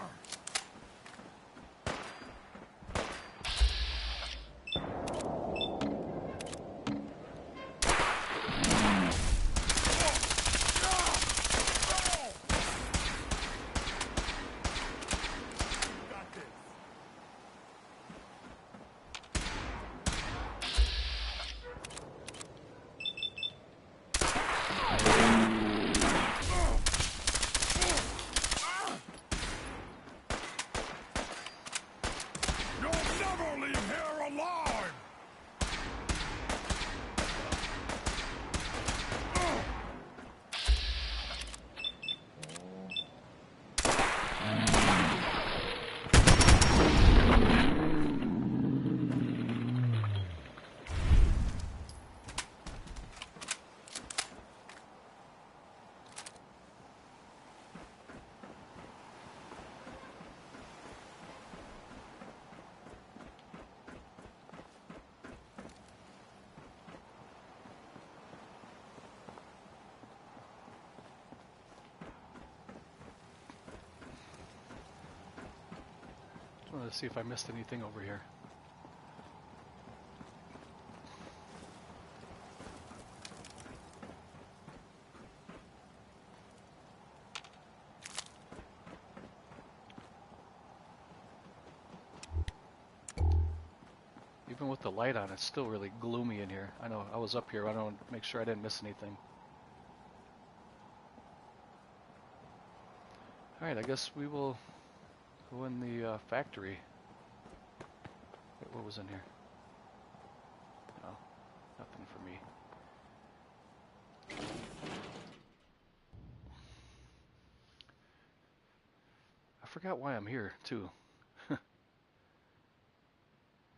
Speaker 10: I wanted to see if I missed anything over here. Even with the light on, it's still really gloomy in here. I know I was up here. I don't make sure I didn't miss anything. Alright, I guess we will go in the factory. Wait, what was in here? No, nothing for me. I forgot why I'm here, too.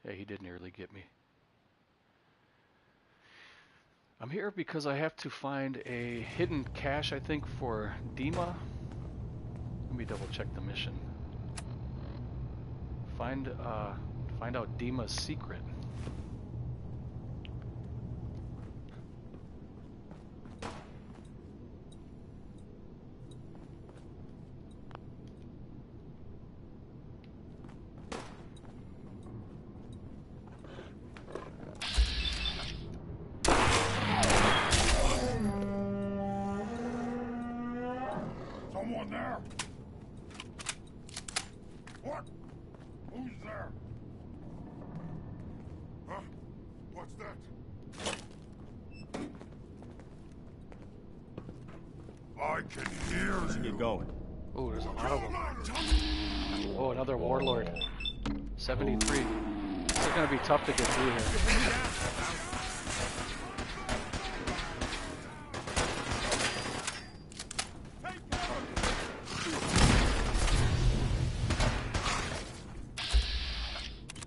Speaker 10: Yeah, he did nearly get me. I'm here because I have to find a hidden cache, I think, for Dima. Let me double check the mission. Find out Dima's secret.
Speaker 18: Someone there? What? Who's there? Huh? What's that? I can hear you.
Speaker 7: Get going.
Speaker 10: Oh, there's a lot of them. Oh, another warlord. 73. It's gonna be tough to get through here.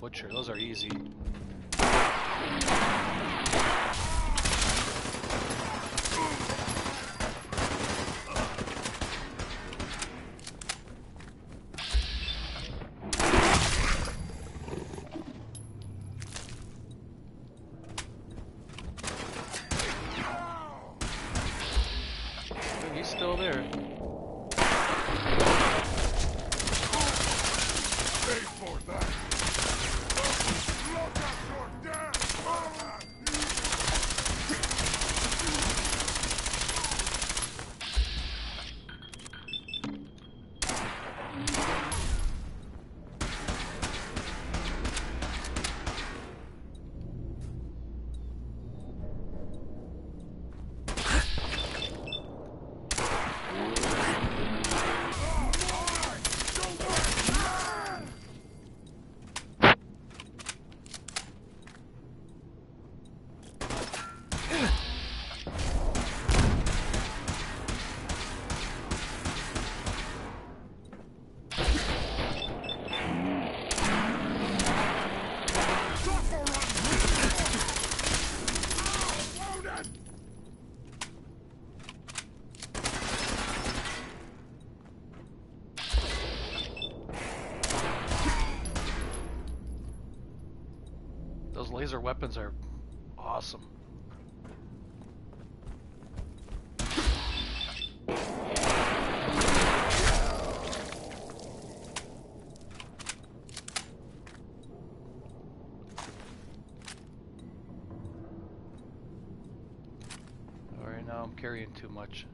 Speaker 10: Butcher, those are easy. He's still there.
Speaker 18: Pay for that. Look at your death!
Speaker 10: Those laser weapons are awesome. Alright, now I'm carrying too much.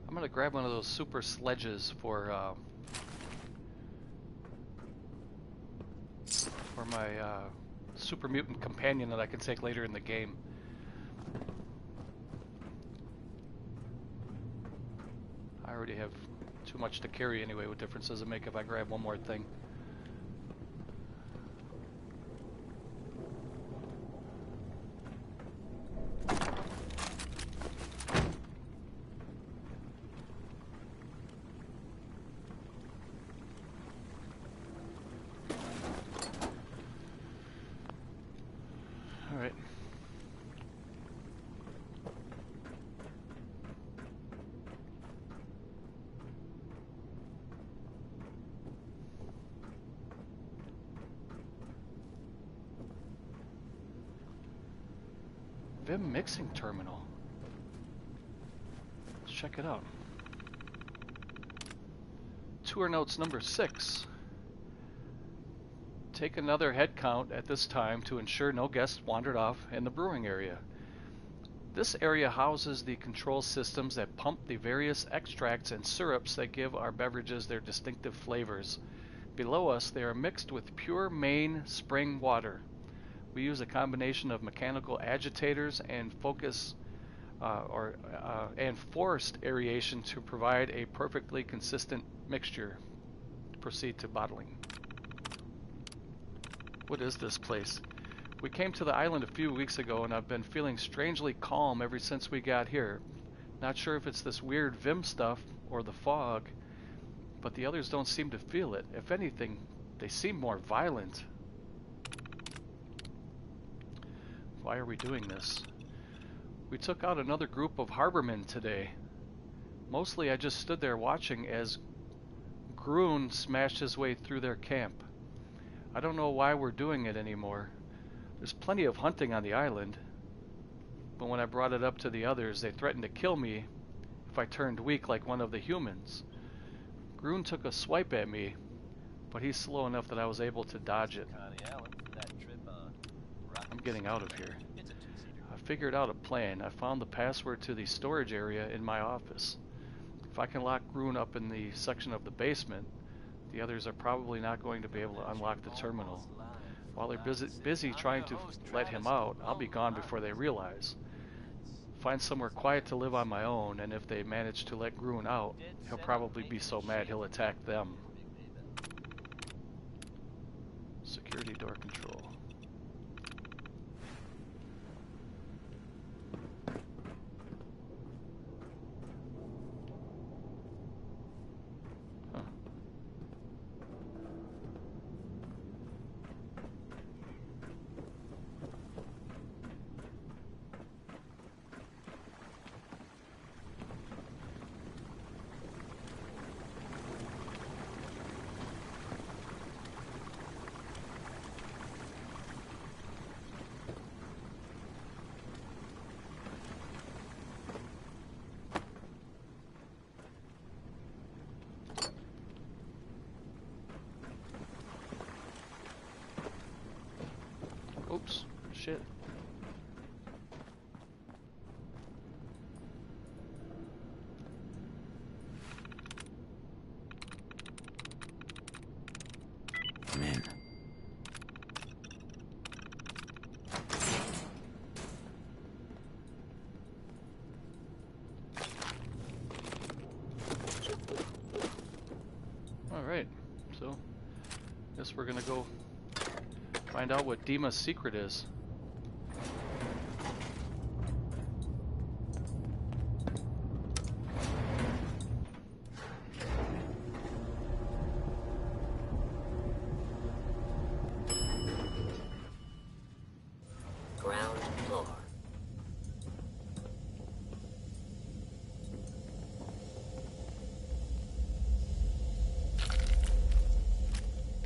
Speaker 10: I'm gonna grab one of those super sledges for my super mutant companion that I can take later in the game. I already have too much to carry anyway. What difference does it make if I grab one more thing? Vim mixing terminal. Let's check it out. Tour notes number 6. Take another head count at this time to ensure no guests wandered off in the brewing area. This area houses the control systems that pump the various extracts and syrups that give our beverages their distinctive flavors. Below us, they are mixed with pure Maine spring water. We use a combination of mechanical agitators and and forced aeration to provide a perfectly consistent mixture. Proceed to bottling. What is this place? We came to the island a few weeks ago and I've been feeling strangely calm ever since we got here. Not sure if it's this weird Vim stuff or the fog, but the others don't seem to feel it. If anything, they seem more violent. Why are we doing this? We took out another group of harbormen today. Mostly I just stood there watching as Groon smashed his way through their camp. I don't know why we're doing it anymore. There's plenty of hunting on the island. But when I brought it up to the others, they threatened to kill me if I turned weak like one of the humans. Groon took a swipe at me, but he's slow enough that I was able to dodge it. I'm getting out of here. I figured out a plan. I found the password to the storage area in my office. If I can lock Groon up in the section of the basement, the others are probably not going to be able to unlock the terminal. While they're busy trying to let him out, I'll be gone before they realize. Find somewhere quiet to live on my own, and if they manage to let Groon out, he'll probably be so mad he'll attack them. Security door control. Oops, shit.
Speaker 15: I'm in.
Speaker 10: Alright, so guess we're gonna go find out what Dima's secret is.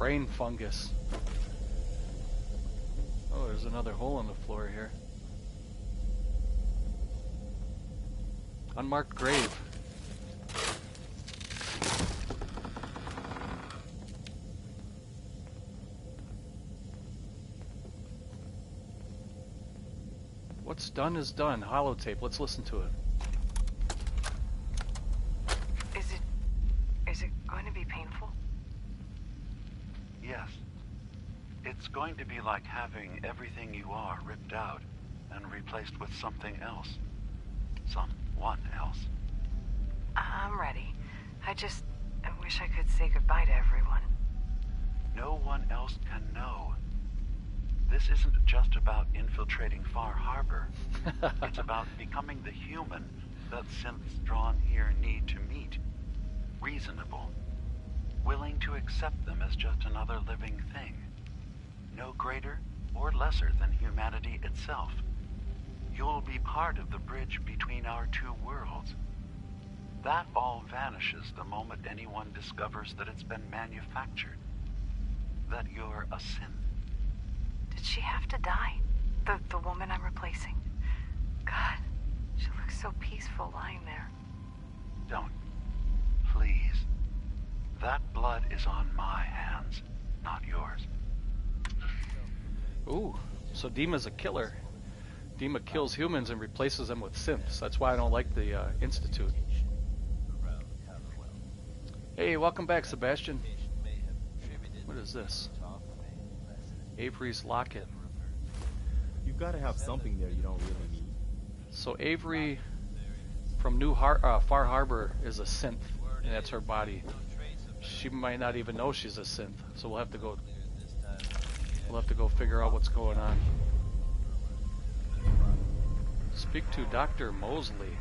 Speaker 10: brain fungus. Oh, there's another hole in the floor here. Unmarked grave. What's done is done. Holotape. Let's listen to it.
Speaker 21: Is it going to be painful?
Speaker 3: Yes. It's going to be like having everything you are ripped out and replaced with something else. Someone else.
Speaker 21: I'm ready. I wish I could say goodbye to everyone.
Speaker 3: No one else can know. This isn't just about infiltrating Far Harbor. It's about becoming the human that synths drawn here need to meet. Reasonable. Willing to accept them as just another living thing. No greater or lesser than humanity itself. You'll be part of the bridge between our two worlds. That all vanishes the moment anyone discovers that it's been manufactured. That you're a synth.
Speaker 21: Did she have to die? The woman I'm replacing? God, she looks so peaceful lying there.
Speaker 3: Don't. Please. That blood is on my hands, not yours.
Speaker 10: Ooh, so Dima's a killer. Dima kills humans and replaces them with synths. That's why I don't like the Institute. Hey, welcome back, Sebastian. What is this? Avery's locket.
Speaker 7: You've got to have something there you don't really need.
Speaker 10: So Avery from Far Harbor is a synth, and that's her body. She might not even know she's a synth, so we'll have to go figure out what's going on. Speak to Dr. Mosley.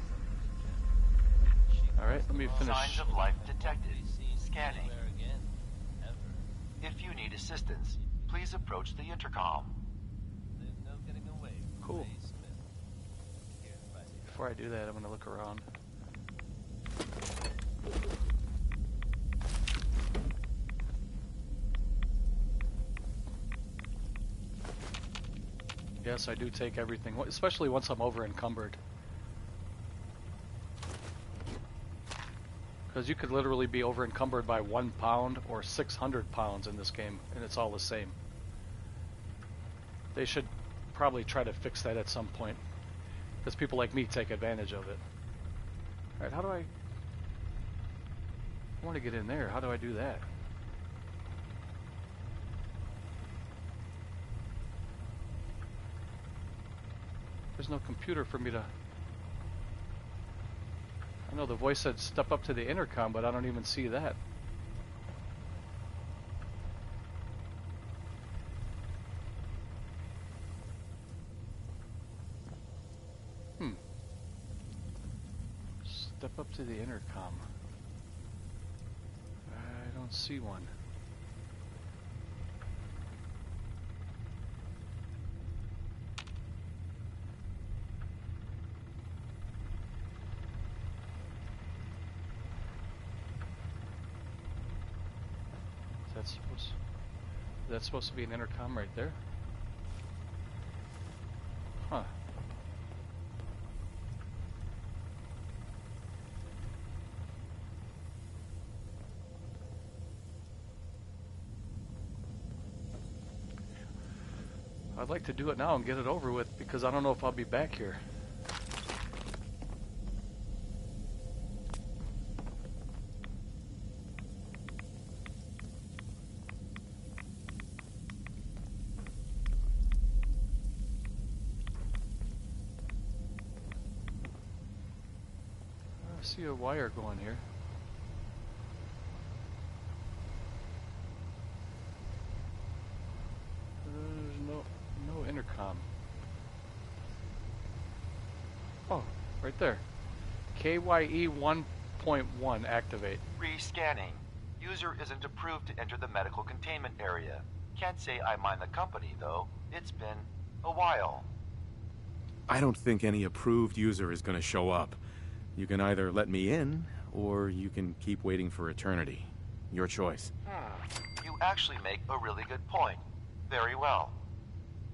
Speaker 10: Alright, let me finish.
Speaker 22: Signs of life detected. Scanning. If you need assistance, please approach the intercom.
Speaker 10: Cool. Before I do that, I'm going to look around. Yes, I do take everything, especially once I'm over encumbered. Because you could literally be over encumbered by 1 pound or 600 pounds in this game, and it's all the same. They should probably try to fix that at some point, because people like me take advantage of it. Alright, how do I want to get in there. How do I do that? There's no computer for me to... I know the voice said step up to the intercom, but I don't even see that. Step up to the intercom. I don't see one. That's supposed to be an intercom right there? Huh. I'd like to do it now and get it over with, because I don't know if I'll be back here. I see a wire going here. No intercom. Oh, right there. KYE 1.1 activate.
Speaker 22: Rescanning. User isn't approved to enter the medical containment area. Can't say I mind the company, though. It's been a while.
Speaker 2: I don't think any approved user is going to show up. You can either let me in, or you can keep waiting for eternity. Your choice.
Speaker 22: You You actually make a really good point. Very well.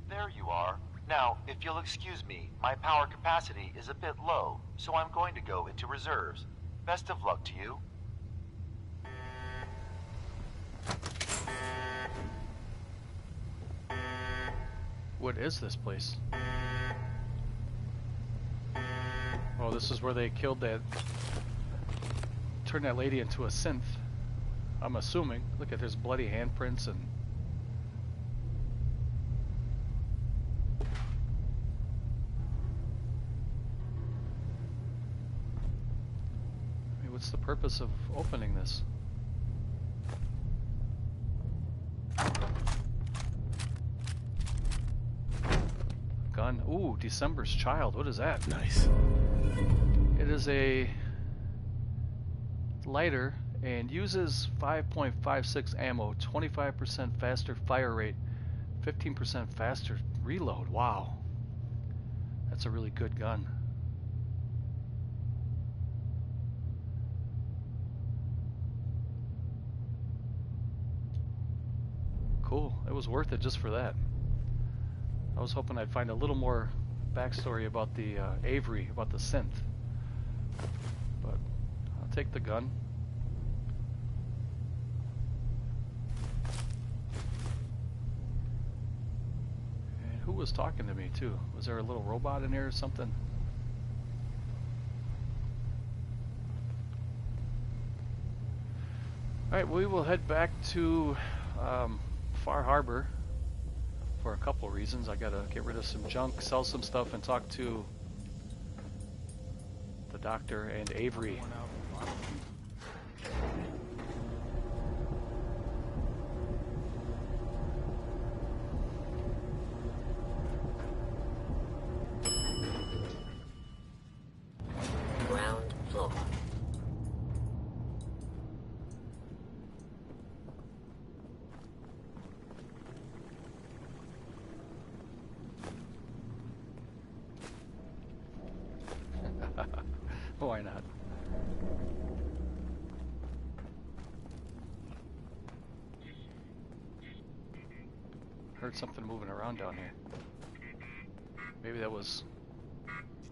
Speaker 22: There you are. Now, if you'll excuse me, my power capacity is a bit low, so I'm going to go into reserves. Best of luck to you.
Speaker 10: What is this place? Oh, this is where they killed that... turned that lady into a synth. I'm assuming. Look at there's bloody handprints and... What's the purpose of opening this? Gun. Ooh, December's Child. What is that?
Speaker 2: Nice.
Speaker 10: It is a lighter and uses 5.56 ammo, 25% faster fire rate, 15% faster reload. Wow. That's a really good gun. Cool. It was worth it just for that. I was hoping I'd find a little more backstory about the Avery, about the synth. But I'll take the gun. And who was talking to me too? Was there a little robot in here or something? Alright, we will head back to Far Harbor for a couple reasons. I gotta get rid of some junk, sell some stuff, and talk to the doctor and Avery.
Speaker 8: Ground floor.
Speaker 10: Why not? Heard something moving around down here. Maybe that was...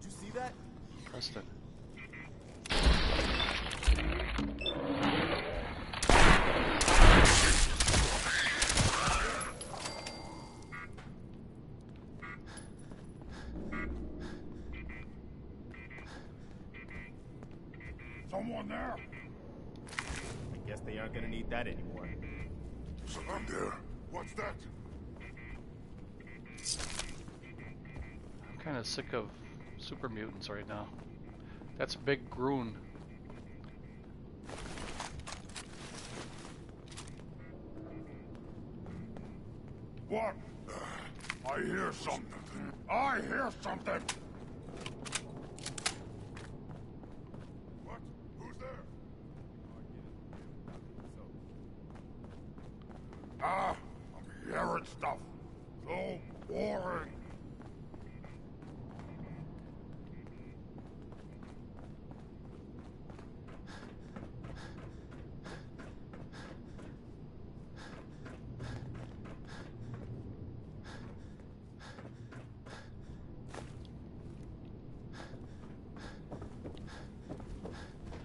Speaker 5: Did you see that?
Speaker 10: Preston.
Speaker 18: Someone there?
Speaker 7: I guess they aren't gonna need that anymore.
Speaker 18: Someone there. What's that?
Speaker 10: I'm kind of sick of super mutants right now. That's Big Groon.
Speaker 18: What? I hear something. I hear something! What? Who's there? Ah, I'm hearing stuff. So boring.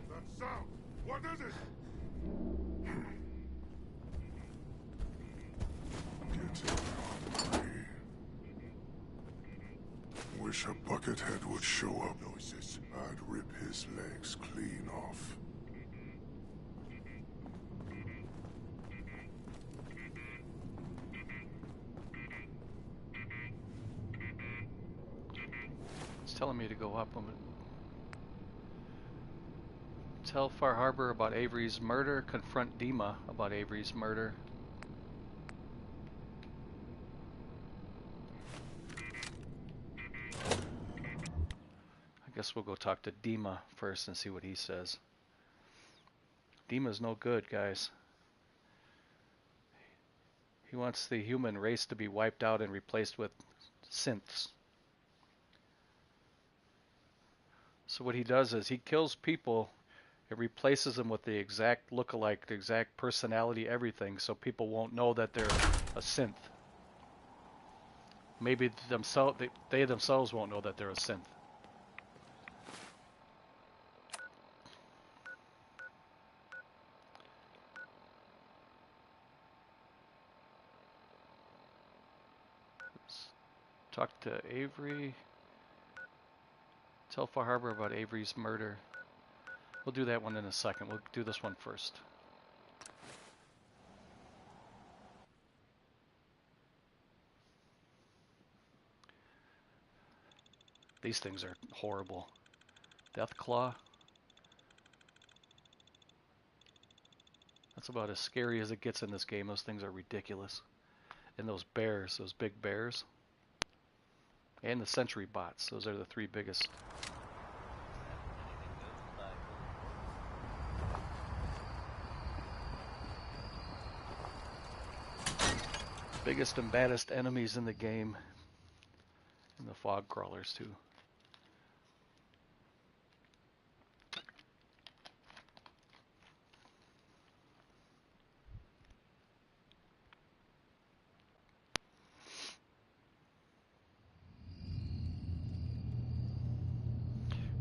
Speaker 18: That sound. What is it? Wish a buckethead would show up. Noises. I'd rip his legs clean off.
Speaker 10: It's telling me to go up. Tell Far Harbor about Avery's murder. Confront Dima about Avery's murder. I guess we'll go talk to Dima first and see what he says. Dima's no good, guys. He wants the human race to be wiped out and replaced with synths. So what he does is he kills people It replaces them with the exact look-alike, the exact personality, everything, so people won't know that they're a synth. Maybe they themselves won't know that they're a synth. Let's talk to Avery. Tell Far Harbor about Avery's murder. We'll do that one in a second. We'll do this one first. These things are horrible. Deathclaw. That's about as scary as it gets in this game. Those things are ridiculous. And those bears, those big bears. And the sentry bots. Those are the three biggest. Biggest and baddest enemies in the game. And the fog crawlers too.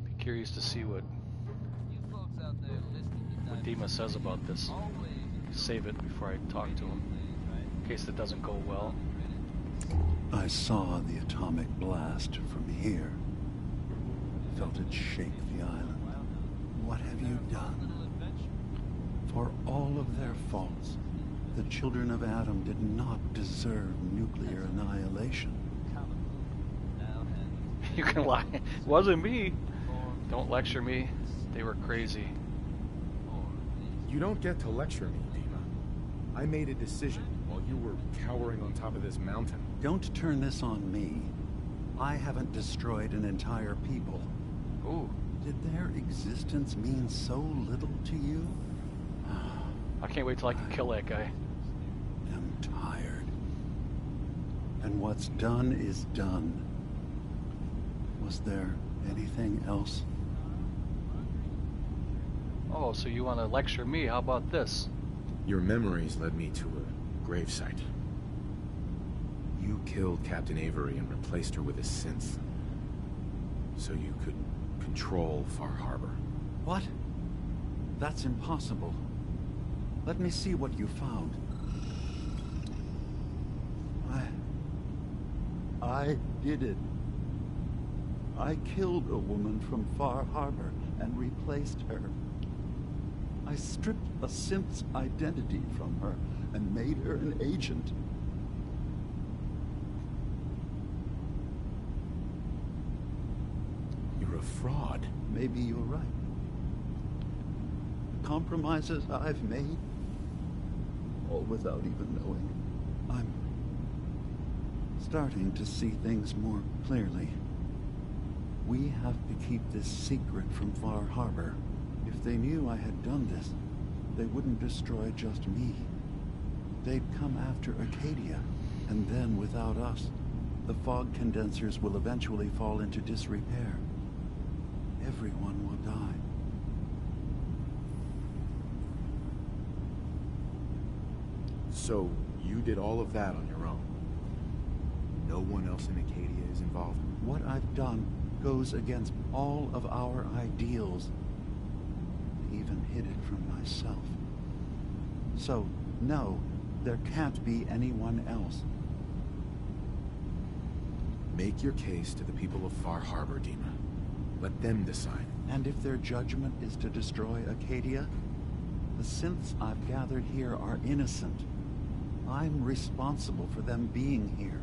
Speaker 10: Be curious to see what Dima says about this. Save it before I talk to him, in case it doesn't go well.
Speaker 3: I saw the atomic blast from here. Felt it shake the island. What have you done? For all of their faults, the children of Adam did not deserve nuclear annihilation.
Speaker 10: You can lie. It wasn't me. Don't lecture me. They were crazy.
Speaker 2: You don't get to lecture me, Dima. I made a decision while you were cowering on top of this mountain.
Speaker 3: Don't turn this on me. I haven't destroyed an entire people.
Speaker 10: Ooh.
Speaker 3: Did their existence mean so little to you?
Speaker 10: I can't wait till I can kill that guy.
Speaker 3: I'm tired. And what's done is done. Was there anything else?
Speaker 10: Oh, so you want to lecture me? How about this?
Speaker 2: Your memories led me to a gravesite. You killed Captain Avery and replaced her with a synth. So you could control Far Harbor.
Speaker 3: What? That's impossible. Let me see what you found. I did it. I killed a woman from Far Harbor and replaced her. I stripped a synth's identity from her and made her an agent.
Speaker 2: You're a fraud.
Speaker 3: Maybe you're right. The compromises I've made, all without even knowing. I'm starting to see things more clearly. We have to keep this secret from Far Harbor. If they knew I had done this, they wouldn't destroy just me. They'd come after Acadia, and then without us, the fog condensers will eventually fall into disrepair. Everyone will die.
Speaker 2: So, you did all of that on your own? No one else in Acadia is involved?
Speaker 3: What I've done goes against all of our ideals. I even hid it from myself. So, no, there can't be anyone else.
Speaker 2: Make your case to the people of Far Harbor, Dima. Let them decide.
Speaker 3: And if their judgment is to destroy Acadia, the synths I've gathered here are innocent. I'm responsible for them being here.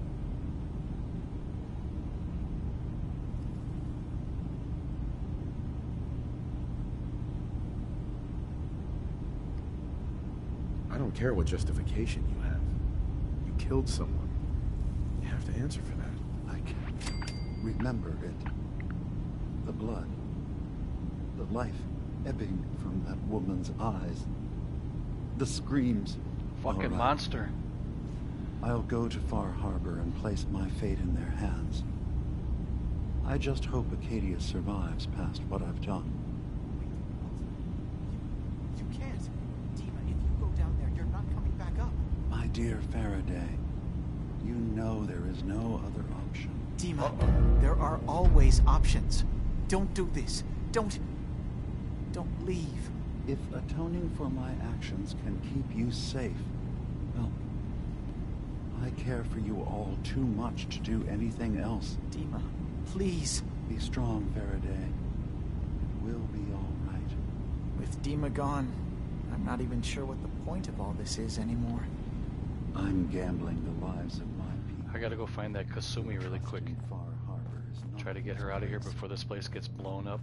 Speaker 2: I don't care what justification you have. You killed someone. You have to answer for that.
Speaker 3: I can remember it. The blood. The life ebbing from that woman's eyes. The screams.
Speaker 10: Fucking monster.
Speaker 3: I'll go to Far Harbor and place my fate in their hands. I just hope Acadia survives past what I've done. dear Faraday, you know there is no other option.
Speaker 5: Dima, there are always options. Don't do this. Don't leave.
Speaker 3: If atoning for my actions can keep you safe, well, I care for you all too much to do anything else.
Speaker 5: Dima, please.
Speaker 3: Be strong, Faraday. It will be all right.
Speaker 5: With Dima gone, I'm not even sure what the point of all this is anymore.
Speaker 3: I'm gambling the lives of my people.
Speaker 10: I gotta go find that Kasumi really quick. Try to get her out of here before this place gets blown up.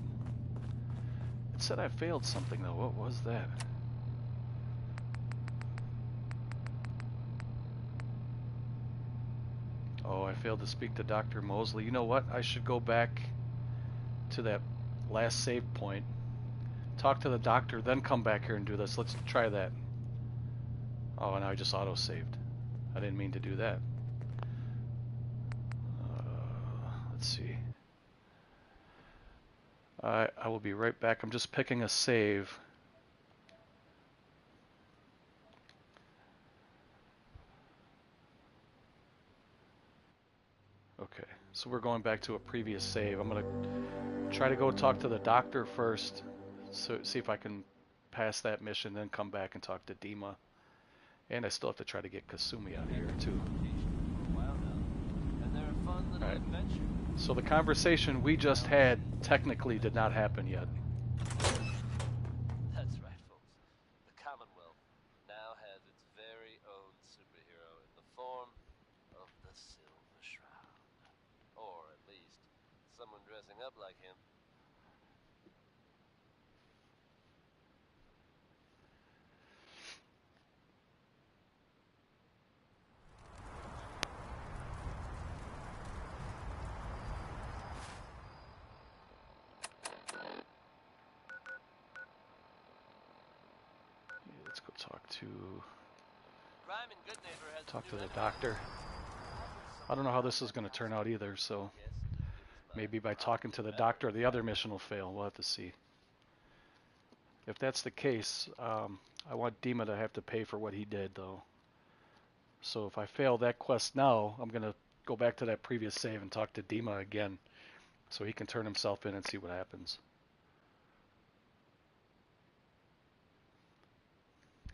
Speaker 10: It said I failed something though. What was that? Oh, I failed to speak to Dr. Mosley. You know what? I should go back to that last save point, talk to the doctor, then come back here and do this. Let's try that. Oh, and I just auto-saved. I didn't mean to do that. Let's see. I will be right back. I'm just picking a save. Okay, so we're going back to a previous save. I'm going to try to go talk to the doctor first, so see if I can pass that mission, then come back and talk to Dima. And I still have to try to get Kasumi out of here, too. Alright, so the conversation we just had technically did not happen yet.
Speaker 14: That's right, folks. The Commonwealth now has its very own superhero in the form of the Silver Shroud. Or at least, someone dressing up like him.
Speaker 10: Let's go talk to the doctor. I don't know how this is going to turn out either, so maybe by talking to the doctor the other mission will fail. We'll have to see. If that's the case, I want Dima to have to pay for what he did, though. So if I fail that quest now, I'm going to go back to that previous save and talk to Dima again so he can turn himself in and see what happens.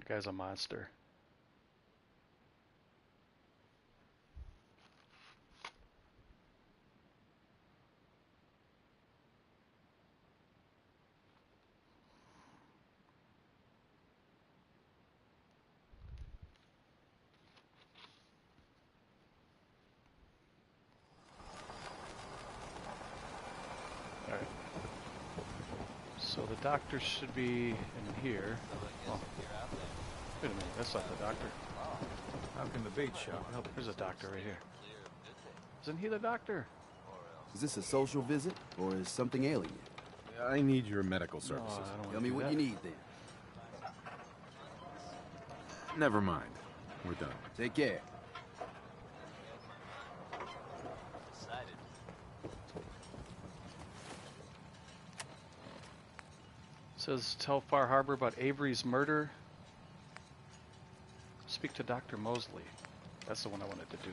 Speaker 10: The guy's a monster. Alright. So the doctor should be in here. Oh. Wait a minute, that's not the doctor.
Speaker 20: How can the bait shop help?
Speaker 10: There's a doctor right here. Isn't he the doctor?
Speaker 4: Is this a social visit, or is something ailing you?
Speaker 2: I need your medical services.
Speaker 4: Tell me what you need, then.
Speaker 2: Never mind. We're done.
Speaker 4: Take care.
Speaker 10: Says tell Far Harbor about Avery's murder. Speak to Dr. Mosley. That's the one I wanted to do.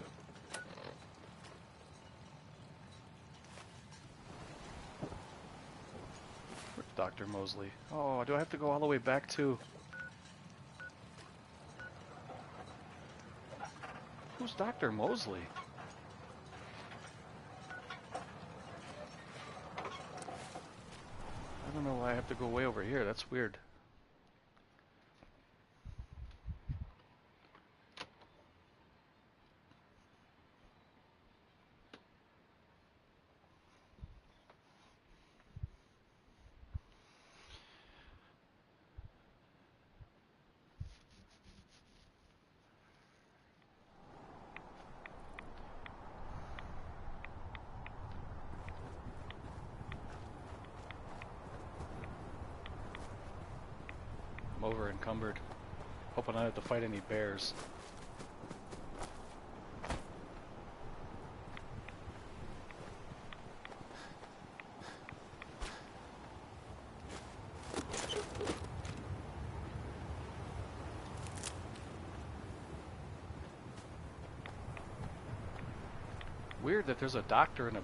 Speaker 10: Where's Dr. Mosley? Oh, do I have to go all the way back to... Who's Dr. Mosley? I don't know why I have to go way over here. That's weird. I'm over encumbered. Hoping I don't have to fight any bears. Weird that there's a doctor in an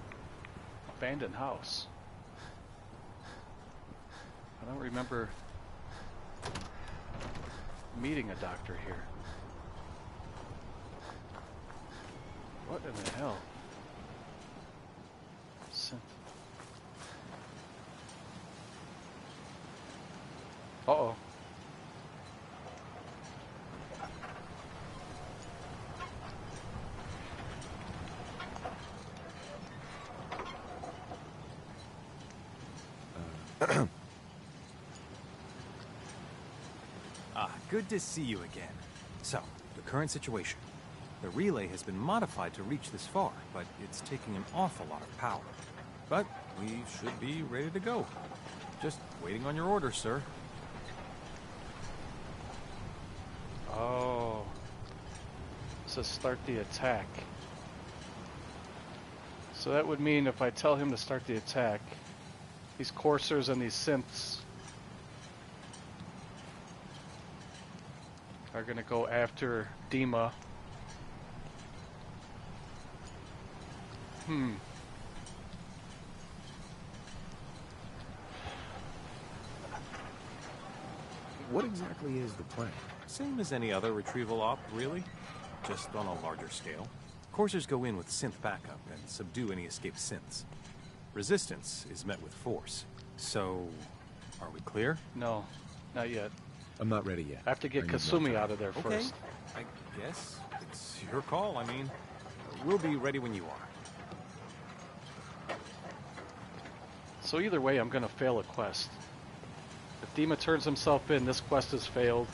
Speaker 10: abandoned house. I don't remember meeting a doctor here. What in the hell? Uh-oh.
Speaker 9: Good to see you again. So, the current situation. The relay has been modified to reach this far, but it's taking an awful lot of power. But we should be ready to go. Just waiting on your order, sir.
Speaker 10: Oh. So start the attack. So that would mean if I tell him to start the attack, these coursers and these synths are going to go after Dima.
Speaker 2: What exactly is the plan?
Speaker 9: Same as any other retrieval op, really. Just on a larger scale. Coursers go in with synth backup and subdue any escaped synths. Resistance is met with force. So, are we clear?
Speaker 10: No, not yet.
Speaker 2: I'm not ready yet.
Speaker 10: I have to get Kasumi out of there first.
Speaker 9: I guess it's your call. I mean, we'll be ready when you are.
Speaker 10: So either way, I'm going to fail a quest. If Dima turns himself in, this quest has failed.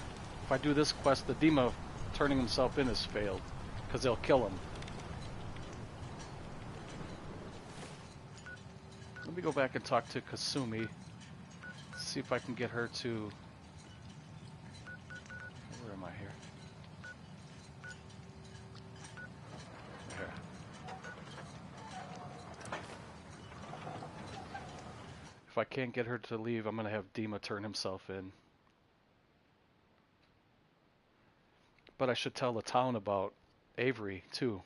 Speaker 10: If I do this quest, the Dima turning himself in has failed, because they'll kill him. Let me go back and talk to Kasumi. See if I can get her to... Where am I here? There. If I can't get her to leave, I'm going to have Dima turn himself in. But I should tell the town about Avery, too.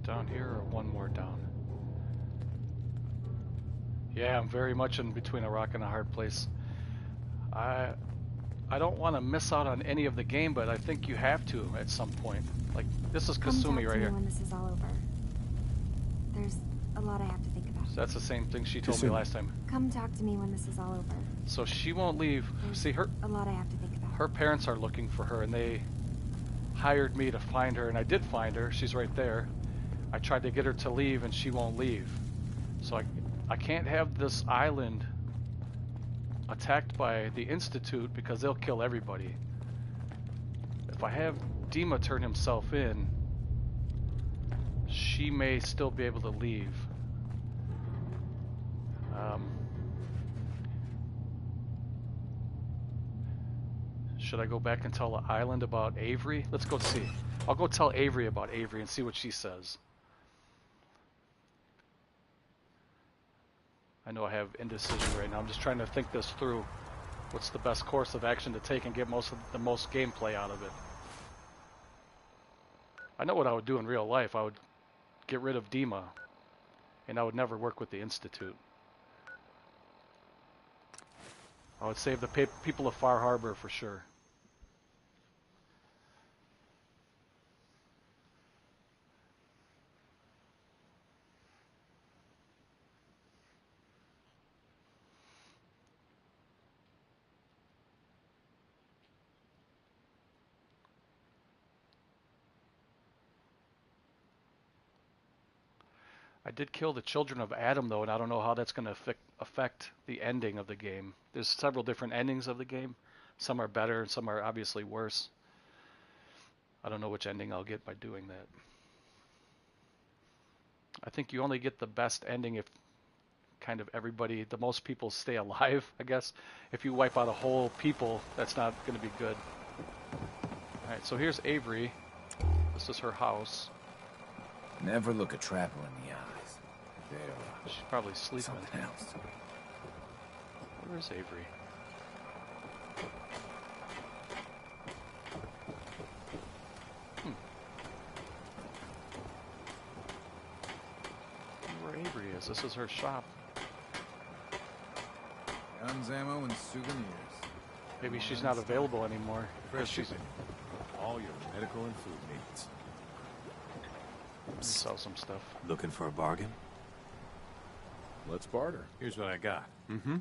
Speaker 10: Down here or one more down? Yeah, I'm very much in between a rock and a hard place. I don't want to miss out on any of the game, but I think you have to at some point. Like, this is Kasumi right here.
Speaker 13: When this is all over. There's a lot I have to think about.
Speaker 10: So that's the same thing she told me last time.
Speaker 13: Come talk to me when this is all over.
Speaker 10: So she won't leave. See, a
Speaker 13: lot I have to think about.
Speaker 10: Her parents are looking for her, and they hired me to find her, and I did find her. She's right there. I tried to get her to leave, and she won't leave. So I can't have this island attacked by the Institute because they'll kill everybody. If I have Dima turn himself in, she may still be able to leave. Should I go back and tell the island about Avery? Let's go see. I'll go tell Avery about Avery and see what she says. I know I have indecision right now. I'm just trying to think this through. What's the best course of action to take and get the most gameplay out of it? I know what I would do in real life. I would get rid of Dima, and I would never work with the Institute. I would save the people of Far Harbor for sure. I did kill the children of Adam, though, and I don't know how that's going to affect the ending of the game. There's several different endings of the game. Some are better, and some are obviously worse. I don't know which ending I'll get by doing that. I think you only get the best ending if kind of everybody, the most people stay alive, I guess. If you wipe out a whole people, that's not going to be good. Alright, so here's Avery. This is her house.
Speaker 15: Never look a trapper in the eyes.
Speaker 10: She's probably sleeping.
Speaker 15: Something else.
Speaker 10: Where's Avery? Where Avery is. This is her shop.
Speaker 5: Guns, ammo, and souvenirs.
Speaker 10: Maybe she's not available anymore.
Speaker 20: Fresh shipping. All your medical and food needs.
Speaker 10: Sell some stuff.
Speaker 9: Looking for a bargain?
Speaker 20: Let's barter.
Speaker 9: Here's what I got.
Speaker 2: Mm-hmm.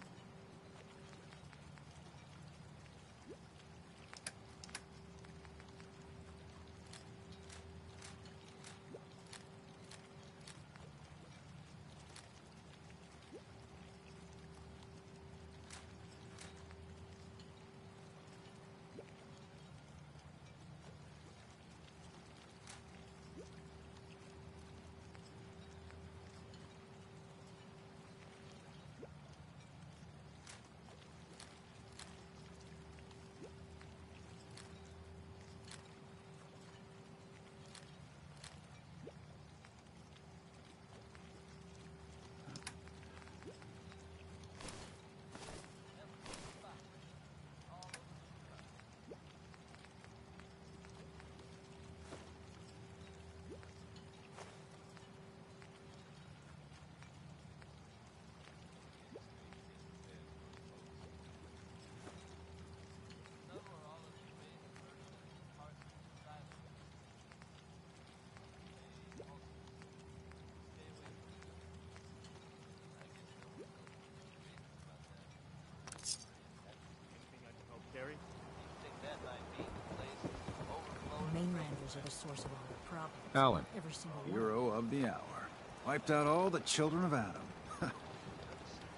Speaker 8: Mainlanders are the source of all the problems.
Speaker 5: Alan,
Speaker 8: Every single one.
Speaker 5: hero of the hour. Wiped out all the children of Adam.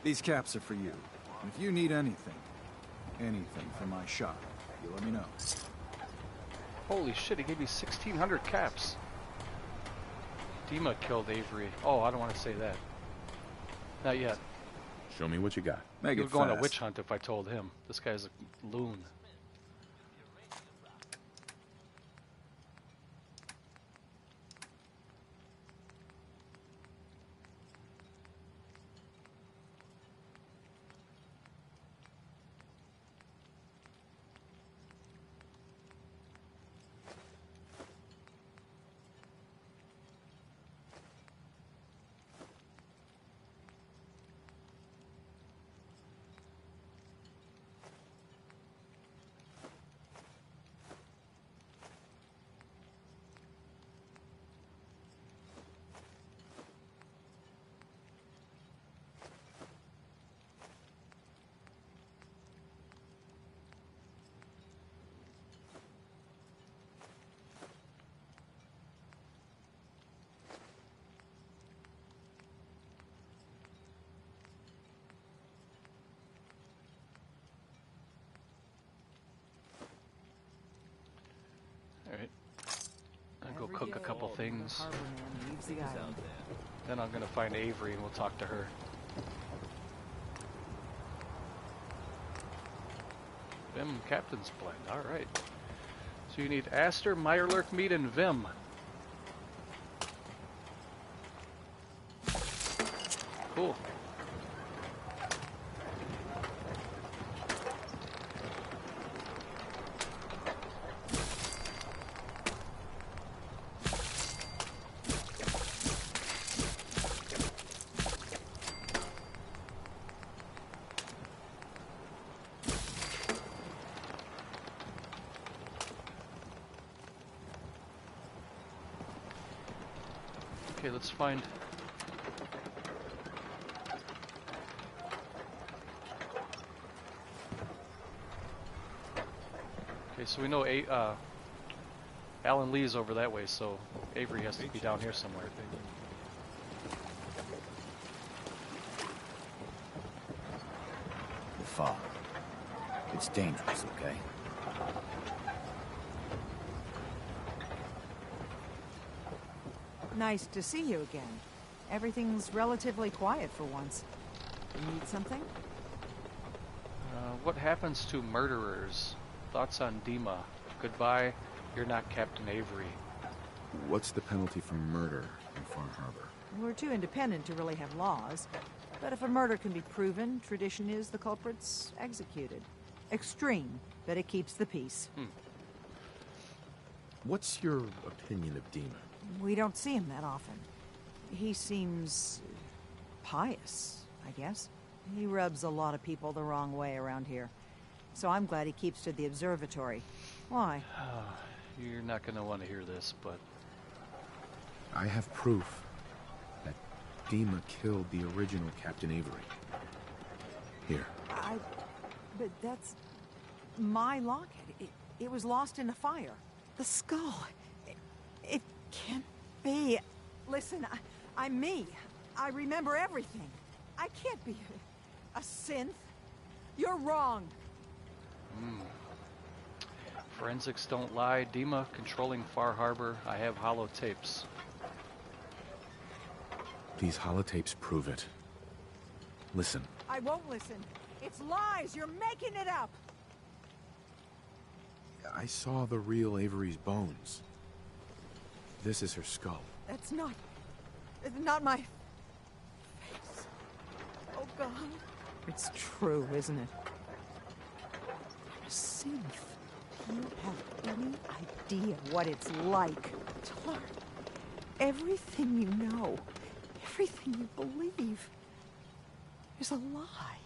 Speaker 5: These caps are for you. And if you need anything from my shop, you let me know.
Speaker 10: Holy shit, he gave me 1,600 caps. Dima killed Avery. Oh, I don't want to say that. Not yet.
Speaker 2: Show me what you got.
Speaker 10: He would go on a witch hunt if I told him. This guy's a loon. Alright. I'll go cook a couple things. Then I'm gonna find Avery and we'll talk to her. Vim Captain's Blend, alright. So you need Aster, Mirelurk meat, and Vim. Cool. Okay, let's find... Okay, so we know Alan Lee's over that way, so Avery has to be down here somewhere.
Speaker 15: fog. It's dangerous, okay?
Speaker 19: Nice to see you again. Everything's relatively quiet for once. You need something?
Speaker 10: What happens to murderers? Thoughts on Dima? Goodbye, you're not Captain Avery.
Speaker 2: What's the penalty for murder in Far Harbor?
Speaker 19: We're too independent to really have laws. But if a murder can be proven, tradition is the culprit's executed. Extreme, but it keeps the peace.
Speaker 2: What's your opinion of Dima?
Speaker 19: We don't see him that often. He seems pious, I guess. He rubs a lot of people the wrong way around here. So I'm glad he keeps to the observatory. Why?
Speaker 10: You're not going to want to hear this, but...
Speaker 2: I have proof that Dima killed the original Captain Avery. Here.
Speaker 19: But that's... my locket. It was lost in a fire. The skull. It can't be. Listen, I'm me. I remember everything. I can't be a synth. You're wrong.
Speaker 10: Forensics don't lie. Dima controlling Far Harbor. I have holotapes.
Speaker 2: These holotapes prove it. Listen.
Speaker 19: I won't listen. It's lies. You're making it up.
Speaker 2: I saw the real Avery's bones. This is her skull.
Speaker 19: That's not my face. Oh, God. It's true, isn't it? You're a synth. You have any idea what it's like to learn everything you know, everything you believe is a lie.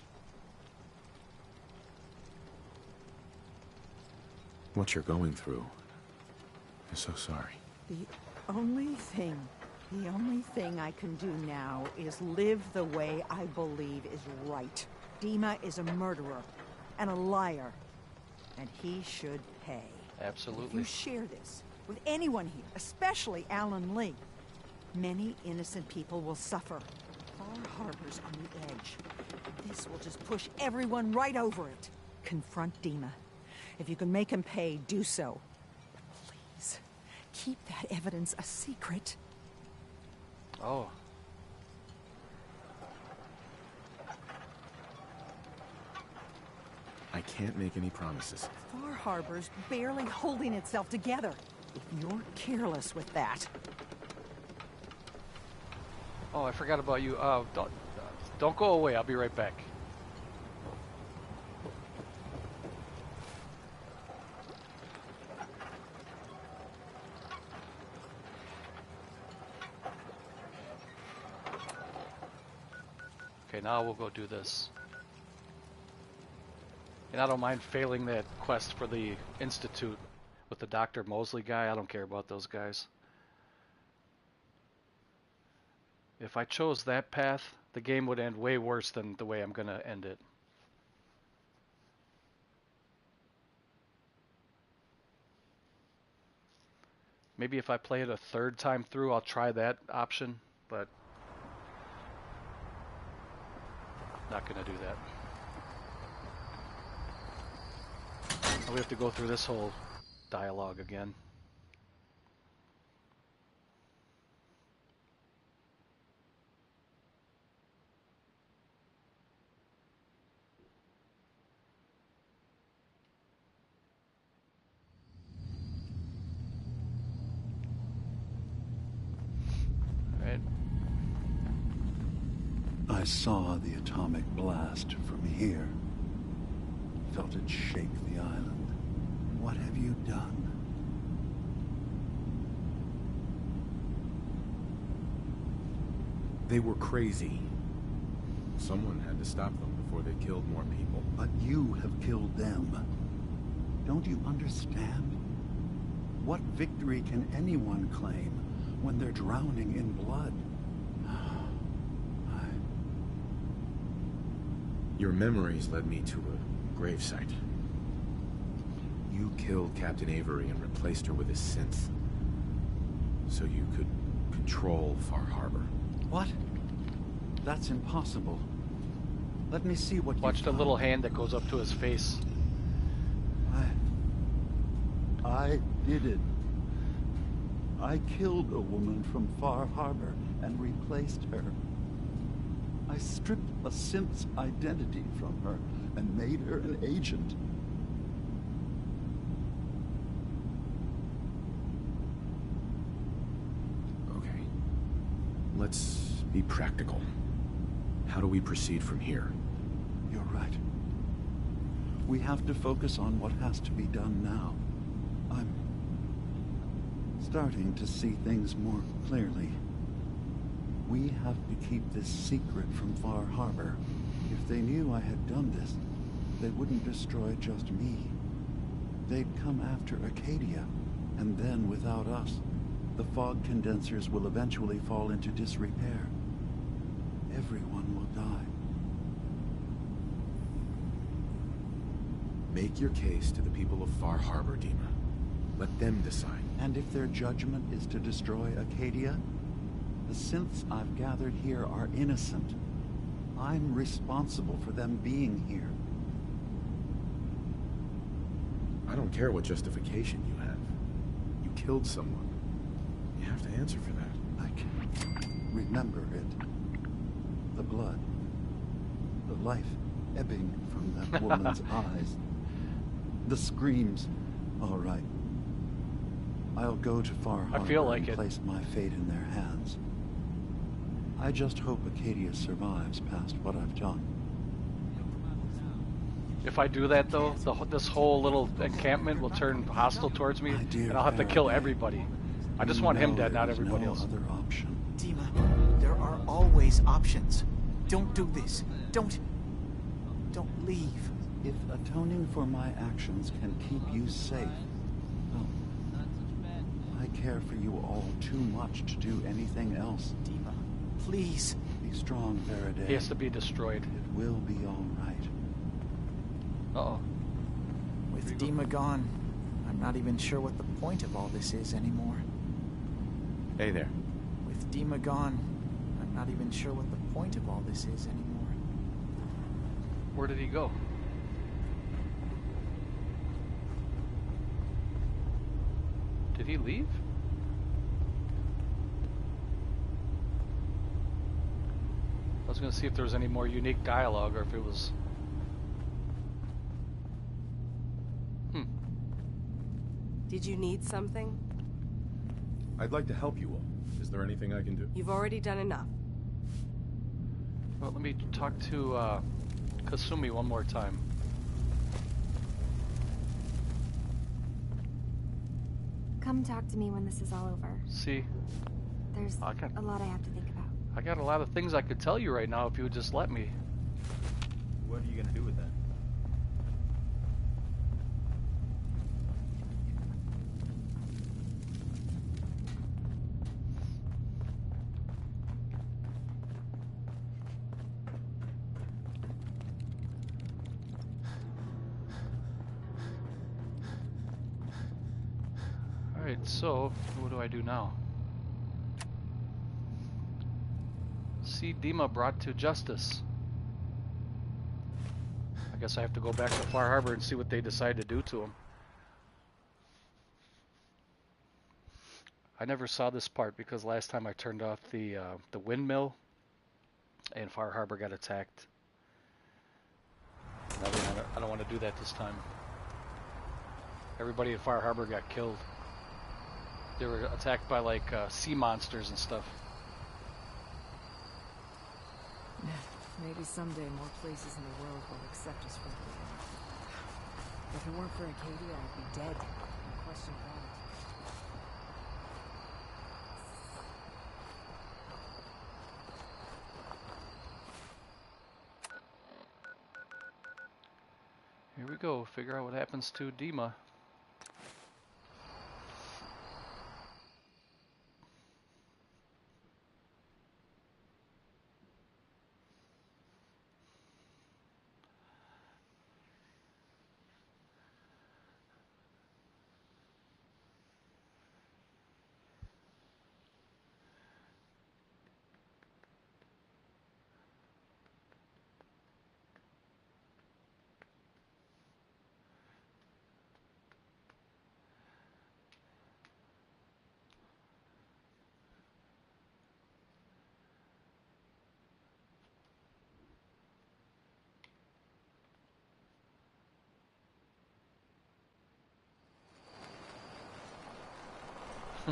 Speaker 2: What you're going through. I'm so sorry.
Speaker 19: The only thing I can do now is live the way I believe is right. Dima is a murderer and a liar, and he should pay.
Speaker 10: Absolutely.
Speaker 19: If you share this with anyone here, especially Alan Lee, many innocent people will suffer. Far Harbor's on the edge. This will just push everyone right over it. Confront Dima. If you can make him pay, do so. But please, keep that evidence a secret.
Speaker 10: Oh.
Speaker 2: I can't make any promises.
Speaker 19: Far Harbor's barely holding itself together. If you're careless with that...
Speaker 10: Oh, I forgot about you. Don't go away. I'll be right back. Okay, now we'll go do this. And I don't mind failing that quest for the Institute with the Dr. Mosley guy. I don't care about those guys. If I chose that path, the game would end way worse than the way I'm going to end it. Maybe if I play it a third time through, I'll try that option, but not going to do that. We have to go through this whole dialogue again. All right.
Speaker 3: I saw the atomic blast from here. Felt it shake the island. What have you done?
Speaker 2: They were crazy. Someone had to stop them before they killed more people.
Speaker 3: But you have killed them. Don't you understand? What victory can anyone claim when they're drowning in blood?
Speaker 2: Your memories led me to a gravesite. You killed Captain Avery and replaced her with a synth, so you could control Far Harbor.
Speaker 3: What? That's impossible. Let me see what
Speaker 10: Watch the little hand that goes up to his face.
Speaker 3: I did it. I killed a woman from Far Harbor and replaced her. I stripped a synth's identity from her and made her an agent.
Speaker 2: Okay. Let's be practical. How do we proceed from here?
Speaker 3: You're right. We have to focus on what has to be done now. I'm starting to see things more clearly. We have to keep this secret from Far Harbor. If they knew I had done this, they wouldn't destroy just me. They'd come after Acadia, and then without us, the fog condensers will eventually fall into disrepair. Everyone will die.
Speaker 2: Make your case to the people of Far Harbor, Dima. Let them decide.
Speaker 3: And if their judgment is to destroy Acadia, the synths I've gathered here are innocent. I'm responsible for them being here.
Speaker 2: I don't care what justification you have. You killed someone. You have to answer for that.
Speaker 3: I can remember it. The blood. The life ebbing from that woman's eyes. The screams. All right. I'll go to Far Harbor and place my fate in their hands. I just hope Acadia survives past what I've done.
Speaker 10: If I do that, though, this whole little encampment will turn hostile towards me, and I'll have to kill everybody. I just want him dead, not everybody else.
Speaker 3: Other option.
Speaker 5: Dima, there are always options. Don't do this. Don't leave.
Speaker 3: If atoning for my actions can keep you safe, well, I care for you all too much to do anything else.
Speaker 5: Dima, please.
Speaker 3: Be strong, Faraday.
Speaker 10: He has to be destroyed.
Speaker 3: It will be all right.
Speaker 10: Uh-oh.
Speaker 5: With Dima gone, I'm not even sure what the point of all this is anymore.
Speaker 15: Hey there.
Speaker 5: With Dima gone, I'm not even sure what the point of all this is anymore.
Speaker 10: Where did he go? Did he leave? I was going to see if there was any more unique dialogue or if it was...
Speaker 6: Did you need something?
Speaker 1: I'd like to help you all. Is there anything I can do?
Speaker 6: You've already done enough.
Speaker 10: Well, let me talk to Kasumi one more time.
Speaker 11: Come talk to me when this is all over.
Speaker 10: See?
Speaker 11: There's a lot I have to think about.
Speaker 10: I got a lot of things I could tell you right now if you would just let me.
Speaker 7: What are you gonna do with that?
Speaker 10: Alright, so what do I do now? See Dima brought to justice. I guess I have to go back to Far Harbor and see what they decide to do to him. I never saw this part because last time I turned off the windmill and Far Harbor got attacked. I don't want to do that this time. Everybody in Far Harbor got killed. They were attacked by like sea monsters and stuff.
Speaker 23: Maybe someday more places in the world will accept us for who we are. If it weren't for Acadia, I'd be dead. No question about it.
Speaker 10: Here we go. Figure out what happens to Dima.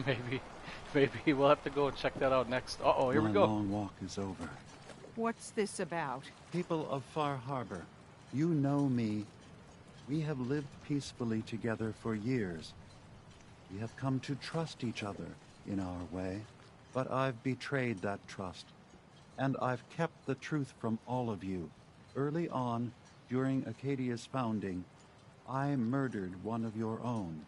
Speaker 10: Maybe we'll have to go and check that out next. Uh-oh, here we go.
Speaker 3: My long walk is over.
Speaker 19: What's this about?
Speaker 3: People of Far Harbor, you know me. We have lived peacefully together for years. We have come to trust each other in our way, but I've betrayed that trust. And I've kept the truth from all of you. Early on, during Acadia's founding, I murdered one of your own.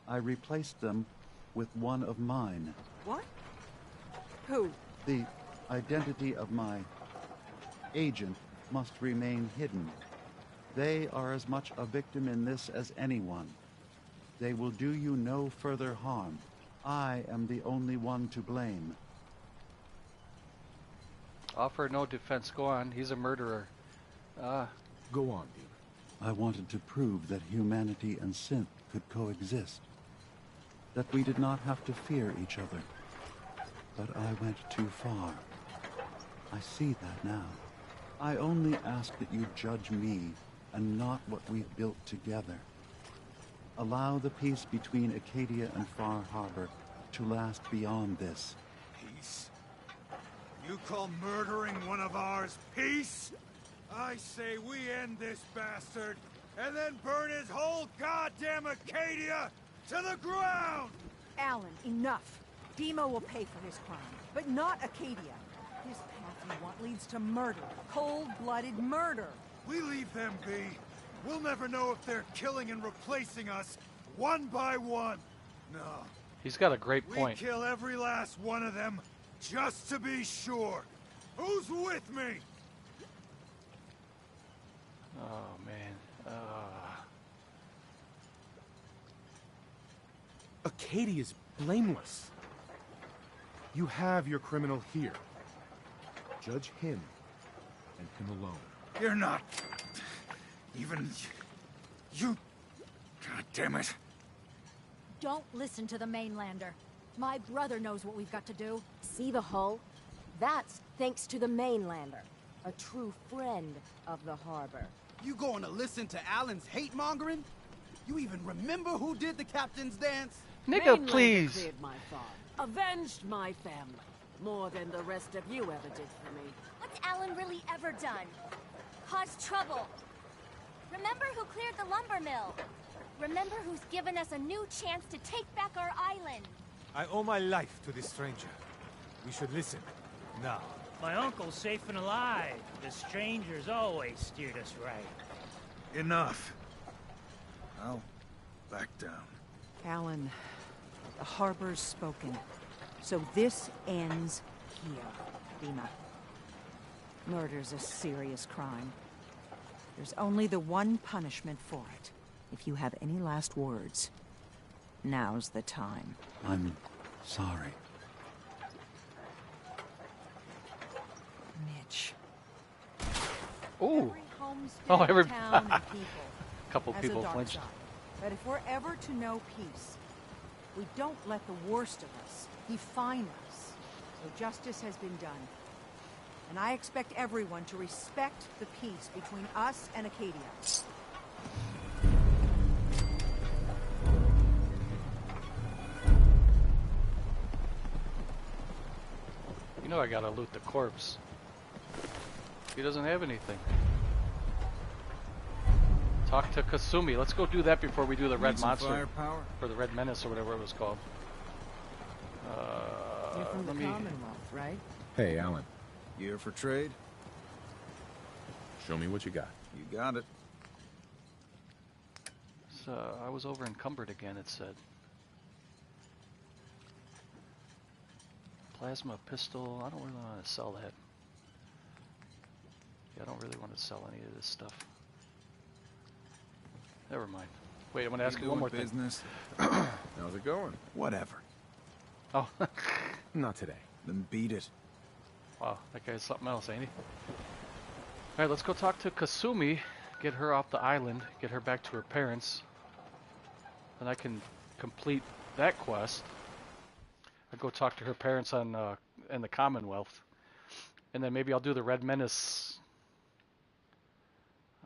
Speaker 3: I replaced them with one of mine.
Speaker 19: What? Who?
Speaker 3: The identity of my agent must remain hidden. They are as much a victim in this as anyone. They will do you no further harm. I am the only one to blame.
Speaker 10: Offer no defense. Go on. He's a murderer.
Speaker 2: Go on, Dean.
Speaker 3: I wanted to prove that humanity and synth could coexist. That we did not have to fear each other. But I went too far. I see that now. I only ask that you judge me and not what we've built together. Allow the peace between Acadia and Far Harbor to last beyond this.
Speaker 12: Peace? You call murdering one of ours peace? I say we end this bastard, and then burn his whole goddamn Acadia to the ground!
Speaker 19: Alan, enough. Demo will pay for his crime, but not Acadia. This path you want leads to murder. Cold-blooded murder.
Speaker 12: We leave them be. We'll never know if they're killing and replacing us, one by one. No.
Speaker 10: He's got a great point.
Speaker 12: We kill every last one of them, just to be sure. Who's with me?
Speaker 10: Oh, man.
Speaker 2: Acadia's blameless. You have your criminal here. Judge him, and him alone.
Speaker 12: You're not... even... you... God damn it.
Speaker 16: Don't listen to the mainlander. My brother knows what we've got to do.
Speaker 13: See the hull? That's thanks to the mainlander. A true friend of the harbor.
Speaker 4: You going to listen to Alan's hate-mongering? You even remember who did the captain's dance?
Speaker 10: Nigga,
Speaker 8: Mainlander
Speaker 10: please.
Speaker 8: cleared my farm, avenged my family, more than the rest of you ever did for me.
Speaker 17: What's Alan really ever done? Caused trouble. Remember who cleared the lumber mill? Remember who's given us a new chance to take back our island?
Speaker 24: I owe my life to this stranger. We should listen. Now.
Speaker 25: My uncle's safe and alive. The stranger's always steered us right.
Speaker 12: Enough. I'll back down.
Speaker 19: Alan, the harbor's spoken. So this ends here, Dima. Murder's a serious crime. There's only the one punishment for it. If you have any last words, now's the time.
Speaker 3: I'm sorry.
Speaker 19: Mitch.
Speaker 10: Ooh.
Speaker 19: Homestead,
Speaker 10: Oh, every
Speaker 19: town, and people
Speaker 10: couple
Speaker 19: has a
Speaker 10: people
Speaker 19: dark
Speaker 10: flinched.
Speaker 19: side. But if we're ever to know peace, we don't let the worst of us define us. So justice has been done. And I expect everyone to respect the peace between us and Acadia.
Speaker 10: You know I gotta loot the corpse. He doesn't have anything. Talk to Kasumi. Let's go do that before we do the Red Monster.
Speaker 5: Firepower?
Speaker 10: Or the Red Menace or whatever it was called.
Speaker 8: You're from the
Speaker 10: let me...
Speaker 8: Commonwealth, right?
Speaker 2: Hey, Alan.
Speaker 5: Here for trade?
Speaker 2: Show me what you got.
Speaker 5: You got it.
Speaker 10: So, I was over encumbered again, it said. Plasma pistol. I don't really want to sell that. Yeah, I don't really want to sell any of this stuff. Never mind. Wait, I'm going to ask you one more
Speaker 5: business?
Speaker 2: Thing. How's it going?
Speaker 5: Whatever.
Speaker 10: Oh.
Speaker 2: Not today.
Speaker 5: Then beat it.
Speaker 10: Wow, that guy's something else, ain't he? Alright, let's go talk to Kasumi. Get her off the island. Get her back to her parents. Then I can complete that quest. I'll go talk to her parents on in the Commonwealth. And then maybe I'll do the Red Menace.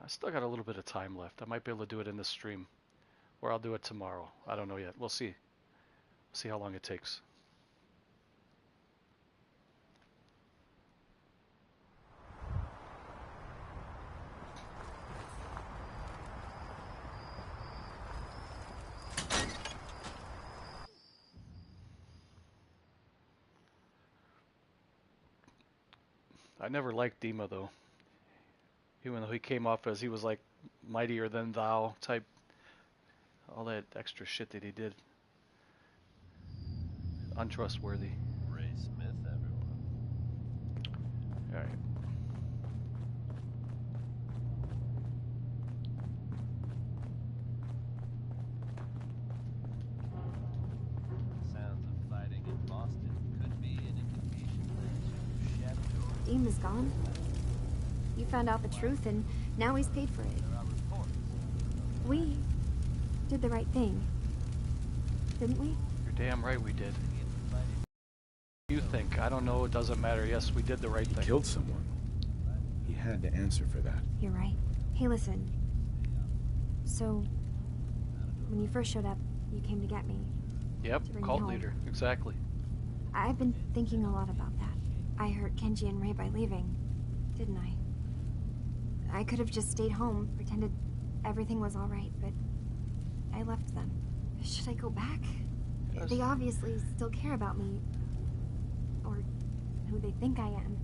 Speaker 10: I still got a little bit of time left. I might be able to do it in this stream. Or I'll do it tomorrow. I don't know yet. We'll see. See how long it takes. I never liked Dima though. Even though he came off as he was like mightier than thou type, all that extra shit that he did. Untrustworthy.
Speaker 14: Ray Smith, everyone.
Speaker 10: Alright.
Speaker 14: Sounds of fighting in Boston could be an indication that Chef
Speaker 11: Dima's gone. You found out the truth, and now he's paid for it. We did the right thing, didn't we?
Speaker 10: You're damn right we did. You think? I don't know. It doesn't matter. Yes, we did the right thing.
Speaker 2: He killed someone. He had to answer for that.
Speaker 11: You're right. Hey, listen. So, when you first showed up, you came to get me.
Speaker 10: Yep,
Speaker 11: to bring me
Speaker 10: cult
Speaker 11: home.
Speaker 10: leader. Exactly.
Speaker 11: I've been thinking a lot about that. I hurt Kenji and Ray by leaving, didn't I? I could have just stayed home, pretended everything was all right, but I left them. Should I go back?
Speaker 10: Yes.
Speaker 11: They obviously still care about me, or who they think I am.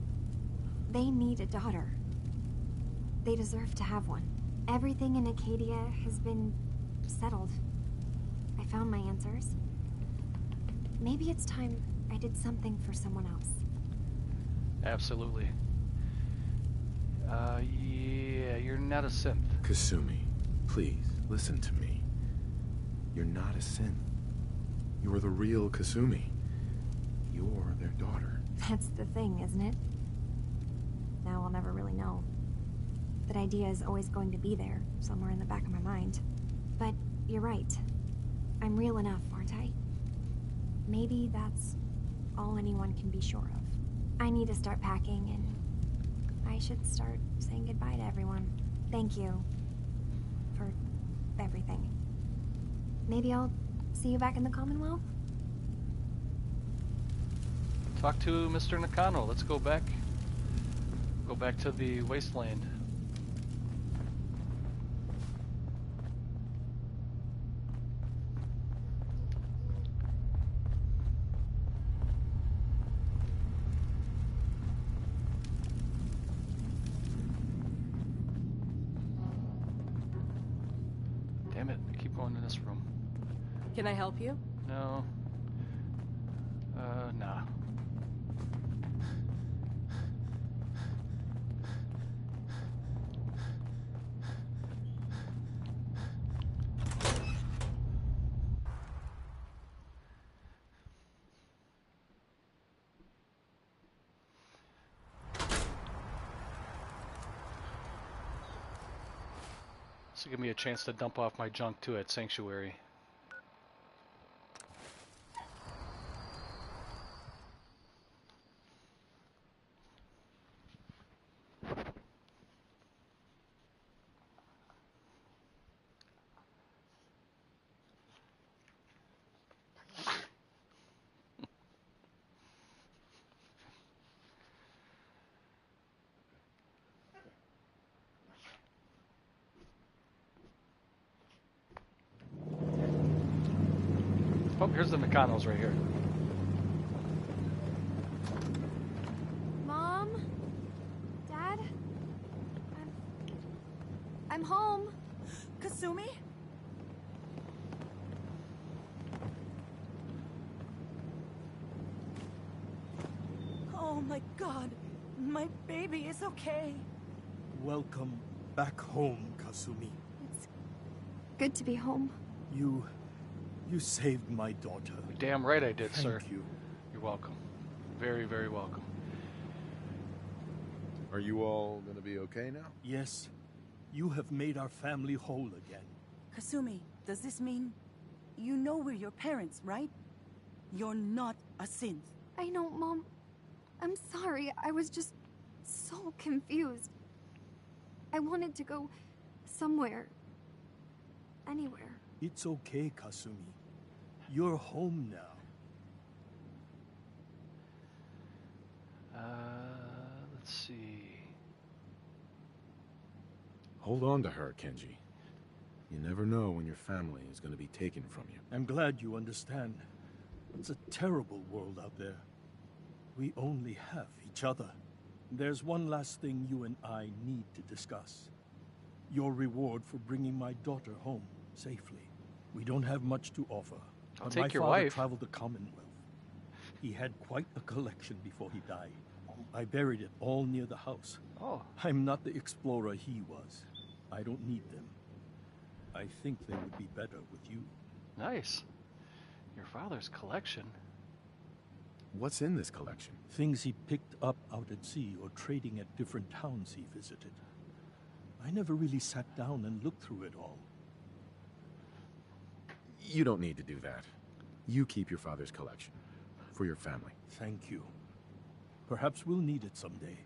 Speaker 11: They need a daughter. They deserve to have one. Everything in Acadia has been settled. I found my answers. Maybe it's time I did something for someone else.
Speaker 10: Absolutely. Yeah, you're not a synth.
Speaker 2: Kasumi, please, listen to me. You're not a synth. You're the real Kasumi. You're their daughter.
Speaker 11: That's the thing, isn't it? Now I'll never really know. That idea is always going to be there, somewhere in the back of my mind. But you're right. I'm real enough, aren't I? Maybe that's all anyone can be sure of. I need to start packing, and I should start saying goodbye to everyone. Thank you for everything. Maybe I'll see you back in the Commonwealth?
Speaker 10: Talk to Mr. Nakano. Let's go back. Go back to the wasteland. Damn it, I keep going to this room.
Speaker 6: Can I help you?
Speaker 10: No. Nah. This will give me a chance to dump off my junk too at Sanctuary. Oh, here's the Nakanos right here.
Speaker 11: Mom? Dad? I'm home.
Speaker 19: Kasumi? Oh my god, my baby is okay.
Speaker 18: Welcome back home, Kasumi.
Speaker 11: It's good to be home.
Speaker 18: You saved my daughter.
Speaker 10: You're damn right I did, sir.
Speaker 18: Thank you.
Speaker 10: You're welcome. Very, very welcome.
Speaker 1: Are you all gonna be okay now?
Speaker 18: Yes. You have made our family whole again.
Speaker 19: Kasumi, does this mean you know we're your parents, right? You're not a synth.
Speaker 11: I know, Mom. I'm sorry. I was just so confused. I wanted to go somewhere. Anywhere.
Speaker 18: It's okay, Kasumi. You're home now.
Speaker 2: Hold on to her, Kenji. You never know when your family is going to be taken from you.
Speaker 18: I'm glad you understand. It's a terrible world out there. We only have each other. There's one last thing you and I need to discuss. Your reward for bringing my daughter home safely. We don't have much to offer.
Speaker 10: I'll
Speaker 18: but
Speaker 10: take
Speaker 18: my
Speaker 10: your
Speaker 18: father
Speaker 10: wife.
Speaker 18: traveled the Commonwealth. He had quite a collection before he died. I buried it all near the house.
Speaker 10: Oh.
Speaker 18: I'm not the explorer he was. I don't need them. I think they would be better with you.
Speaker 10: Nice. Your father's collection.
Speaker 2: What's in this collection?
Speaker 18: Things he picked up out at sea or trading at different towns he visited. I never really sat down and looked through it all.
Speaker 2: You don't need to do that. You keep your father's collection. For your family.
Speaker 18: Thank you. Perhaps we'll need it someday.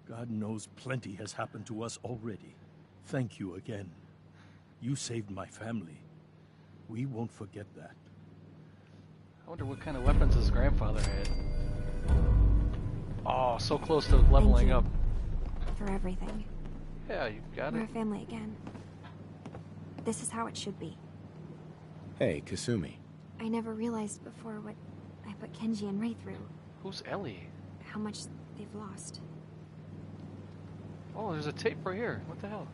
Speaker 18: God knows plenty has happened to us already. Thank you again. You saved my family. We won't forget that.
Speaker 10: I wonder what kind of weapons his grandfather had. Oh, so close to leveling up.
Speaker 11: For everything.
Speaker 10: Yeah, you got
Speaker 11: We're
Speaker 10: it.
Speaker 11: a family again. This is how it should be.
Speaker 2: Hey, Kasumi.
Speaker 11: I never realized before what I put Kenji and Ray through.
Speaker 10: Who's Ellie?
Speaker 11: How much they've lost.
Speaker 10: Oh, there's a tape right here. What the hell?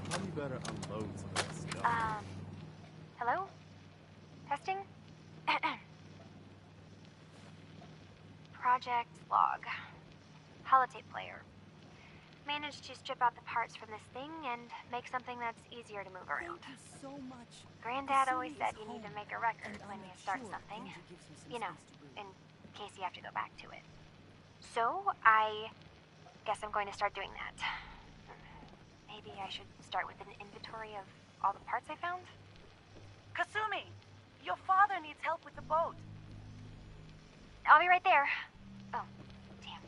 Speaker 7: Probably better unload some of that stuff.
Speaker 11: Hello? Testing? Project log. Holotape player. Managed to strip out the parts from this thing and make something that's easier to move around.
Speaker 8: Thank you so much.
Speaker 11: Granddad always said you need to make a record when you start something. You know, in case you have to go back to it. So, I guess I'm going to start doing that. Maybe I should start with an inventory of all the parts I found?
Speaker 8: Kasumi, your father needs help with the boat.
Speaker 11: I'll be right there. Oh, damn.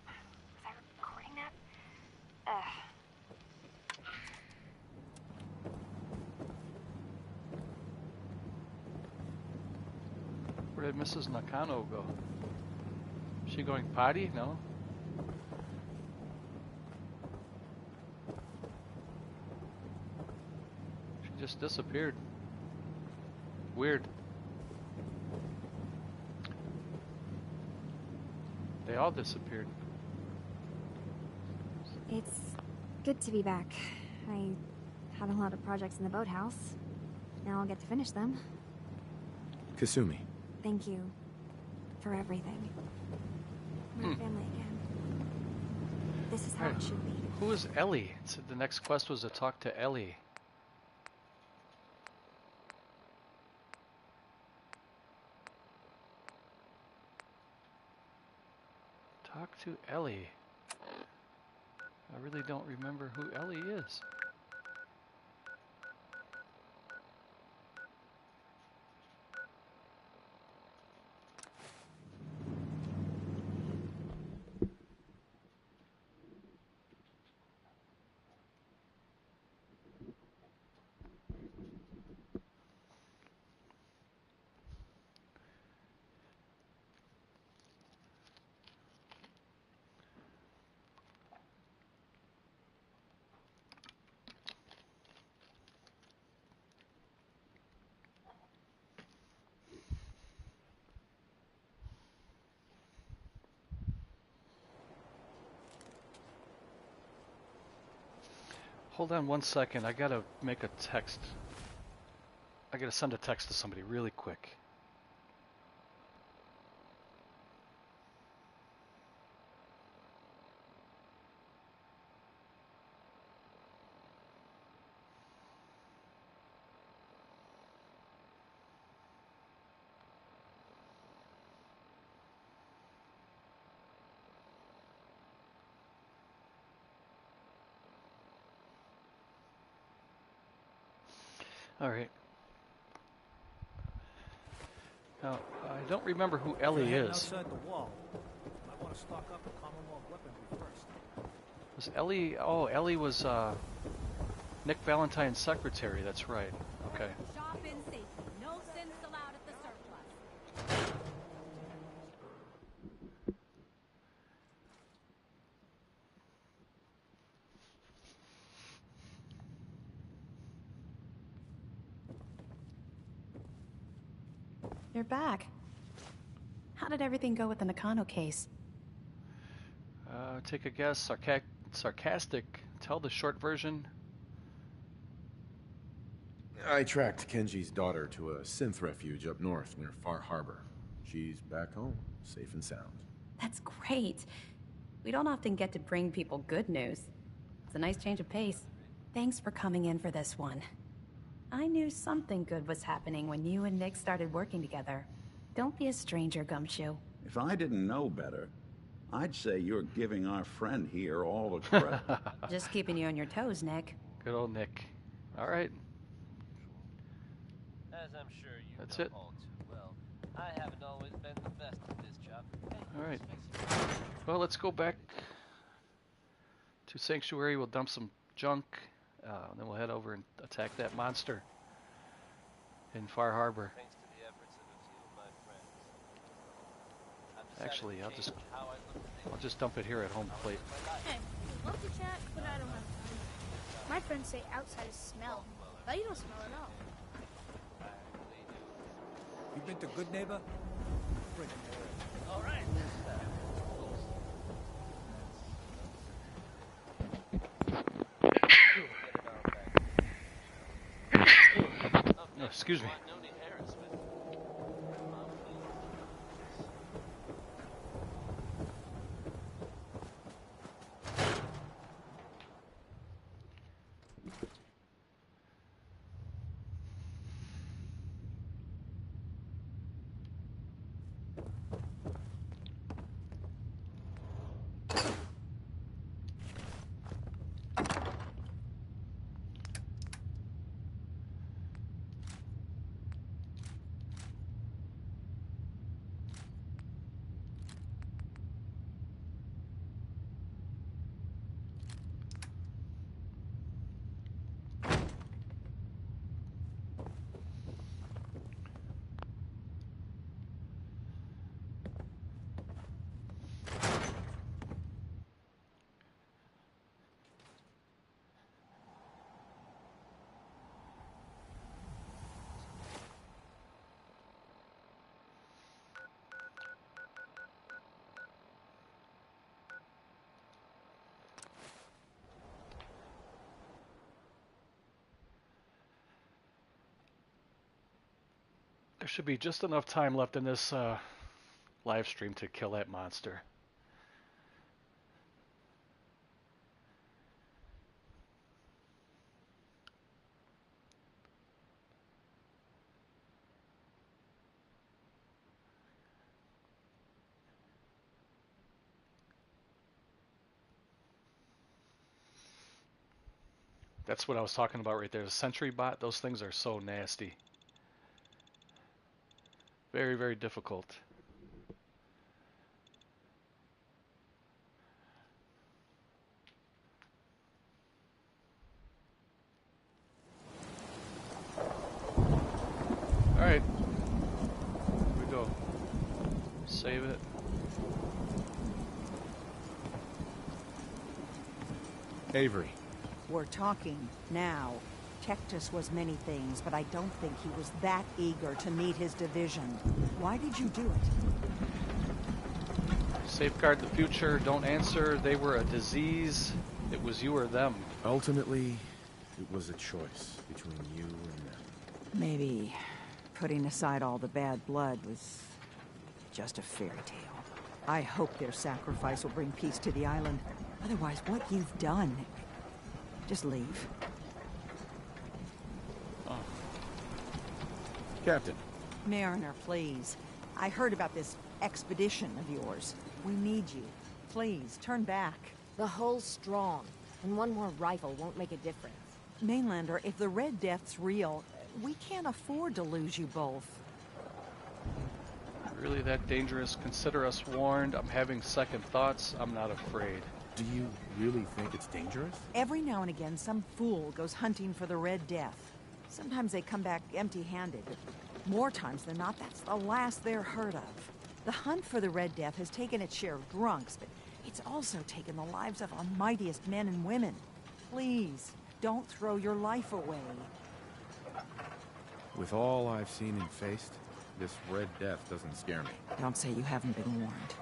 Speaker 11: Was I recording that?
Speaker 10: Where did Mrs. Nakano go? Is she going potty? No? She just disappeared. Weird. They all disappeared.
Speaker 11: It's good to be back. I had a lot of projects in the boathouse. Now I'll get to finish them.
Speaker 2: Kasumi.
Speaker 11: Thank you for everything. We're a family again. This is how it should be.
Speaker 10: Who is Ellie? It said the next quest was to talk to Ellie. Talk to Ellie. I really don't remember who Ellie is. Hold on one second. I gotta make a text. I gotta send a text to somebody really quick. Alright. Now, I don't remember who Ellie is.
Speaker 25: Outside the wall. I want to stock up a Commonwealth weaponry first.
Speaker 10: Was Ellie... Oh, Ellie was, Nick Valentine's secretary, that's right. Okay.
Speaker 16: Shop in safety. No sins allowed at the surplus.
Speaker 9: You're back. How did everything go with the Nakano case?
Speaker 10: Take a guess. Sarcastic. Tell the short version.
Speaker 2: I tracked Kenji's daughter to a synth refuge up north near Far Harbor. She's back home, safe and sound.
Speaker 9: That's great. We don't often get to bring people good news. It's a nice change of pace. Thanks for coming in for this one. I knew something good was happening when you and Nick started working together. Don't be a stranger, Gumshoe.
Speaker 3: If I didn't know better, I'd say you're giving our friend here all the credit.
Speaker 9: Just keeping you on your toes, Nick.
Speaker 10: Good old Nick. All right.
Speaker 14: As I'm sure you
Speaker 10: That's
Speaker 14: know
Speaker 10: it.
Speaker 14: all too well, I haven't always been the best at this job. Hey,
Speaker 10: All right. Well, let's go back to Sanctuary. We'll dump some junk. Then we'll head over and attack that monster in Far Harbor.
Speaker 14: Thanks to the efforts of a few of my friends. I've decided
Speaker 10: Actually,
Speaker 14: to
Speaker 10: I'll
Speaker 14: change how I look at
Speaker 10: just dump it here at home plate.
Speaker 15: Hey, love to chat, but I don't have time. My friends say outside is smell, but you don't smell at all.
Speaker 24: You been to Good Neighbor? Bring it.
Speaker 14: All right.
Speaker 10: No, excuse me. There should be just enough time left in this live stream to kill that monster. That's what I was talking about right there. The sentry bot, those things are so nasty. Very, very difficult. Alright. Here we go. Save it.
Speaker 2: Avery.
Speaker 19: We're talking now. Tectus was many things, but I don't think he was that eager to meet his division. Why did you do it?
Speaker 10: Safeguard the future, don't answer. They were a disease. It was you or them.
Speaker 2: Ultimately, it was a choice between you and them.
Speaker 19: Maybe putting aside all the bad blood was just a fairy tale. I hope their sacrifice will bring peace to the island. Otherwise, what you've done... Just leave.
Speaker 2: Captain.
Speaker 19: Mariner, please. I heard about this expedition of yours. We need you. Please, turn back.
Speaker 13: The hull's strong, and one more rifle won't make a difference.
Speaker 19: Mainlander, if the Red Death's real, we can't afford to lose you both.
Speaker 10: Really that dangerous? Consider us warned. I'm having second thoughts. I'm not afraid.
Speaker 2: Do you really think it's dangerous?
Speaker 19: Every now and again, some fool goes hunting for the Red Death. Sometimes they come back empty-handed, but more times than not, that's the last they're heard of. The hunt for the Red Death has taken its share of drunks, but it's also taken the lives of our mightiest men and women. Please, don't throw your life away.
Speaker 2: With all I've seen and faced, This Red Death doesn't scare me.
Speaker 19: Don't say you haven't been warned.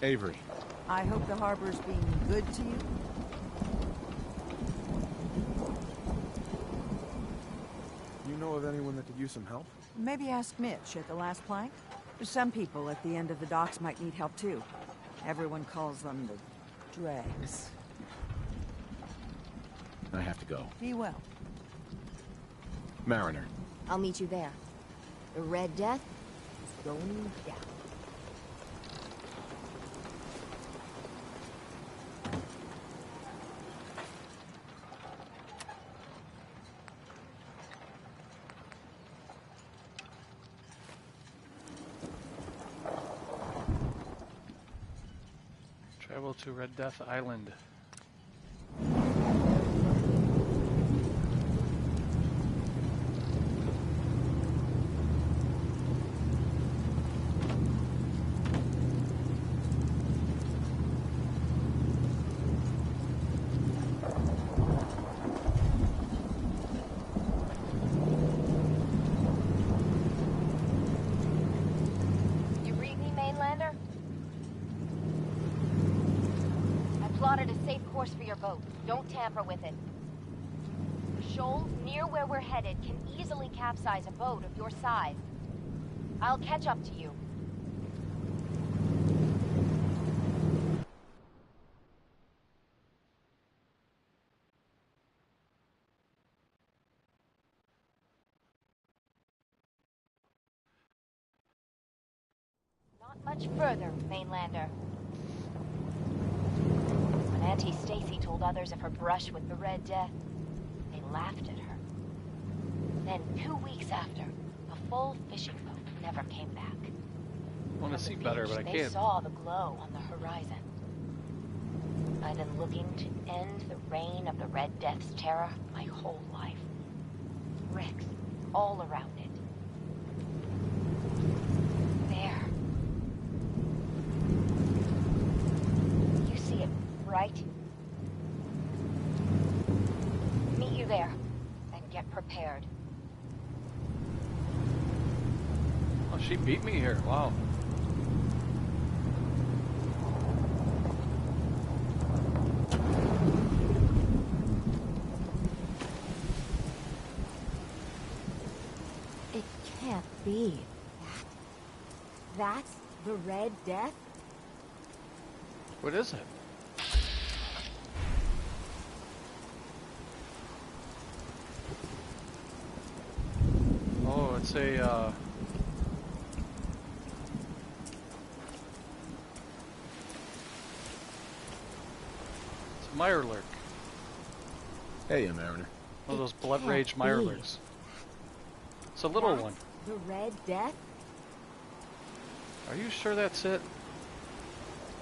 Speaker 2: Avery.
Speaker 19: I hope the harbor's being good to you.
Speaker 1: You know of anyone that could use some help?
Speaker 19: Maybe ask Mitch at the last plank. Some people at the end of the docks might need help too. Everyone calls them the dregs.
Speaker 2: I have to go.
Speaker 19: Be well.
Speaker 2: Mariner.
Speaker 13: I'll meet you there. The Red Death is going down.
Speaker 10: Travel to Red Death Island.
Speaker 17: You read me, Mainlander? I plotted a safe course for your boat. Don't tamper with it. The shoals near where we're headed can easily capsize a boat of your size. I'll catch up to you. Not much further, Mainlander. When Auntie Stacy told others of her brush with the Red Death, they laughed at her. Then 2 weeks after, a full fishing boat never came back.
Speaker 10: I want to see better, but I
Speaker 17: They
Speaker 10: can't.
Speaker 17: saw the glow on the horizon. I've been looking to end the reign of the Red Death's terror my whole life. Wrecks all around it. There. You see it, right? Meet you there, and get prepared.
Speaker 10: Oh, she beat me here. Wow.
Speaker 13: It can't be. That's the Red Death?
Speaker 10: What is it? Oh, it's a, it's a Mirelurk.
Speaker 2: Hey, Mariner.
Speaker 10: One of those blood rage Mirelurks. It's a little one.
Speaker 13: The Red Death?
Speaker 10: Are you sure that's it?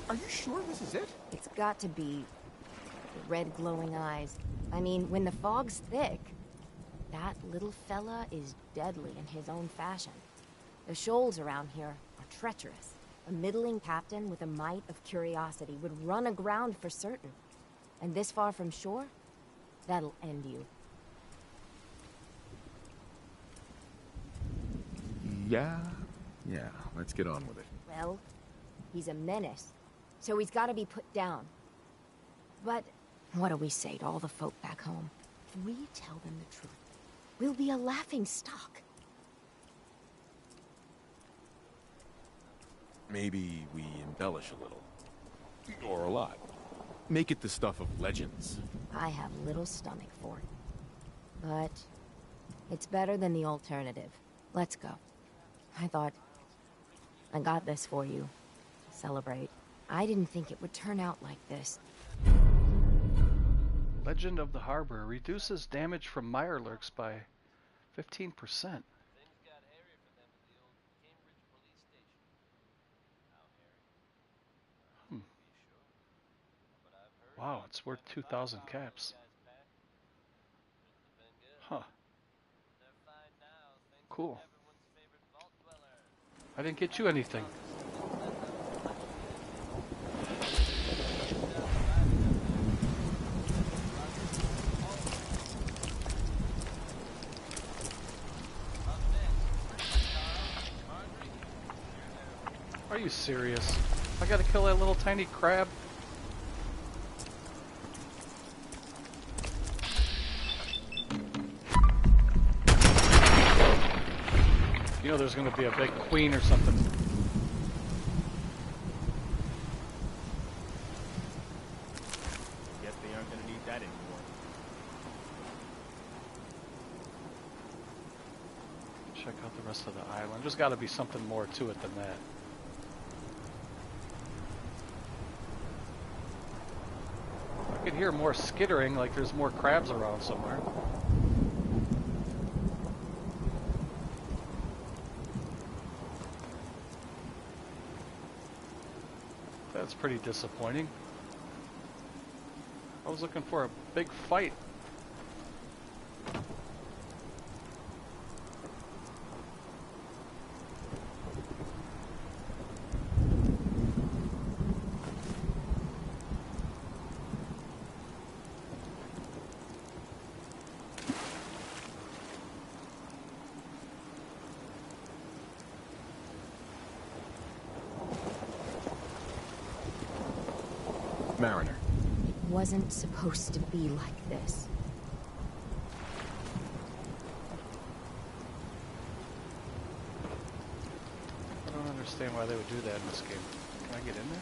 Speaker 2: Are you sure this is it?
Speaker 13: It's got to be the red glowing eyes. I mean, when the fog's thick, that little fella is deadly in his own fashion. The shoals around here are treacherous. A middling captain with a mite of curiosity would run aground for certain. And this far from shore, that'll end you.
Speaker 2: Yeah, let's get on with it.
Speaker 13: Well, he's a menace, so he's got to be put down. But what do we say to all the folk back home? If we tell them the truth, we'll be a laughing stock.
Speaker 2: Maybe we embellish a little. Or a lot. Make it the stuff of legends.
Speaker 13: I have little stomach for it. But it's better than the alternative. Let's go. I thought I got this for you. Celebrate. I didn't think it would turn out like this.
Speaker 10: Legend of the Harbor reduces damage from Mirelurks by 15%. Wow, it's worth 2,000 caps. Huh. Cool. I didn't get you anything. Are you serious? I gotta kill that little tiny crab? You know there's gonna be a big queen or something.
Speaker 7: Guess they aren't gonna need that anymore.
Speaker 10: Check out the rest of the island. There's gotta be something more to it than that. I could hear more skittering, like there's more crabs around somewhere. That's pretty disappointing. I was looking for a big fight.
Speaker 2: Mariner.
Speaker 13: Wasn't supposed to be like this.
Speaker 10: I don't understand why they would do that in this game. Can I get in there?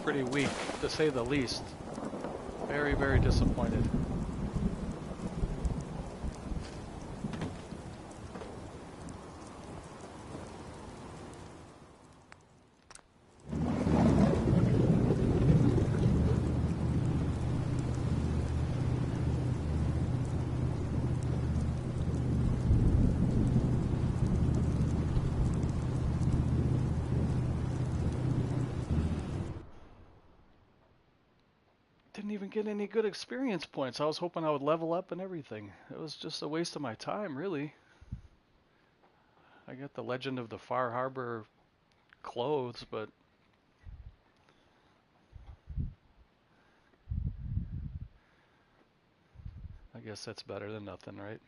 Speaker 10: Pretty weak, to say the least. Very, very disappointed. Didn't even get any good experience points. I was hoping I would level up and everything. It was just a waste of my time, really. I got the Legend of the Far Harbor clothes, but I guess that's better than nothing, right?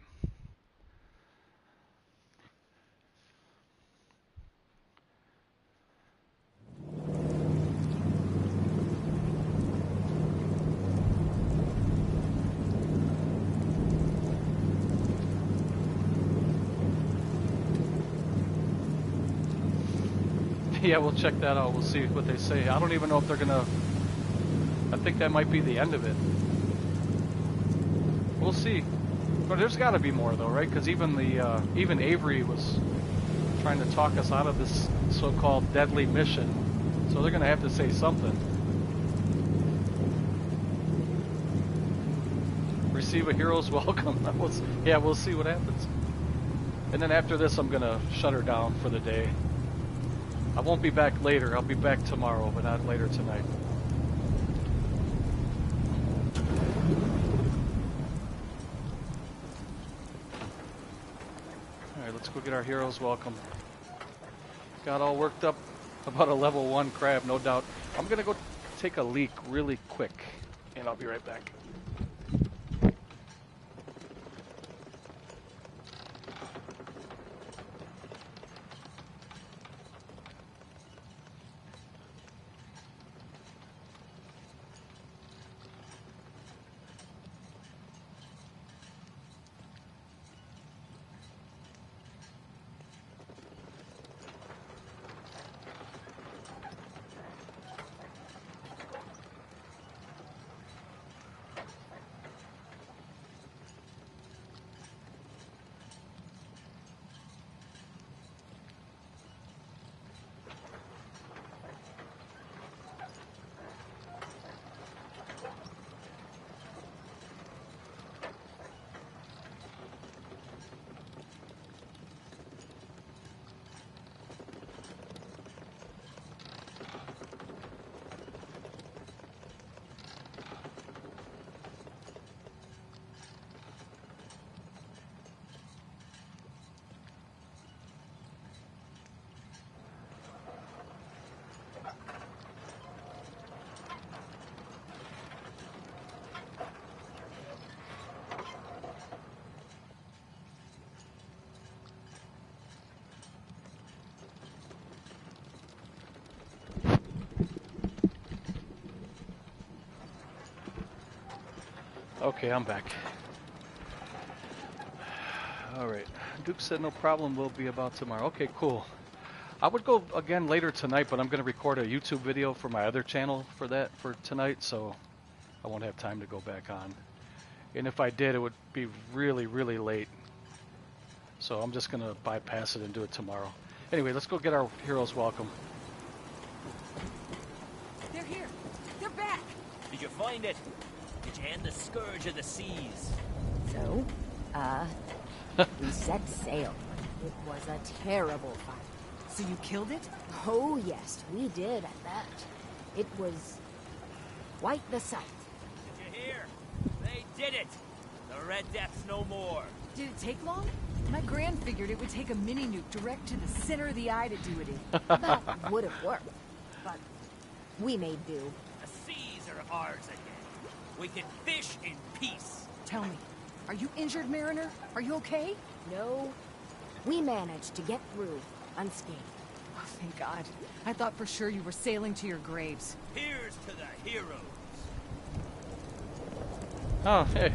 Speaker 10: Yeah, we'll check that out. We'll see what they say. I don't even know if they're gonna... I think that might be the end of it. We'll see. But there's got to be more, though, right? Because even the even Avery was trying to talk us out of this so-called deadly mission. So they're gonna have to say something. Receive a hero's welcome. Yeah, we'll see what happens. And then after this, I'm gonna shut her down for the day. I won't be back later. I'll be back tomorrow, but not later tonight. Alright, let's go get our heroes welcome. Got all worked up about a level 1 crab, no doubt. I'm gonna go take a leak really quick, and I'll be right back. Okay, I'm back. Alright. Duke said no problem, we'll be about tomorrow. Okay, cool. I would go again later tonight, but I'm going to record a YouTube video for my other channel for tonight, so I won't have time to go back on. And if I did, it would be really, really late. So I'm just going to bypass it and do it tomorrow. Anyway, let's go get our heroes welcome.
Speaker 4: They're here. They're back.
Speaker 14: Did you find it? Did you end the scourge of the seas?
Speaker 13: So, we set sail. It was a terrible fight.
Speaker 4: So you killed it?
Speaker 13: Oh, yes, we did at that. It was quite the sight.
Speaker 14: Did you hear? They did it! The Red Death's no more.
Speaker 4: Did it take long? My Gran figured it would take a mini-nuke direct to the center of the eye to do it in.
Speaker 13: That would have worked, but we made do.
Speaker 14: The seas are ours again. We can fish in peace.
Speaker 4: Tell me, are you injured, Mariner? Are you okay?
Speaker 13: No, we managed to get through unscathed.
Speaker 4: Oh, thank God. I thought for sure you were sailing to your graves.
Speaker 14: Here's to the heroes.
Speaker 10: Oh, hey.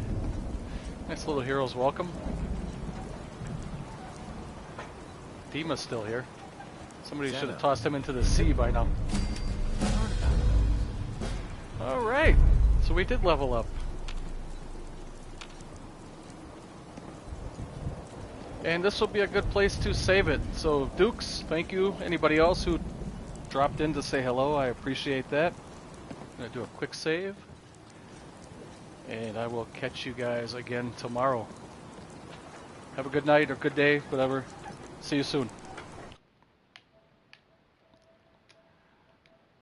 Speaker 10: Nice little heroes welcome. Dima's still here. Somebody should have tossed him into the sea by now. Alright, so we did level up. And this will be a good place to save it. So Dukes, thank you. Anybody else who dropped in to say hello, I appreciate that. I'm going to do a quick save. And I will catch you guys again tomorrow. Have a good night or good day, whatever. See you soon.